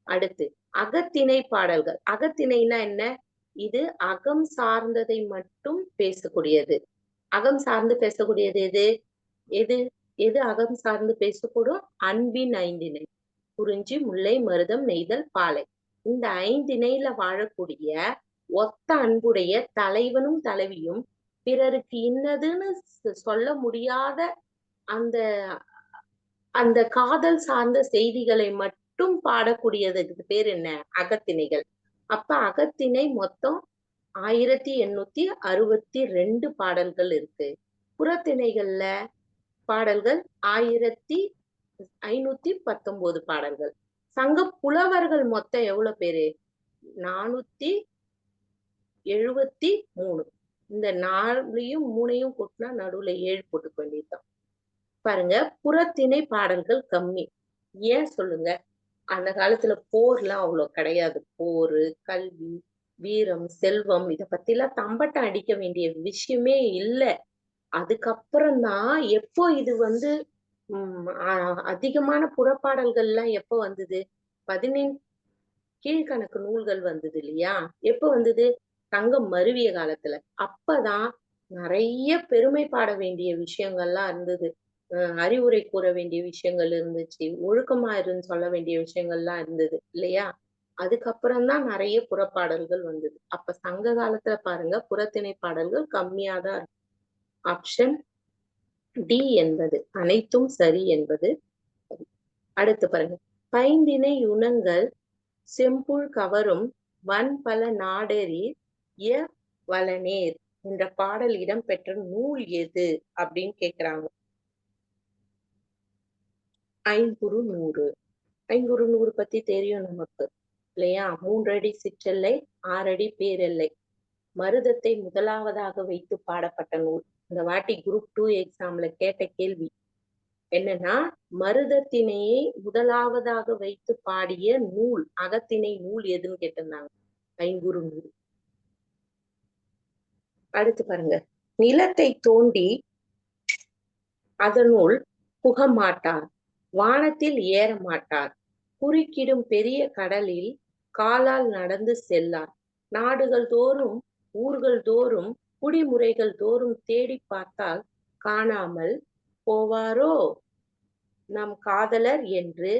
Speaker 1: அடுத்து, அகத்திணை பாடல்கள். அகத்திணைனா என்ன? இது அகம் சார்ந்ததை மட்டும் பேசக்கூடியது. அகம் சார்ந்து பேசக்கூடியது எது? எது எது அகம் சார்ந்து பேசக்கூடும்? அன்பின் 5 குறிஞ்சி, முல்லை, மருதம், நெய்தல், பாலை. இந்த 5 வாழக்கூடிய ஒத்த அன்புடைய தலைவனும் தலைவியும் பிறருக்கு இன்னதுன்னு சொல்ல முடியாத அந்த அந்த காதல் சார்ந்த செய்திகளை மட்டும் பாடக்கூடியதுக்கு பேர் என்ன? அகத்திணைகள். அப்ப அகத்திணை மொத்தம் 1862 பாடல்கள் இருக்கு. புறத்திணைகள்ல பாடல்கள் 1519 பாடல்கள். சங்க புலவர்கள் மொத்தம் எவ்வளவு பேரு? 473. இந்த 4யும் 3யும் கூட்டினா நடுவுல 7 போட்டுக்க வேண்டியதுதான். பாருங்க, புறத்திணை பாடல்கள் கம்மி. ஏன் சொல்லுங்க? அந்த காலத்துல போர்லாம் அவ்வளவு கிடையாது. போரு, கல்வி, வீரம், செல்வம் இத பத்தி எல்லாம் தம்பட்டம் அடிக்க வேண்டிய விஷயமே இல்ல. அதுக்கப்புறம் தான் எப்போ இது வந்து அதிகமான புறப்பாடல்கள் எல்லாம் எப்போ வந்தது? 15 கீழ்கணக்கு நூல்கள் வந்தது இல்லையா? எப்ப வந்தது? தங்கம் மருவிய காலத்துல. அப்பதான் நிறைய பெருமை பாட வேண்டிய விஷயங்கள்லாம் இருந்தது. அறிவுரை கூற வேண்டிய விஷயங்கள் இருந்துச்சு. ஒழுக்கமா இருந்து சொல்ல வேண்டிய விஷயங்கள்லாம் இருந்தது இல்லையா? அதுக்கப்புறம் தான் நிறைய புறப்பாடல்கள் வந்தது. அப்ப சங்க காலத்துல பாருங்க, புறத்திணை பாடல்கள் கம்மியா தான் இருக்கும். ஆப்ஷன் டி என்பது அனைத்தும் சரி என்பது. அடுத்து பாருங்க, பைந்திணை யுணங்கள் செம்புள் கவரும் வன்பல நாடெறி வளனேர் என்ற பாடல் இடம்பெற்ற நூல் எது அப்படின்னு கேக்குறாங்க. ஐங்குறு நூறு. ஐங்குறு நூறு பத்தி தெரியும் நமக்கு இல்லையா? 3 அடி சிற்றெல்லை, 6 அடி பேரெல்லை. மருதத்தை முதலாவதாக வைத்து பாடப்பட்ட நூல். இந்த வாட்டி குரூப் 2 எக்ஸாம்ல கேட்ட கேள்வி என்னன்னா, மருதத்திணையை முதலாவதாக வைத்து பாடிய நூல், அகத்திணை நூல் எதுன்னு கேட்டிருந்தாங்க. ஐங்குறு நூறு. அடுத்து பாருங்க, நிலத்தை தோண்டி அதனுள் புகமாட்டார், வானத்தில் ஏற மாட்டார், குறுக்கிடும் பெரிய கடலில் காலால் நடந்து செல்லார், நாடுகள் தோறும் ஊர்கள் தோறும் குடிமுறைகள் தோறும் தேடி பார்த்தால் காணாமல் போவாரோ நம் காதலர் என்று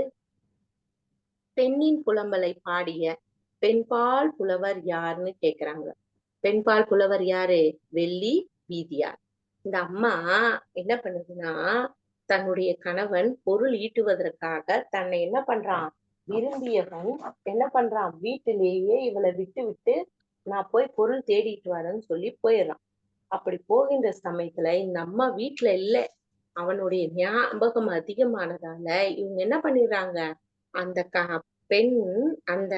Speaker 1: பெண்ணின் புலம்பலை பாடிய பெண்பால் புலவர் யாருன்னு கேக்குறாங்க. பெண்பால் புலவர் யாரு? வெள்ளி வீதியார். இந்த அம்மா என்ன பண்ணுதுன்னா, தன்னுடைய கணவன் பொருள் ஈட்டுவதற்காக தன்னை என்ன பண்றான், விரும்பியவன் என்ன பண்றான், வீட்டிலேயே இவளை விட்டு விட்டு நான் போய் பொருள் தேடிட்டு வரேன்னு சொல்லி போயிடுறான். அப்படி போகின்ற சமயத்துல இந்த அம்மா வீட்டுல இல்ல, அவனுடைய ஞாபகம் அதிகமானதால இவங்க என்ன பண்ணிடுறாங்க, அந்த பெண் அந்த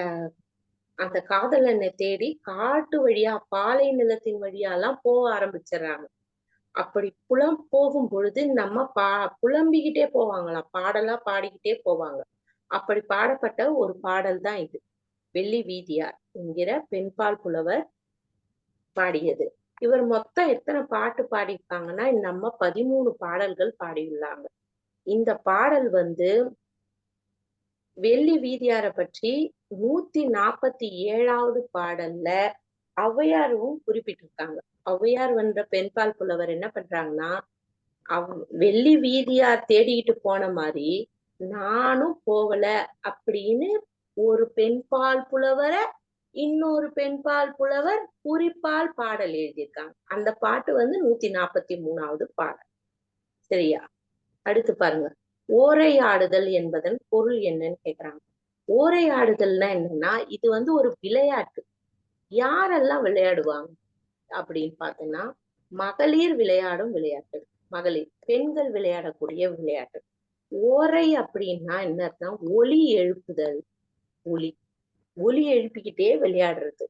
Speaker 1: அந்த காதலனை தேடி காட்டு வழியா, பாலை நிலத்தின் வழியா எல்லாம் போக ஆரம்பிச்சிடுறாங்க. அப்படி போகும் பொழுது நம்ம புலம்பிக்கிட்டே போவாங்களாம், பாடலா பாடிக்கிட்டே போவாங்க. அப்படி பாடப்பட்ட ஒரு பாடல் தான் இது. வெள்ளி வீதியார் என்கிற பெண்பால் புலவர் பாடியது. இவர் மொத்தம் எத்தனை பாட்டு பாடியிருக்காங்கன்னா, நம்ம 13 பாடல்கள் பாடியுள்ளாங்க. இந்த பாடல் வந்து வெள்ளி வீதியாரை பற்றி 147வது பாடல்ல ஔவையாரும் குறிப்பிட்டிருக்காங்க. ஔவையார் என்ற பெண்பால் புலவர் என்ன பண்றாங்கன்னா, வெள்ளி வீதியார் தேடிட்டு போன மாதிரி நானும் போகல அப்படின்னு ஒரு பெண்பால் புலவரை இன்னொரு பெண்பால் புலவர் குறிப்பால் பாடல் எழுதியிருக்காங்க. அந்த பாட்டு வந்து 143வது பாடல். சரியா? அடுத்து பாருங்க, ஓரையாடுதல் என்பதன் பொருள் என்னன்னு கேக்குறாங்க. ஓரையாடுதல்னா என்னன்னா, இது வந்து ஒரு விளையாட்டு. யாரெல்லாம் விளையாடுவாங்க அப்படின்னு பாத்தீங்கன்னா, மகளிர் விளையாடும் விளையாட்டு. மகளிர் பெண்கள் விளையாடக்கூடிய விளையாட்டு. ஓரை அப்படின்னா என்ன அர்த்தம்? ஒலி எழுப்புதல். ஒலி ஒலி எழுப்பிக்கிட்டே விளையாடுறது.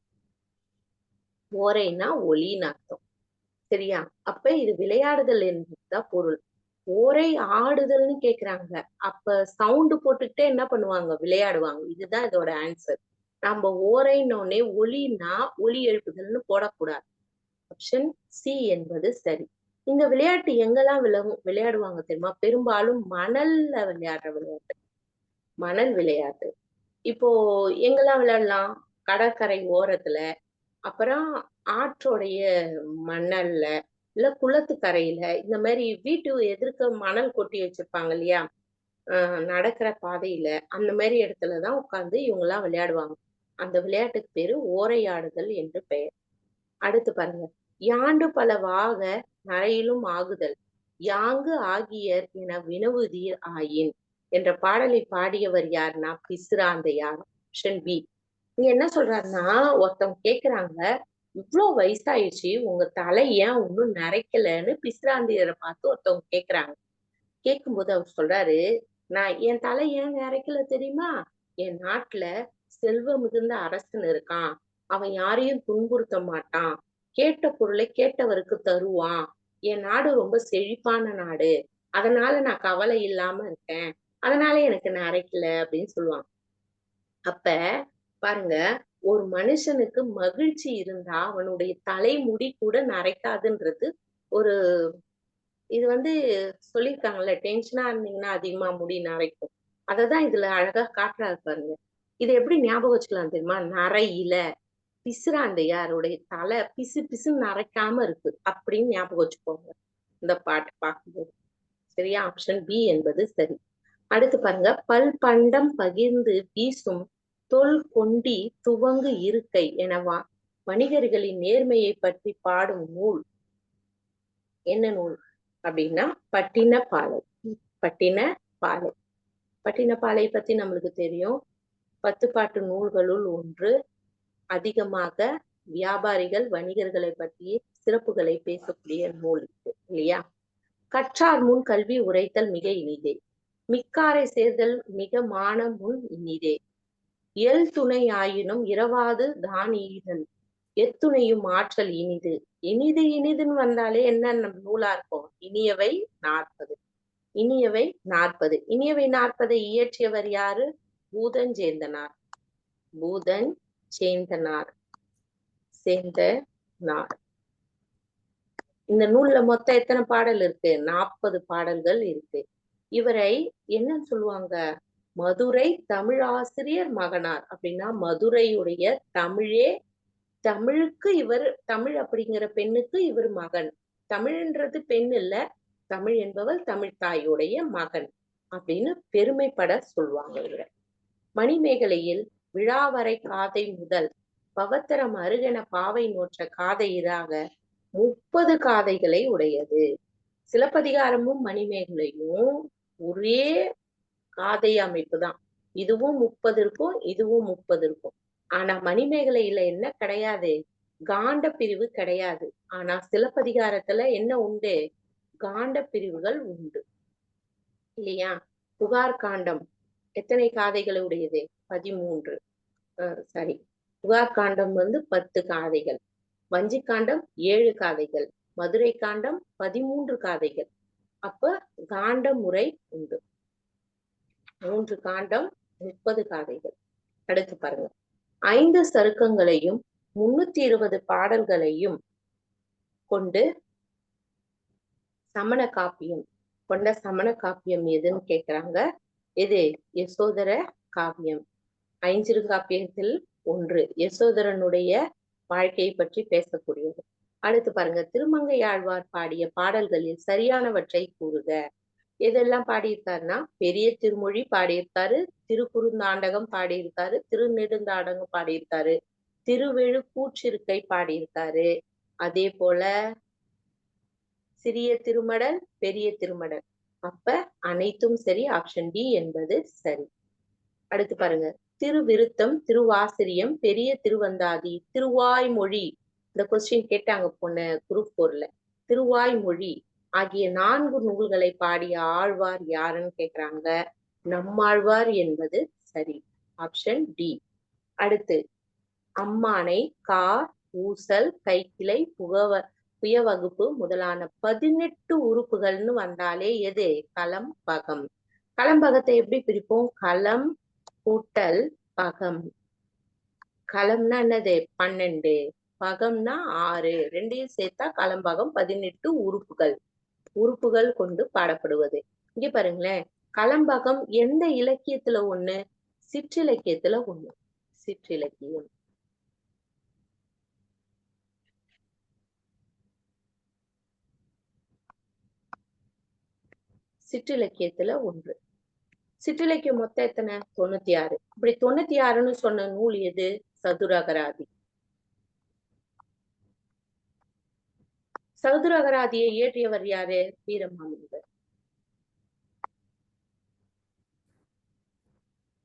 Speaker 1: ஓரைன்னா ஒலின்னு அர்த்தம். சரியா? அப்ப இது விளையாடுதல் என்பதுதான் பொருள். ஓரை ஆடுதல்னு கேக்குறாங்க. அப்ப சவுண்ட் போட்டுக்கிட்டே என்ன பண்ணுவாங்க, விளையாடுவாங்க. இதுதான் இதோட ஆன்சர். நம்ம ஓரைன்னொன்னே ஒலின்னா ஒலி எழுப்புதல்னு போடக்கூடாது. ஆப்ஷன் சி என்பது சரி. இந்த விளையாட்டு எங்கெல்லாம் விளையாடுவாங்க தெரியுமா? பெரும்பாலும் மணல்ல விளையாடுற விளையாட்டு. மணல் விளையாட்டு. இப்போ எங்கெல்லாம் விளையாடலாம்? கடற்கரை ஓரத்துல, அப்புறம் ஆற்றோடைய மணல்ல, இல்ல குளத்து கரையில, இந்த மாதிரி வீட்டு எதிர்க்க மணல் கொட்டி வச்சிருப்பாங்க இல்லையா? நடக்கிற பாதையில, அந்த மாதிரி இடத்துலதான் உட்கார்ந்து இவங்க எல்லாம் விளையாடுவாங்க. அந்த விளையாட்டுக்கு பேரு ஓரையாடுதல் என்று பெயர். அடுத்து பாருங்க, யாண்டு பல வாக நரையிலும் ஆகுதல், யாங்கு ஆகியர் என வினவுதீர் ஆயின் என்ற பாடலை பாடியவர் யாருன்னா பிசிராந்தையார். Option B. இங்க என்ன சொல்றாருன்னா, ஒருத்தவங்க கேக்குறாங்க, இவ்ளோ வயசாயிடுச்சு, உங்க தலை ஏன் இன்னும் நரைக்கலன்னு பிசிராந்தையரை பார்த்து ஒருத்தவங்க கேக்குறாங்க. கேட்கும்போது அவர் சொல்றாரு, நான் என் தலை ஏன் நரைக்கல தெரியுமா? என் நாட்டுல செல்வம் மிகுந்த அரசன் இருக்கான். அவன் யாரையும் துன்புறுத்த மாட்டான். கேட்ட பொருளை கேட்டவருக்கு தருவான். என் நாடு ரொம்ப செழிப்பான நாடு. அதனால நான் கவலை இல்லாம இருக்கேன். அதனால எனக்கு நரைக்கல அப்படின்னு சொல்லுவாங்க. அப்ப பாருங்க, ஒரு மனுஷனுக்கு மகிழ்ச்சி இருந்தா அவனுடைய தலைமுடி கூட நரைக்காதுன்றது ஒரு இது சொல்லியிருக்காங்கல்ல, டென்ஷனா இருந்தீங்கன்னா அதிகமா முடி நரைக்கும். அததான் இதுல அழகா காட்டுறாரு பாருங்க. இத எப்படி ஞாபகம் வச்சுக்கலாம் தெரியுமா? நரையில பிசிராந்தையாருடைய தலை பிசு பிசுன்னு நரைக்காம இருக்கு அப்படின்னு ஞாபகம் வச்சுக்கோங்க இந்த பாட்டு பார்க்கும்போது. சரியா? ஆப்ஷன் பி என்பது சரி. அடுத்து பாருங்க, பல் பண்டம் பகிர்ந்து வீசும் தொல் கொண்டி துவங்கு இருக்கை எனவா வணிகர்களின் நேர்மையை பற்றி பாடும் நூல் என்ன நூல் அப்படின்னா பட்டினப்பாலை. பட்டினப்பாலை. பட்டினப்பாலை பத்தி நம்மளுக்கு தெரியும். 10 பாட்டு நூல்களுள் ஒன்று. அதிகமாக வியாபாரிகள் வணிகர்களை பற்றி சிறப்புகளை பேசக்கூடிய நூல் இது இல்லையா? கற்றார் முன் கல்வி உரைத்தல் மிக இனிதே, மிக்காரை சேர்தல் மிக மான முன் இனிதே, எல் துணை ஆயினும் இரவாது தான் ஈதல், எத்துணையும் ஆற்றல் இனிது. இனிது இனிதுன்னு வந்தாலே என்ன நூலா இருக்கும்? இனியவை 40. இனியவை 40. இனியவை 40 இயற்றியவர் யாரு? பூதஞ்சேந்தனார். பூதன் சேந்தனார். சேந்தனார். இந்த நூல்ல மொத்தம் எத்தனை பாடல் இருக்கு? 40 பாடல்கள் இருக்கு. இவரை என்ன சொல்லுவாங்க? மதுரை தமிழாசிரியர் மகனார். அப்படின்னா மதுரையுடைய தமிழே தமிழுக்கு இவர், தமிழ் அப்படிங்கிற பெண்ணுக்கு இவர் மகன். தமிழ்ன்றது பெண் இல்ல, தமிழ் என்பவள் தமிழ் தாயுடைய மகன் அப்படின்னு பெருமைப்பட சொல்லுவாங்க இவரை. மணிமேகலையில் விழாவரை காதை முதல் பவத்தரம் அருகென பாவை நோற்ற காதையிராக 30 காதைகளை உடையது. சிலப்பதிகாரமும் மணிமேகலையும் ஒரே காதை அமைப்பு தான். இதுவும் 30 இருக்கும், இதுவும் 30 இருக்கும். ஆனா மணிமேகலையில என்ன கிடையாது? காண்ட பிரிவு கிடையாது. ஆனா சிலப்பதிகாரத்துல என்ன உண்டு? காண்ட பிரிவுகள் உண்டு இல்லையா? புகார் காண்டம் எத்தனை காதைகளை உடையது? 13. சரி. புகார் காண்டம் 10 காதைகள். வஞ்சி காண்டம் 7 காதைகள். மதுரை காண்டம் 13 காதைகள். அப்ப காண்ட முறை உண்டு. 3 காண்டம் 30 காதைகள். அடுத்து பாருங்க, 5 சருக்கங்களையும் 320 பாடல்களையும் கொண்டு சமண காப்பியம் கொண்ட சமண காப்பியம் எதுன்னு கேக்குறாங்க. எது? யசோதர காவியம். ஐஞ்சிறுகாப்பியத்தில் ஒன்று. யசோதரனுடைய வாழ்க்கையை பற்றி பேசக்கூடியது. அடுத்து பாருங்க, திருமங்கையாழ்வார் பாடிய பாடல்களில் சரியானவற்றை கூறுக. எதெல்லாம் பாடியிருக்காருன்னா, பெரிய திருமொழி பாடியிருக்காரு, திருக்குறுந்தாண்டகம் பாடியிருக்காரு, திருநெடுந்தாண்டகம் பாடியிருக்காரு, திருவெழு கூற்றிருக்கை பாடியிருக்காரு, அதே போல சிறிய திருமடல், பெரிய திருமடல். அப்ப அனைத்தும் சரி. ஆப்ஷன் டி என்பது சரி. அடுத்து பாருங்க, திருவிருத்தம், திருவாசிரியம், பெரிய திருவந்தாதி, திருவாய்மொழி. இந்த கொஸ்டின் கேட்டாங்க போன குரூப் 4ல. திருவாய்மொழி ஆகிய 4 நூல்களை பாடிய ஆழ்வார் யாருன்னு கேக்குறாங்க. நம்மாழ்வார் என்பது சரி. Option D. அடுத்து, அம்மானை, கார், ஊசல், கைக்கிளை, புயவகுப்பு முதலான 18 உறுப்புகள்னு வந்தாலே எது? கலம்பகம். கலம்பகத்தை எப்படி பிரிப்போம்? களம் கூட்டல் பகம். களம்னா என்னது? 12. பகம்னா 6. ரெண்டையும் சேர்த்தா கலம்பகம். 18 உறுப்புகள். உறுப்புகள் கொண்டு பாடப்படுவது. இங்க பாருங்களேன், கலம்பகம் எந்த இலக்கியத்துல ஒண்ணு? சிற்றிலக்கியத்துல ஒண்ணு. சிற்றிலக்கியம். சிற்றிலக்கியத்துல ஒன்று. சிற்றிலக்கியம் மொத்தம் எத்தனை? 96. இப்படி 96ன்னு சொன்ன நூல் எது? சதுரகராதி. சதுரகராதியை இயற்றியவர் யாரு? வீரமாமுனிவர்.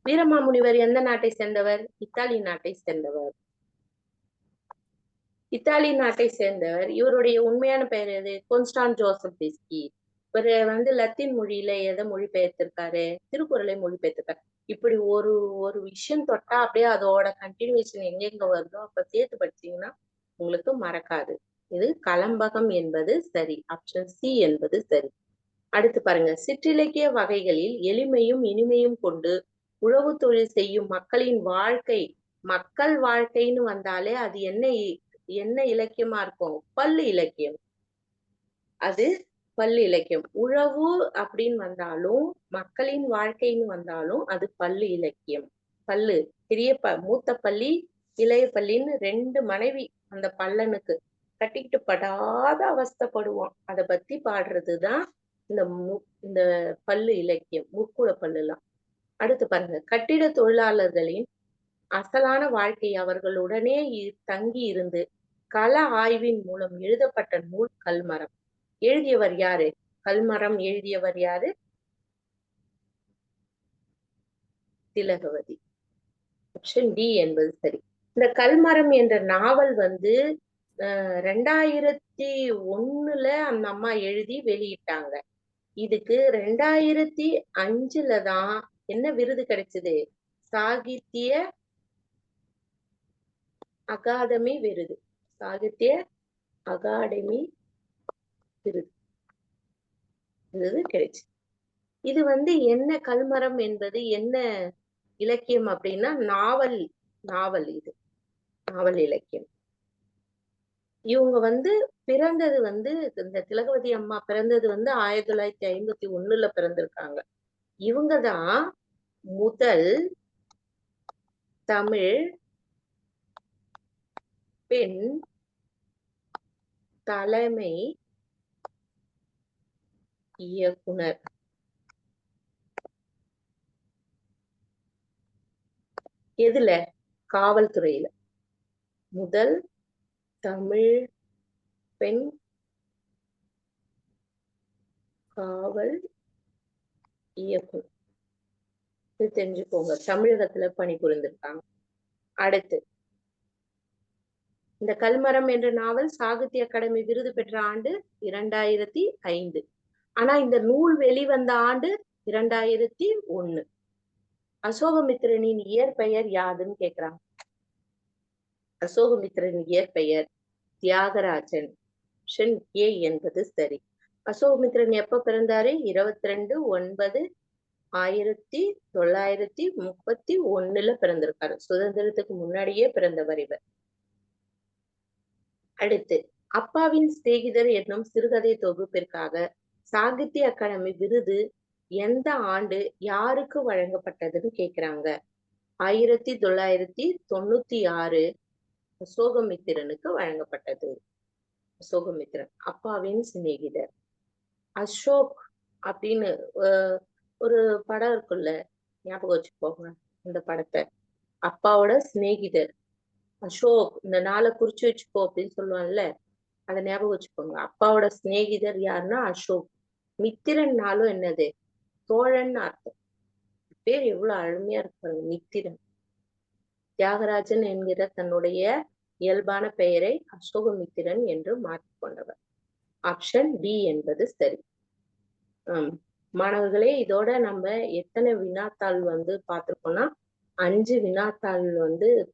Speaker 1: வீரமாமுனிவர் எந்த நாட்டை சேர்ந்தவர்? இத்தாலி நாட்டை சேர்ந்தவர். இத்தாலி நாட்டை சேர்ந்தவர். இவருடைய உண்மையான பெயர் எது? கொன்ஸ்டான் ஜோசப் பெஸ்கி. இவரு லத்தீன் மொழியில எதை மொழிபெயர்த்திருக்காரு? திருக்குறளை மொழிபெயர்த்திருக்காரு. இப்படி ஒரு ஒரு விஷயம் தொட்டா அப்படியே அதோட கண்டினியூஷன் எங்கெங்க வருதோ அப்ப சேர்த்து படிச்சீங்கன்னா உங்களுக்கு மறக்காது. இது கலம்பகம் என்பது சரி. ஆப்ஷன் சி என்பது சரி. அடுத்து பாருங்க, சிற்றிலக்கிய வகைகளில் எளிமையும் இனிமையும் கொண்டு உழவு தொழில் செய்யும் மக்கள் வாழ்க்கைன்னு வந்தாலே அது என்ன இலக்கியமா இருக்கும்? பள்ளு இலக்கியம். அது பள்ளு இலக்கியம். உழவு அப்படின்னு வந்தாலும் மக்களின் வாழ்க்கைன்னு வந்தாலும் அது பள்ளு இலக்கியம். பள்ளு மூத்த பள்ளி இளைய பள்ளின்னு 2 மனைவி அந்த பல்லனுக்கு கட்டிக்கிட்டு படாத அவஸ்தைப்படுவான். அதை பத்தி பாடுறதுதான் இந்த இந்த பள்ளு இலக்கியம், முற்குள பல்லுலாம். அடுத்து பாருங்க, கட்டிட தொழிலாளர்களின் அசலான வாழ்க்கை அவர்களுடனே தங்கி இருந்து கள ஆய்வின் மூலம் எழுதப்பட்ட நூல் கல்மரம். எழுதியவர் யாரு? கல்மரம் எழுதியவர் யாரு? திலகவதி. ஆப்ஷன் டி என்பது சரி. இந்த கல்மரம் என்ற நாவல் 2001 அந்த அம்மா எழுதி வெளியிட்டாங்க. இதுக்கு 2005 தான் என்ன விருது கிடைச்சது? சாகித்ய அகாதமி விருது. சாகித்ய அகாடமி விருது கிடைச்சு. இது என்ன கல்மரம் என்பது என்ன இலக்கியம் அப்படின்னா நாவல் இது நாவல் இலக்கியம். இவங்க பிறந்தது இந்த திலகவதி அம்மா பிறந்தது 1951 பிறந்திருக்காங்க. இவங்கதான் முதல் தமிழ் பெண் தலைமை இயக்குனர். எதுல? காவல்துறையில. முதல் தமிழ் பெண் காவல் இயக்குனர். தெரிஞ்சுக்கோங்க, தமிழகத்துல பணிபுரிந்திருக்காங்க. அடுத்து, இந்த கல்மரம் என்ற நாவல் சாகித்ய அகாடமி விருது பெற்ற ஆண்டு 2005. ஆனா இந்த நூல் வெளிவந்த ஆண்டு 2001. அசோகமித்திரனின் இயற்பெயர் யாதுன்னு கேக்குறாங்க. அசோகமித்திரனின் இயற்பெயர் தியாகராஜன். ஆப்ஷன் ஏ என்பது சரி. அசோகமித்திரன் எப்ப பிறந்தாரு? 22/9/1931 பிறந்திருக்காரு. சுதந்திரத்துக்கு முன்னாடியே பிறந்தவர் இவர். அடுத்து, அப்பாவின் சிநேகிதர் என்னும் சிறுகதை தொகுப்பிற்காக சாகித்ய அகாடமி விருது எந்த ஆண்டு யாருக்கு வழங்கப்பட்டதுன்னு கேக்குறாங்க. 1996 அசோகமித்திரனுக்கு வழங்கப்பட்டது. அசோகமித்திரன் அப்பாவின் சிநேகிதர். அசோக் அப்படின்னு ஒரு படம் இருக்குல்ல, ஞாபகம் வச்சுக்கோங்க இந்த படத்தை. அப்பாவோட சிநேகிதர் அசோக், இந்த நாளை குறிச்சு வச்சுக்கோ அப்படின்னு சொல்லுவான்ல, அதை ஞாபகம் வச்சுக்கோங்க. அப்பாவோட சிநேகிதர் யாருன்னா அசோக். மித்திரன் நாளும் என்னது? தோழன் அர்த்தம். பேர் எவ்வளவு அருமையா இருப்பாங்க, மித்திரன். தியாகராஜன் என்கிற தன்னுடைய இயல்பான பெயரை அசோகமித்திரன் என்று மாற்றிக்கொண்டவர். ஆப்ஷன் டி என்பது சரி. மாணவர்களே, இதோட நம்ம எத்தனை வினாத்தாள் பார்த்திருக்கோம்னா 5 வினாத்தாள்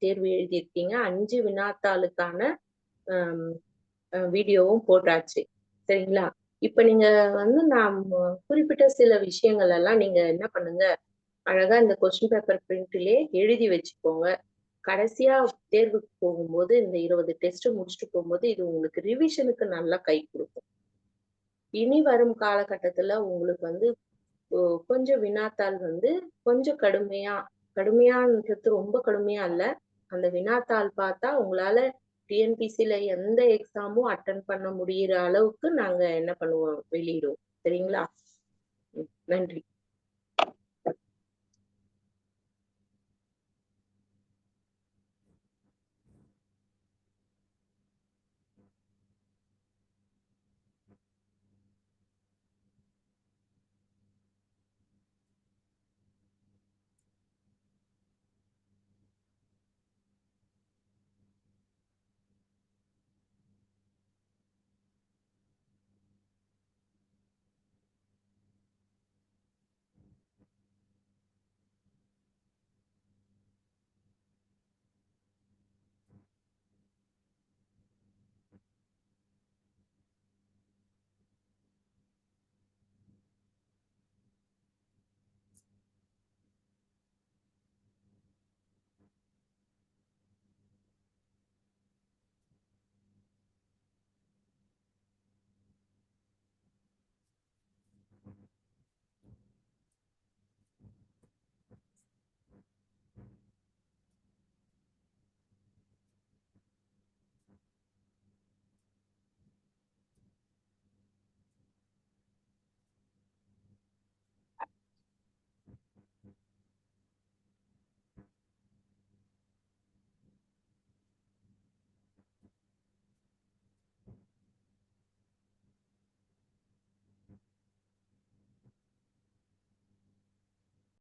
Speaker 1: தேர்வு எழுதியிருக்கீங்க. 5 வினாத்தாளுக்கான வீடியோவும் போட்டாச்சு. சரிங்களா? இப்ப நீங்க நான் குறிப்பிட்ட சில விஷயங்கள் எல்லாம் நீங்க என்ன பண்ணுங்க, அழகா இந்த கொஸ்டின் பேப்பர் பிரிண்ட்லயே எழுதி வச்சுக்கோங்க. கடைசியா தேர்வுக்கு போகும்போது இந்த 20 டெஸ்ட் முடிச்சுட்டு போகும்போது இது உங்களுக்கு ரிவிஷனுக்கு நல்லா கை கொடுக்கும். இனி வரும் காலகட்டத்துல உங்களுக்கு கொஞ்சம் வினாத்தாள் கொஞ்சம் கடுமையான்றது ரொம்ப கடுமையா இல்ல. அந்த வினாத்தாள் பார்த்தா உங்களால டிஎன்பிசில எந்த எக்ஸாமும் அட்டன் பண்ண முடியிற அளவுக்கு நாங்க என்ன பண்ணுவோம், வெளியிடுவோம். சரிங்களா? நன்றி.